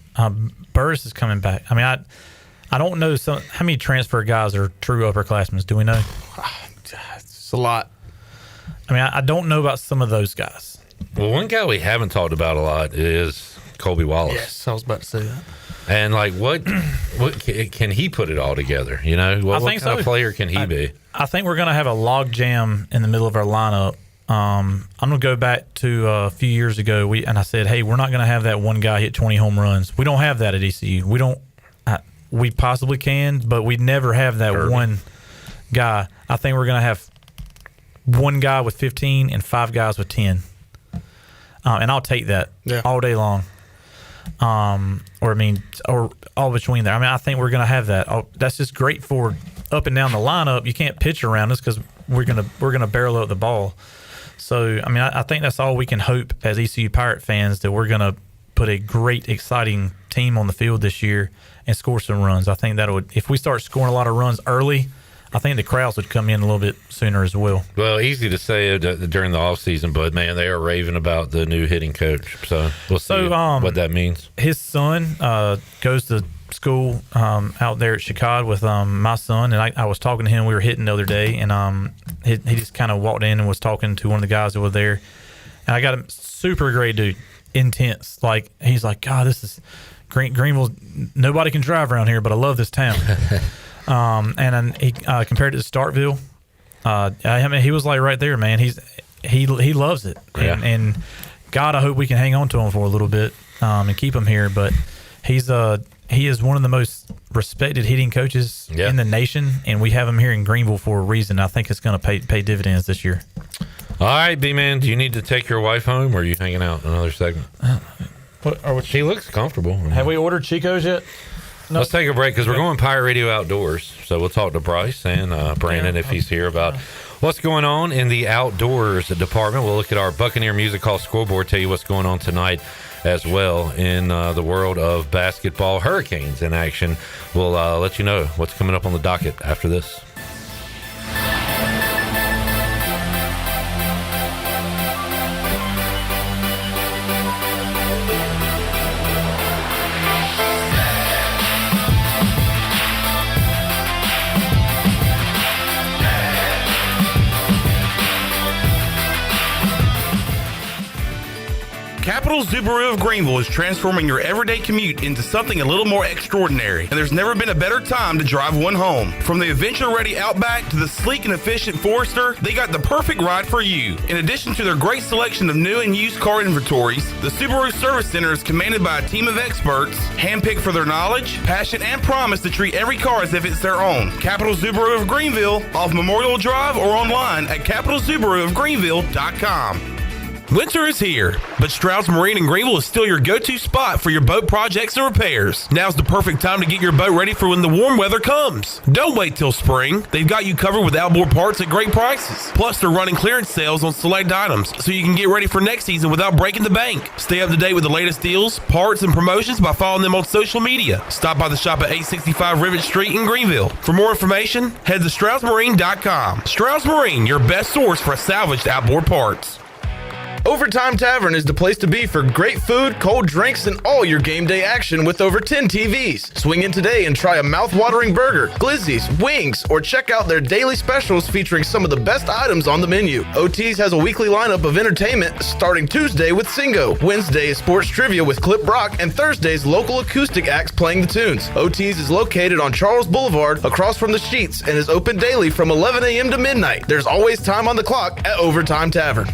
Burris is coming back. I mean, I don't know how many transfer guys are true upperclassmen. Do we know? It's a lot. I mean, I don't know about some of those guys. Well, one guy we haven't talked about a lot is Colby Wallace. Yes, I was about to say that. And like, what can he put it all together? You know, what kind of player can he be? I think we're going to have a log jam in the middle of our lineup. I'm going to go back to a few years ago. I said, hey, we're not going to have that one guy hit 20 home runs. We don't have that at ECU. We don't. We possibly can, but we never have that one guy. I think we're going to have one guy with 15 and 5 guys with 10. and I'll take that all day long. Or all between there. I mean, I think we're going to have that. That's just great for up and down the lineup. You can't pitch around us because we're gonna barrel up the ball. So, I mean, I think that's all we can hope as ECU Pirate fans, that we're going to put a great, exciting team on the field this year and score some runs. I think that would, if we start scoring a lot of runs early, I think the crowds would come in a little bit sooner as well. Well, easy to say during the offseason, but, man, they are raving about the new hitting coach. So we'll see what that means. His son goes to school out there at Chicago with my son, and I was talking to him. We were hitting the other day, and he just kind of walked in and was talking to one of the guys that were there. And I got him, super great dude, intense. Like, he's like, God, this is Greenville. Nobody can drive around here, but I love this town. And then he compared it to Starkville. I mean, he was like right there, man. He loves it, and God, I hope we can hang on to him for a little bit and keep him here. But he is one of the most respected hitting coaches in the nation, and we have him here in Greenville for a reason. I think it's going to pay dividends this year. All right, B-Man, do you need to take your wife home, or are you hanging out in another segment? She looks comfortable. Have we ordered Chico's yet? No. Let's take a break because we're going Pirate Radio Outdoors. So we'll talk to Bryce and Brandon if he's here about what's going on in the outdoors department. We'll look at our Buccaneer Music Hall scoreboard, tell you what's going on tonight as well in the world of basketball. Hurricanes in action. We'll let you know what's coming up on the docket after this. Capital Subaru of Greenville is transforming your everyday commute into something a little more extraordinary, and there's never been a better time to drive one home. From the adventure-ready Outback to the sleek and efficient Forester, they got the perfect ride for you. In addition to their great selection of new and used car inventories, the Subaru Service Center is commanded by a team of experts, handpicked for their knowledge, passion, and promise to treat every car as if it's their own. Capital Subaru of Greenville, off Memorial Drive or online at capitalsubaruofgreenville.com. Winter is here, but Stroud's Marine in Greenville is still your go-to spot for your boat projects and repairs. Now's the perfect time to get your boat ready for when the warm weather comes. Don't wait till spring. They've got you covered with outboard parts at great prices. Plus, they're running clearance sales on select items, so you can get ready for next season without breaking the bank. Stay up to date with the latest deals, parts, and promotions by following them on social media. Stop by the shop at 865 Rivet Street in Greenville. For more information, head to StroudsMarine.com. Strouds Marine, your best source for salvaged outboard parts. Overtime Tavern is the place to be for great food, cold drinks, and all your game day action with over 10 TVs. Swing in today and try a mouth-watering burger, glizzies, wings, or check out their daily specials featuring some of the best items on the menu. OT's has a weekly lineup of entertainment starting Tuesday with Singo, Wednesday is sports trivia with Clip Brock, and Thursday's local acoustic acts playing the tunes. OT's is located on Charles Boulevard across from the Sheets and is open daily from 11 a.m. to midnight. There's always time on the clock at Overtime Tavern.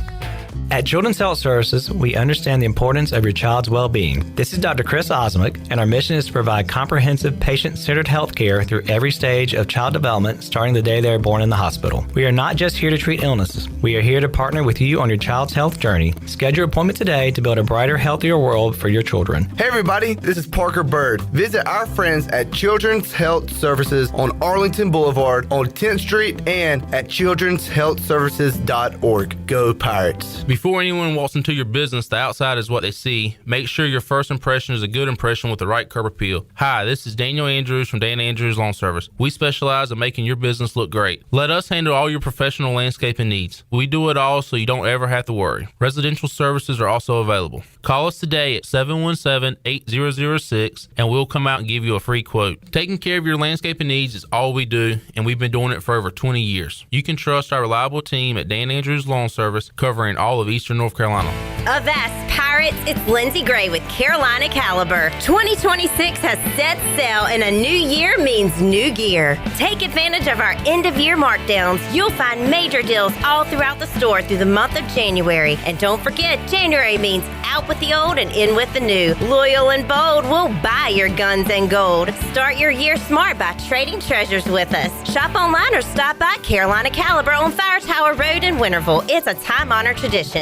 At Children's Health Services, we understand the importance of your child's well-being. This is Dr. Chris Osmick, and our mission is to provide comprehensive, patient-centered health care through every stage of child development, starting the day they are born in the hospital. We are not just here to treat illnesses. We are here to partner with you on your child's health journey. Schedule your appointment today to build a brighter, healthier world for your children. Hey everybody, this is Parker Bird. Visit our friends at Children's Health Services on Arlington Boulevard on 10th Street and at childrenshealthservices.org. Go Pirates. Before anyone walks into your business, the outside is what they see. Make sure your first impression is a good impression with the right curb appeal. Hi, this is Daniel Andrews from Dan Andrews Lawn Service. We specialize in making your business look great. Let us handle all your professional landscaping needs. We do it all so you don't ever have to worry. Residential services are also available. Call us today at 717-8006 and we'll come out and give you a free quote. Taking care of your landscaping needs is all we do, and we've been doing it for over 20 years. You can trust our reliable team at Dan Andrews Lawn Service, covering all of Eastern North Carolina. Avast Pirates, it's Lindsay Gray with Carolina Caliber. 2026 has set sail and a new year means new gear. Take advantage of our end-of-year markdowns. You'll find major deals all throughout the store through the month of January. And don't forget, January means out with the old and in with the new. Loyal and bold, we'll buy your guns and gold. Start your year smart by trading treasures with us. Shop online or stop by Carolina Caliber on Fire Tower Road in Winterville. It's a time-honored tradition.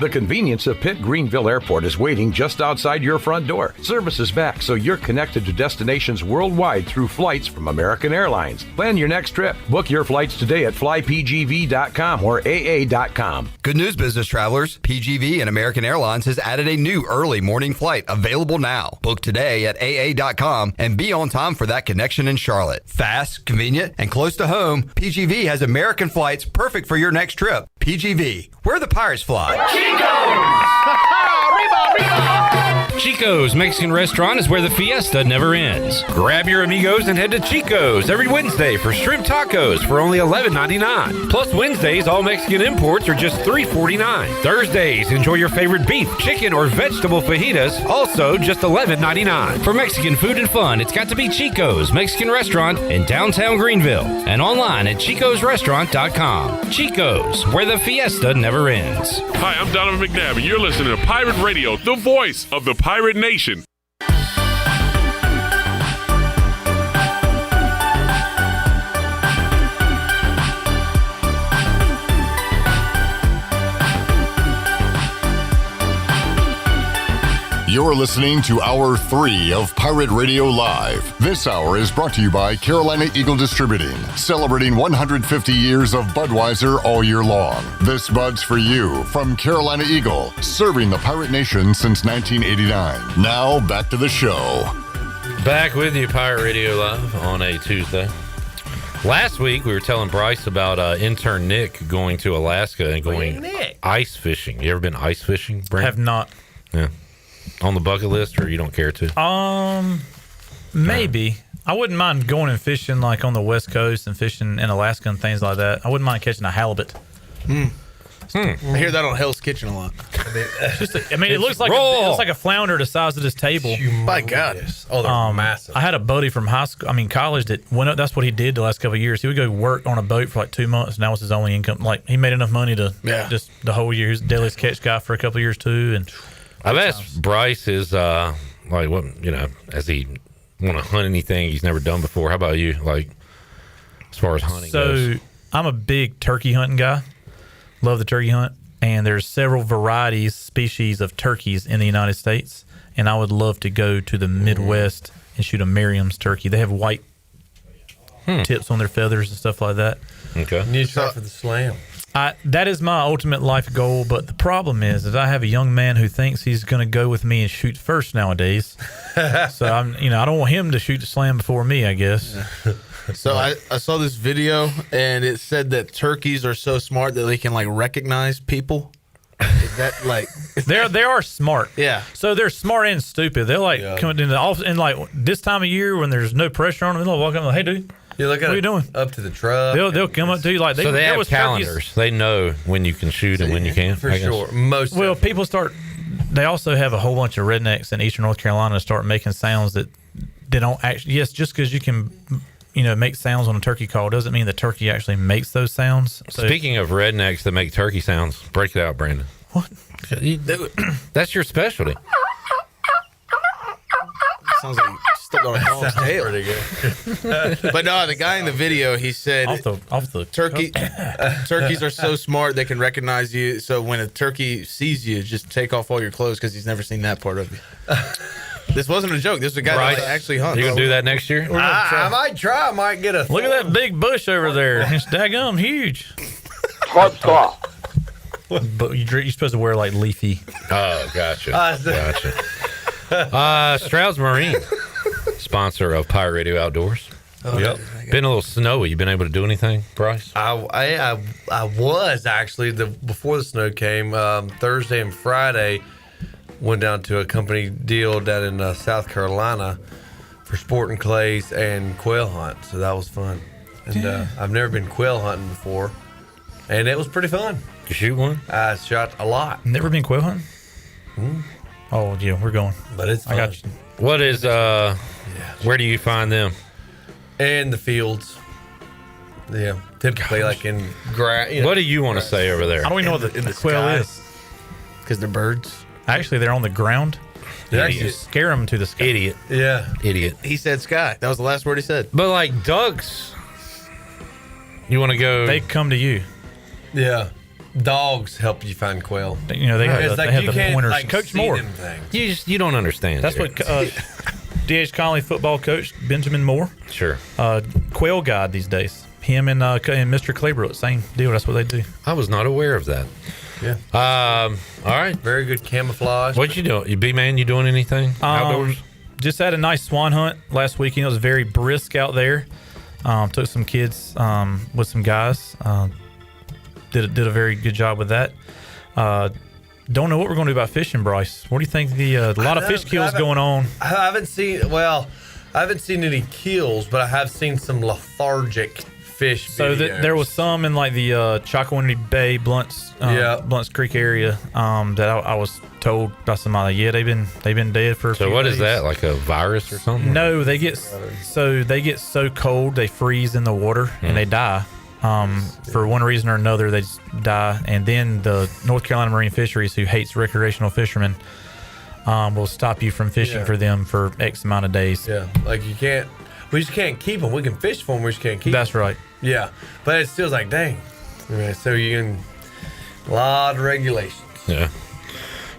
The convenience of Pitt Greenville Airport is waiting just outside your front door. Service is back, so you're connected to destinations worldwide through flights from American Airlines. Plan your next trip. Book your flights today at flypgv.com or aa.com. Good news, business travelers. PGV and American Airlines has added a new early morning flight available now. Book today at aa.com and be on time for that connection in Charlotte. Fast, convenient, and close to home, PGV has American flights perfect for your next trip. PGV, where the Pirates fly. Chico's Mexican Restaurant is where the fiesta never ends. Grab your amigos and head to Chico's every Wednesday for shrimp tacos for only $11.99. Plus Wednesdays, all Mexican imports are just $3.49. Thursdays, enjoy your favorite beef, chicken, or vegetable fajitas, also just $11.99. For Mexican food and fun, it's got to be Chico's Mexican Restaurant in downtown Greenville and online at chicosrestaurant.com. Chico's, where the fiesta never ends. Hi, I'm Donovan McNabb, and you're listening to Pirate Radio, the voice of the Pirate Nation. You're listening to Hour 3 of Pirate Radio Live. This hour is brought to you by Carolina Eagle Distributing, celebrating 150 years of Budweiser all year long. This Bud's for you from Carolina Eagle, serving the Pirate Nation since 1989. Now, back to the show. Back with you, Pirate Radio Live on a Tuesday. Last week, we were telling Bryce about intern Nick going to Alaska and going ice fishing. You ever been ice fishing, Brent? Have not. Yeah. On the bucket list, or you don't care to? Maybe. I wouldn't mind going and fishing like on the West Coast and fishing in Alaska and things like that. I wouldn't mind catching a halibut. I hear that on Hell's Kitchen a lot. It looks like a flounder the size of this table. My God. Oh, they're massive. I had a buddy from college that went up. That's what he did the last couple of years. He would go work on a boat for like 2 months, and that was his only income. Like, he made enough money to just the whole year. He was the deadliest catch guy for a couple of years too. And I've asked Bryce has he want to hunt anything he's never done before? How about you? Like, as far as hunting goes? I'm a big turkey hunting guy. Love the turkey hunt. And there's several species of turkeys in the United States. And I would love to go to the Midwest and shoot a Merriam's turkey. They have white tips on their feathers and stuff like that. Okay. You need to try for the slam. That is my ultimate life goal, but the problem is that I have a young man who thinks he's going to go with me and shoot first nowadays. So I don't want him to shoot the slam before me, I guess. So I saw this video, and it said that turkeys are so smart that they can like recognize people. Is that like they are smart? Yeah. So they're smart and stupid. They're like coming in the office, and like this time of year when there's no pressure on them, they'll walk up and like, "Hey, dude." You look at what are you doing? Up to the truck. They'll come up to you like they have calendars. Turkeys. They know when you can shoot and when you can't. For sure. People start. They also have a whole bunch of rednecks in Eastern North Carolina start making sounds that they don't actually. Yes, just because you can, make sounds on a turkey call doesn't mean the turkey actually makes those sounds. So, speaking of rednecks that make turkey sounds, break it out, Brandon. What? That's your specialty. Sounds like stuck on a dog's tail. Pretty good. But no, the guy in the video, he said off the turkeys are so smart they can recognize you. So when a turkey sees you, just take off all your clothes because he's never seen that part of you. This wasn't a joke. This is a guy that actually hunts. You gonna do that next year? I might try. I might get a. Look at that big bush over there. It's daggum huge. Stop. But you're supposed to wear like leafy. Oh, gotcha. Stroud's Marine, sponsor of Pirate Radio Outdoors. Yep. Been a little snowy. You been able to do anything, Bryce? I was actually before the snow came. Thursday and Friday, went down to a company deal down in South Carolina for sporting clays and quail hunt. So that was fun. And I've never been quail hunting before, and it was pretty fun. You shoot one? I shot a lot. Never been quail hunting? Oh yeah, we're going. But it's fun. I got you. What is where do you find them? In the fields. Yeah, typically like in grass. What do you want to say over there? I don't even know what the quail is. Because they're birds. Actually, they're on the ground. They You scare them to the sky. Idiot. Yeah. Idiot. He said sky. That was the last word he said. But like ducks, you want to go? They come to you. Yeah. dogs help you find quail. You know, they have you the can't, pointers. like, Coach see Moore. them things. You don't understand. That's Jared. what D.H. Conley football coach Benjamin Moore. Sure. Quail guide these days. Him and Mr. Claybrook, same deal. That's what they do. I was not aware of that. Yeah. All right. Very good camouflage. What you doing? You B-Man, you doing anything outdoors? Just had a nice swan hunt last weekend. It was very brisk out there. Took some kids with some guys. Did a very good job with that. Don't know what we're going to do about fishing, Bryce. What do you think? A lot of fish kills going on. I haven't seen any kills, but I have seen some lethargic fish So videos. there was some in like the Chakawinity Bay, Blunt's Creek area that I was told by somebody. Yeah, they've been dead for a few So what days. is that? Like a virus or something? No, they get so cold they freeze in the water and they die. For one reason or another, they just die. And then the North Carolina Marine Fisheries, who hates recreational fishermen, will stop you from fishing for them for X amount of days. Yeah, like we just can't keep them. We can fish for them, we just can't keep them. That's right. Yeah, but it still like, dang. Yeah, so you can, a lot of regulations. Yeah.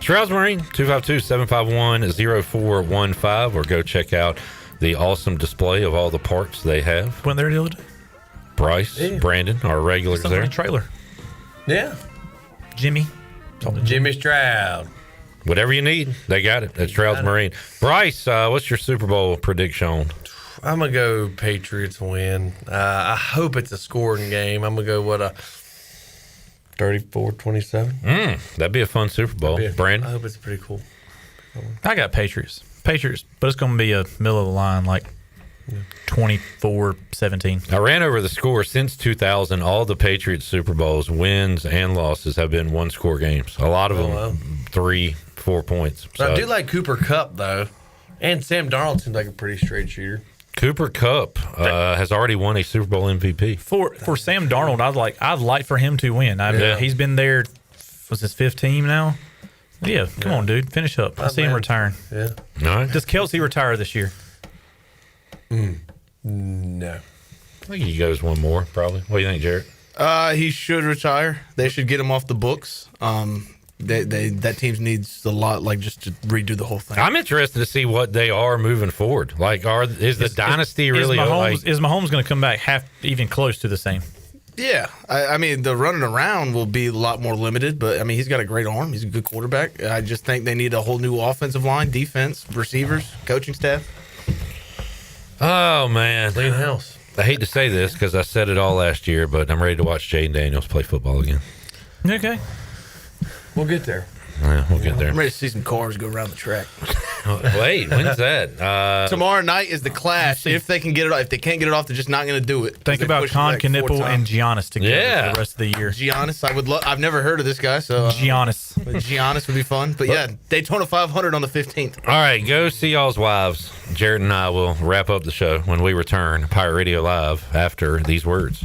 Stroud's Marine, 252-751-0415, or go check out the awesome display of all the parts they have. Went there the other day. Bryce, Brandon, our regulars Something there. in a trailer. Yeah. Jimmy Stroud. Whatever you need, they got it at Stroud's Marine. Bryce, what's your Super Bowl prediction? I'm going to go Patriots win. I hope it's a scoring game. I'm going to go, 34-27? That'd be a fun Super Bowl. Brandon? I hope it's pretty cool. I got Patriots, but it's going to be a middle of the line, like 24-17. I ran over the score since 2000. All the Patriots Super Bowls, wins and losses, have been one-score games. A lot of them 3-4 points. I do like Cooper Kupp, though. And Sam Darnold seems like a pretty straight shooter. Cooper Kupp has already won a Super Bowl MVP. For Sam Darnold, I'd like for him to win. He's been there. Was his 5th team now? Yeah, come on, dude, finish up. I see him retiring. Yeah. All right. Does Kelsey retire this year? No. I think he goes one more, probably. What do you think, Jarrett? He should retire. They should get him off the books. That team needs a lot, like just to redo the whole thing. I'm interested to see what they are moving forward. Like, is the dynasty really? Is Mahomes going to come back even close to the same? Yeah, I mean the running around will be a lot more limited, but I mean he's got a great arm. He's a good quarterback. I just think they need a whole new offensive line, defense, receivers, coaching staff. Oh man, clean house. I hate to say this because I said it all last year, but I'm ready to watch Jaden Daniels play football again. Okay, we'll get there. Yeah, we'll get there. I'm ready to see some cars go around the track. Wait, when's that? Tomorrow night is the clash. If they can get it off, if they can't get it off, they're just not going to do it. Think about Con Knipple and Giannis together for the rest of the year. Giannis, I would love. I've never heard of this guy, so Giannis would be fun. But yeah, Daytona 500 on the 15th. All right, go see y'all's wives. Jared and I will wrap up the show when we return. Pirate Radio Live after these words.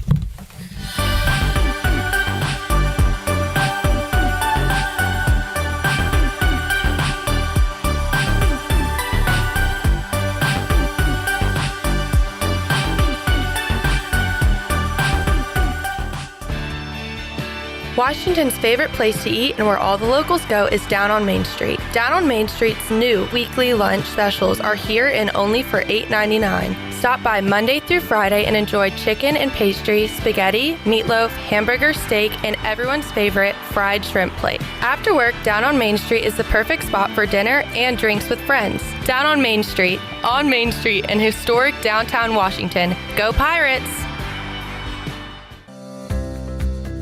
Washington's favorite place to eat and where all the locals go is down on Main Street. Down on Main Street's new weekly lunch specials are here and only for $8.99. Stop by Monday through Friday and enjoy chicken and pastry, spaghetti, meatloaf, hamburger, steak, and everyone's favorite fried shrimp plate. After work, Down on Main Street is the perfect spot for dinner and drinks with friends. Down on Main Street in historic downtown Washington. Go Pirates!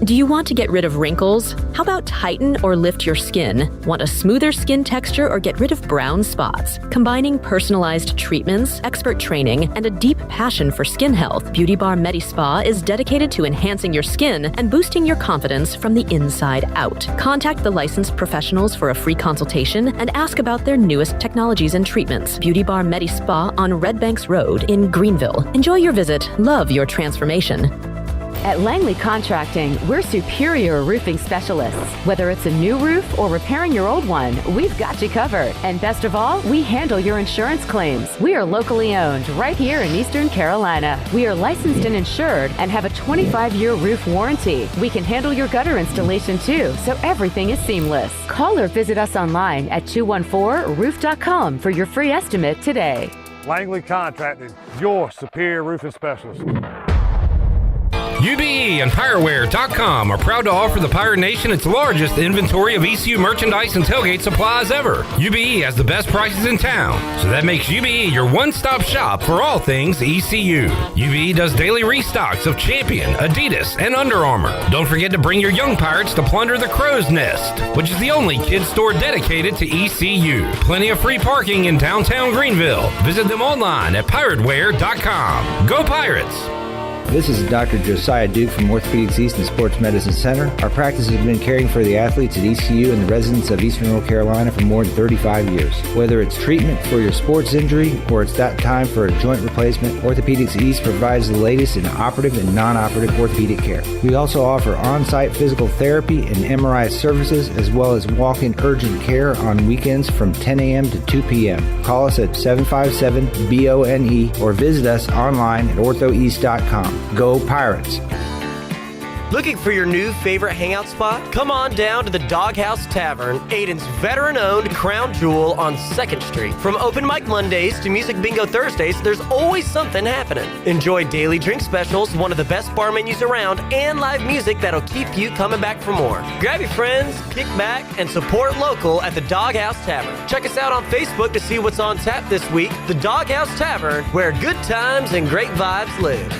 Do you want to get rid of wrinkles? How about tighten or lift your skin? Want a smoother skin texture or get rid of brown spots? Combining personalized treatments, expert training, and a deep passion for skin health, Beauty Bar Medi-Spa is dedicated to enhancing your skin and boosting your confidence from the inside out. Contact the licensed professionals for a free consultation and ask about their newest technologies and treatments. Beauty Bar Medi-Spa on Red Banks Road in Greenville. Enjoy your visit. Love your transformation. At Langley Contracting, we're superior roofing specialists. Whether it's a new roof or repairing your old one, we've got you covered. And best of all, we handle your insurance claims. We are locally owned right here in Eastern Carolina. We are licensed and insured and have a 25-year roof warranty. We can handle your gutter installation too, so everything is seamless. Call or visit us online at 214roof.com for your free estimate today. Langley Contracting, your superior roofing specialist. UBE and PirateWare.com are proud to offer the Pirate Nation its largest inventory of ECU merchandise and tailgate supplies ever. UBE has the best prices in town, so that makes UBE your one-stop shop for all things ECU. UBE does daily restocks of Champion, Adidas, and Under Armour. Don't forget to bring your young Pirates to plunder the Crow's Nest, which is the only kids store dedicated to ECU. Plenty of free parking in downtown Greenville. Visit them online at PirateWare.com. Go Pirates! This is Dr. Josiah Duke from Orthopedics East and Sports Medicine Center. Our practice has been caring for the athletes at ECU and the residents of Eastern North Carolina for more than 35 years. Whether it's treatment for your sports injury or it's that time for a joint replacement, Orthopedics East provides the latest in operative and non-operative orthopedic care. We also offer on-site physical therapy and MRI services as well as walk-in urgent care on weekends from 10 a.m. to 2 p.m. Call us at 757-BONE or visit us online at orthoeast.com. Go Pirates! Looking for your new favorite hangout spot? Come on down to the Doghouse Tavern, Aiden's veteran-owned crown jewel on 2nd Street. From open mic Mondays to music bingo Thursdays, there's always something happening. Enjoy daily drink specials, one of the best bar menus around, and live music that'll keep you coming back for more. Grab your friends, kick back, and support local at the Doghouse Tavern. Check us out on Facebook to see what's on tap this week. The Doghouse Tavern, where good times and great vibes live.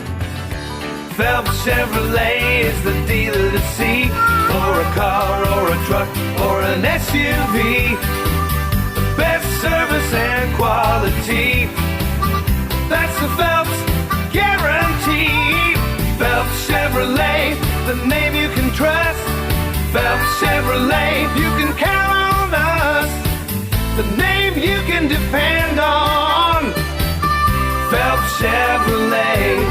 Phelps Chevrolet is the dealer to see, for a car or a truck or an SUV. The best service and quality, that's the Phelps guarantee. Phelps Chevrolet, the name you can trust. Phelps Chevrolet, you can count on us. The name you can depend on. Phelps Chevrolet.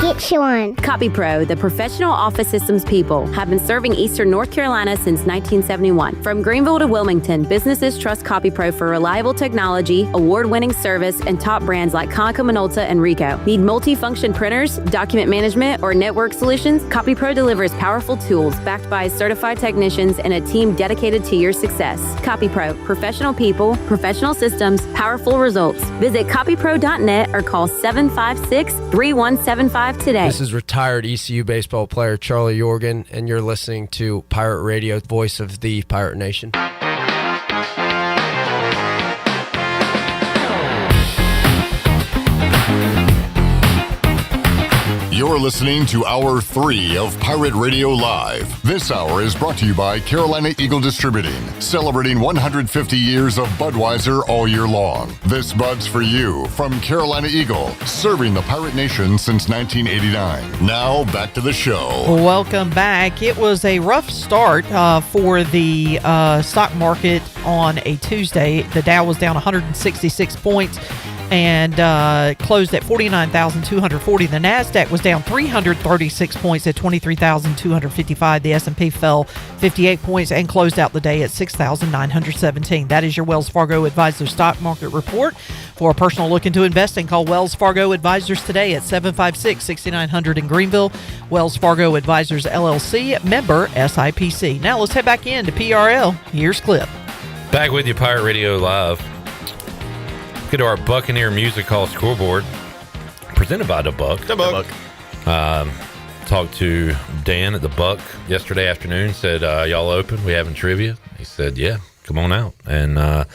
Get you one. CopyPro, the professional office systems people, have been serving Eastern North Carolina since 1971. From Greenville to Wilmington, businesses trust CopyPro for reliable technology, award-winning service, and top brands like Konica Minolta and Ricoh. Need multi-function printers, document management, or network solutions? CopyPro delivers powerful tools backed by certified technicians and a team dedicated to your success. CopyPro, professional people, professional systems, powerful results. Visit copypro.net or call 756-3175 today. This is retired ECU baseball player Charlie Yorgan, and you're listening to Pirate Radio, voice of the Pirate Nation. You're listening to Hour 3 of Pirate Radio Live. This hour is brought to you by Carolina Eagle Distributing, celebrating 150 years of Budweiser all year long. This Bud's for you from Carolina Eagle, serving the Pirate Nation since 1989. Now, back to the show. Welcome back. It was a rough start for the stock market on a Tuesday. The Dow was down 166 points and closed at 49,240. The NASDAQ was down 336 points at 23,255. The S&P fell 58 points and closed out the day at 6,917. That is your Wells Fargo Advisors Stock Market Report. For a personal look into investing, call Wells Fargo Advisors today at 756-6900 in Greenville. Wells Fargo Advisors, LLC, member SIPC. Now let's head back into PRL. Here's Clip. Back with you, Pirate Radio Live. Get to our Buccaneer Music Hall scoreboard, presented by the Buck. The Buck. Talked to Dan at the Buck yesterday afternoon. Said, "Y'all open? We having trivia?" He said, "Yeah, come on out." And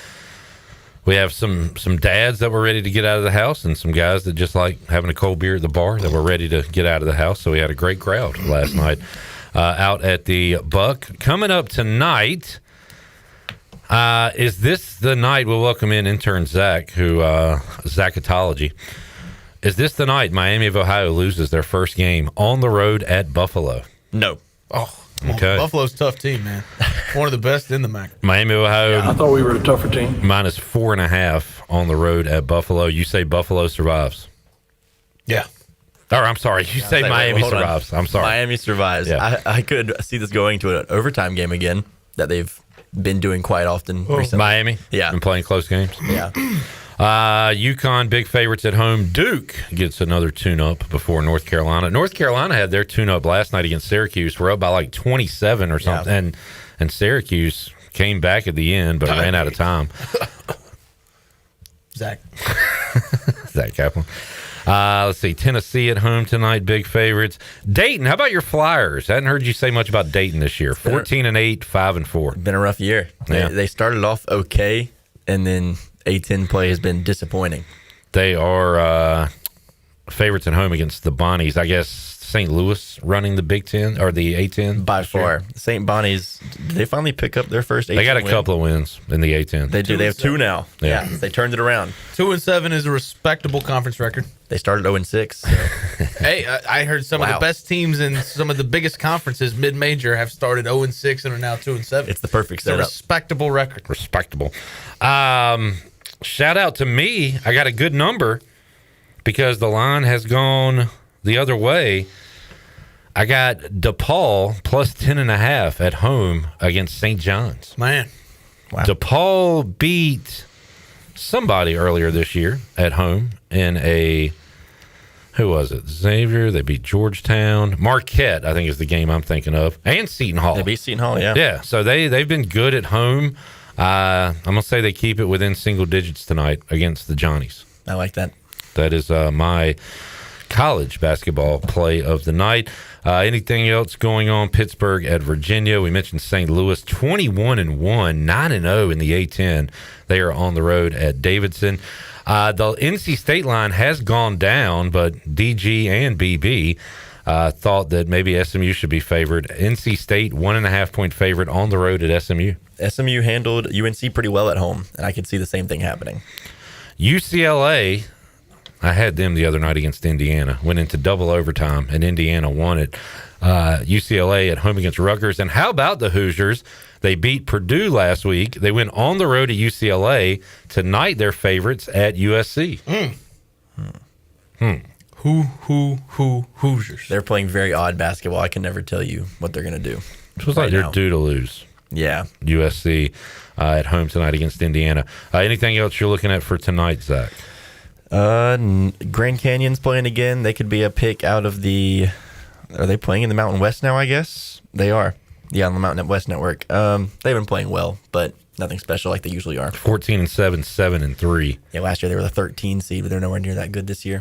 we have some dads that were ready to get out of the house, and some guys that just like having a cold beer at the bar that were ready to get out of the house. So we had a great crowd last night out at the Buck. Coming up tonight. Is this the night we'll welcome in intern Zach, Zachotology? Is this the night Miami of Ohio loses their first game on the road at Buffalo? No. Oh, okay. Buffalo's a tough team, man. One of the best in the MAC. Miami of Ohio. Yeah, I thought we were a tougher team. Minus 4.5 on the road at Buffalo. You say Buffalo survives? Yeah. Or I'm sorry, you say Miami survives. I'm sorry. Miami survives. Yeah. I could see this going to an overtime game again that they've been doing quite often recently. Miami? Yeah. Been playing close games? Yeah. UConn, big favorites at home. Duke gets another tune-up before North Carolina. North Carolina had their tune-up last night against Syracuse. We're up by like 27 or something. Yeah. And Syracuse came back at the end, but ran out of time. Zach Kaplan. Let's see. Tennessee at home tonight, big favorites. Dayton, how about your Flyers? I hadn't heard you say much about Dayton this year. 14-8, 5-4. Been a rough year. Yeah. They started off okay, and then A-10 play has been disappointing. They are favorites at home against the Bonnies. I guess St. Louis running the Big Ten or the A-10 by far. St. Bonnie's, did they finally pick up their first A-10 They got a win? couple of wins in the A-10. They do. They have 2 now. Yeah. They turned it around. 2-7 is a respectable conference record. They started 0-6. So. Hey, I heard some of the best teams in some of the biggest conferences, mid-major, have started 0-6 and are now 2-7. It's the perfect It's a setup. respectable record. Respectable. Shout out to me. I got a good number because the line has gone the other way. I got DePaul plus 10.5 at home against St. John's. Man. Wow. DePaul beat somebody earlier this year at home in who was it? Xavier. They beat Georgetown. Marquette, I think, is the game I'm thinking of. And Seton Hall. They beat Seton Hall, yeah. Yeah, so they've been good at home. I'm going to say they keep it within single digits tonight against the Johnnies. I like that. That is my college basketball play of the night. Anything else going on? Pittsburgh at Virginia. We mentioned St. Louis, 21-1, 9-0 in the A-10. They are on the road at Davidson. The NC State line has gone down, but DG and BB thought that maybe SMU should be favored. NC State, 1.5-point favorite on the road at SMU. SMU handled UNC pretty well at home, and I could see the same thing happening. UCLA, I had them the other night against Indiana. Went into double overtime, and Indiana won it. UCLA at home against Rutgers. And how about the Hoosiers? They beat Purdue last week. They went on the road at UCLA. Tonight, they're favorites at USC. Hoosiers? They're playing very odd basketball. I can never tell you what they're going to do. It was like they're due to lose. Yeah. USC at home tonight against Indiana. Anything else you're looking at for tonight, Zach? Grand Canyon's playing again. They could be a pick out of the... Are they playing in the Mountain West now, I guess? They are. Yeah, on the Mountain West Network. They've been playing well, but nothing special like they usually are. 14-7, 7-3. Yeah, last year they were the 13 seed, but they're nowhere near that good this year.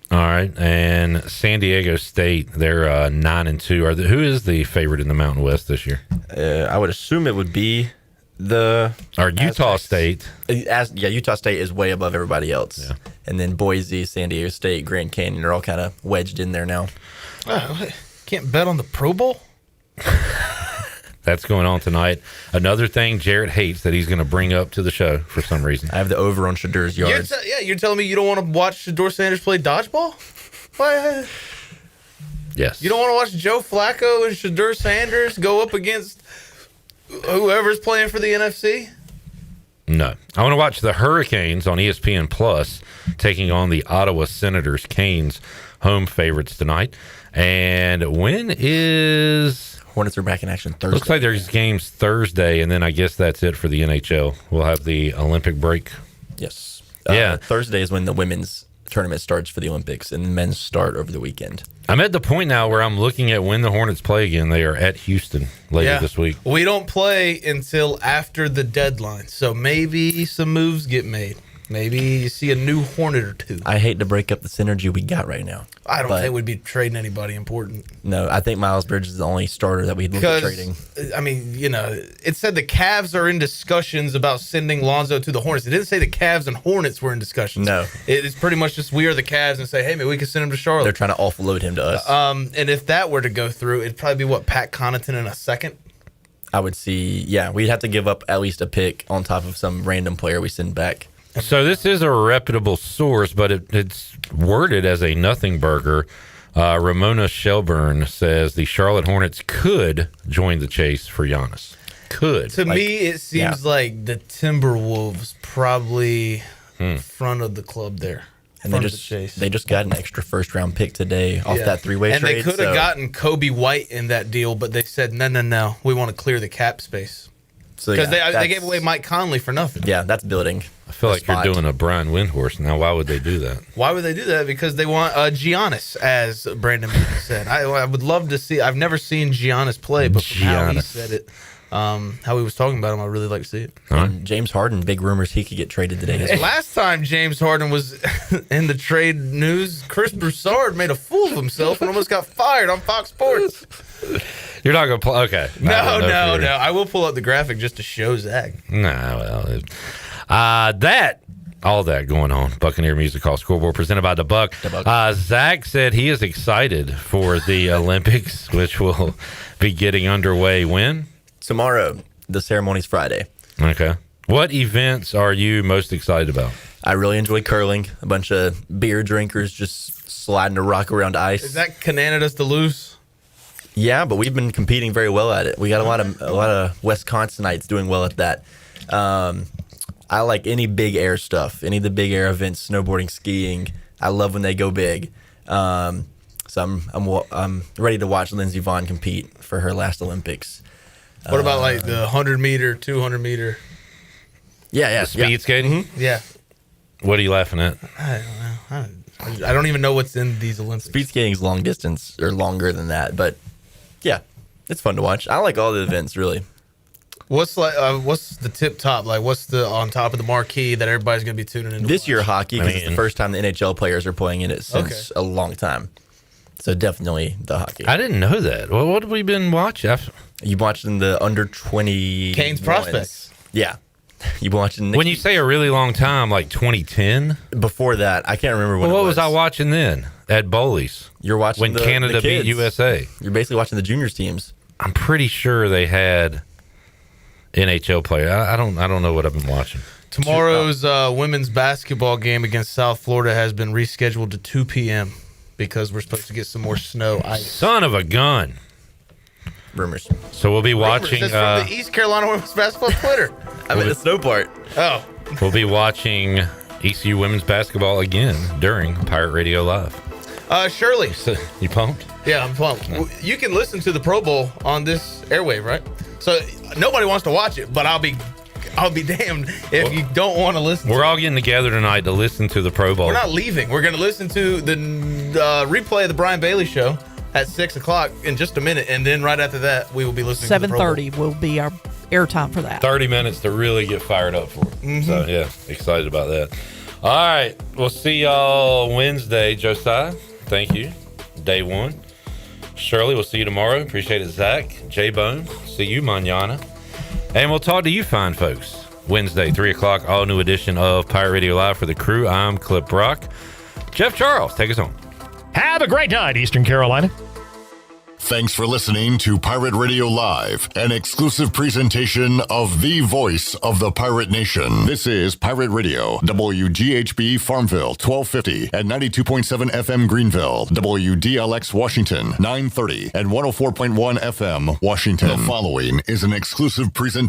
All right, and San Diego State, they're 9-2. Who is the favorite in the Mountain West this year? I would assume it would be Utah State. Utah State is way above everybody else. Yeah. And then Boise, San Diego State, Grand Canyon are all kind of wedged in there now. Can't bet on the Pro Bowl? That's going on tonight. Another thing Jarrett hates that he's going to bring up to the show for some reason. I have the over on Shadur's yards. You're telling me you don't want to watch Shador Sanders play dodgeball? Why? Yes. You don't want to watch Joe Flacco and Shador Sanders go up against whoever's playing for the NFC? No. I want to watch the Hurricanes on ESPN Plus taking on the Ottawa Senators. Canes home favorites tonight. And when is... Hornets are back in action Thursday. Looks like there's games Thursday, and then I guess that's it for the NHL. We'll have the Olympic break. Yes. Yeah. Thursday is when the women's tournament starts for the Olympics, and the men's start over the weekend. I'm at the point now where I'm looking at when the Hornets play again. They are at Houston later this week. We don't play until after the deadline, so maybe some moves get made. Maybe you see a new Hornet or two. I hate to break up the synergy we got right now. I don't think we'd be trading anybody important. No, I think Miles Bridges is the only starter that we'd look at trading. I mean, it said the Cavs are in discussions about sending Lonzo to the Hornets. It didn't say the Cavs and Hornets were in discussions. No. It's pretty much just we are the Cavs and say, hey, maybe we can send him to Charlotte. They're trying to offload him to us. And if that were to go through, it'd probably be, Pat Connaughton in a second? I would see, we'd have to give up at least a pick on top of some random player we send back. So this is a reputable source, but it's worded as a nothing burger. Ramona Shelburne says the Charlotte Hornets could join the chase for Giannis. Could. To me, it seems like the Timberwolves probably front of the club there. And they just got an extra first-round pick today off that three-way and trade. And they could have gotten Kobe White in that deal, but they said, no, we want to clear the cap space. Because they gave away Mike Conley for nothing. Yeah, that's building. I feel like you're doing a Brian Windhorst now. Why would they do that? Why would they do that? Because they want Giannis, as Brandon said. I would love to see. I've never seen Giannis play, but from how he said it, how he was talking about him, I really like to see it. And James Harden, big rumors he could get traded today. Last time James Harden was in the trade news, Chris Broussard made a fool of himself and almost got fired on Fox Sports. You're not going to play? Okay. No. I will pull up the graphic just to show Zach. All that going on. Buccaneer Music Hall Scoreboard presented by The Buck. Zach said he is excited for the Olympics, which will be getting underway when? Tomorrow. The ceremony's Friday. Okay. What events are you most excited about? I really enjoy curling. A bunch of beer drinkers just sliding a rock around ice. Is that Canada's Duluth? Yeah, but we've been competing very well at it. We got a lot of Wisconsinites doing well at that. I like any big air stuff, any of the big air events, snowboarding, skiing. I love when they go big. So I'm ready to watch Lindsey Vonn compete for her last Olympics. What about like the 100 meter, 200 meter? Yeah. Speed skating? Mm-hmm. Yeah. What are you laughing at? I don't know. I don't even know what's in these Olympics. Speed skating's long distance or longer than that, but yeah, it's fun to watch. I like all the events really. What's the tip top? Like, what's the on top of the marquee that everybody's going to be tuning in? This year, hockey, because it's the first time the NHL players are playing in it since a long time. So definitely the hockey. I didn't know that. Well, what have we been watching? You watching the under 20 Canes prospects? Yeah. You watching when you say a really long time, like 2010? Before that, I can't remember when. What was I watching then at Bowley's? You're watching when Canada beat USA. You're basically watching the juniors teams. I'm pretty sure they had NHL players. I don't know what I've been watching. Tomorrow's women's basketball game against South Florida has been rescheduled to 2 p.m. because we're supposed to get some more snow ice. Son of a gun. Rumors. So we'll be watching. That's from the East Carolina women's basketball Twitter. I mean the snow part. Oh. We'll be watching ECU women's basketball again during Pirate Radio Live. Shirley. So, you pumped? Yeah, I'm pumped. You can listen to the Pro Bowl on this airwave, right? So nobody wants to watch it, but I'll be damned if you don't want to listen. We're all getting together tonight to listen to the Pro Bowl. We're not leaving. We're going to listen to the replay of the Brian Bailey Show at 6 o'clock in just a minute, and then right after that, we will be listening. 7:30 will be our airtime for that. 30 minutes to really get fired up for it. Mm-hmm. So yeah, excited about that. All right, we'll see y'all Wednesday. Josiah, thank you. Day one. Shirley, we'll see you tomorrow. Appreciate it, Zach. J-Bone, see you mañana. And we'll talk to you fine folks Wednesday, 3 o'clock, all new edition of Pirate Radio Live. For the crew, I'm Clip Brock. Jeff Charles, take us home. Have a great night, Eastern Carolina. Thanks for listening to Pirate Radio Live, an exclusive presentation of the voice of the Pirate Nation. This is Pirate Radio, WGHB Farmville, 1250 and 92.7 FM Greenville, WDLX Washington, 930 and 104.1 FM Washington. The following is an exclusive presentation.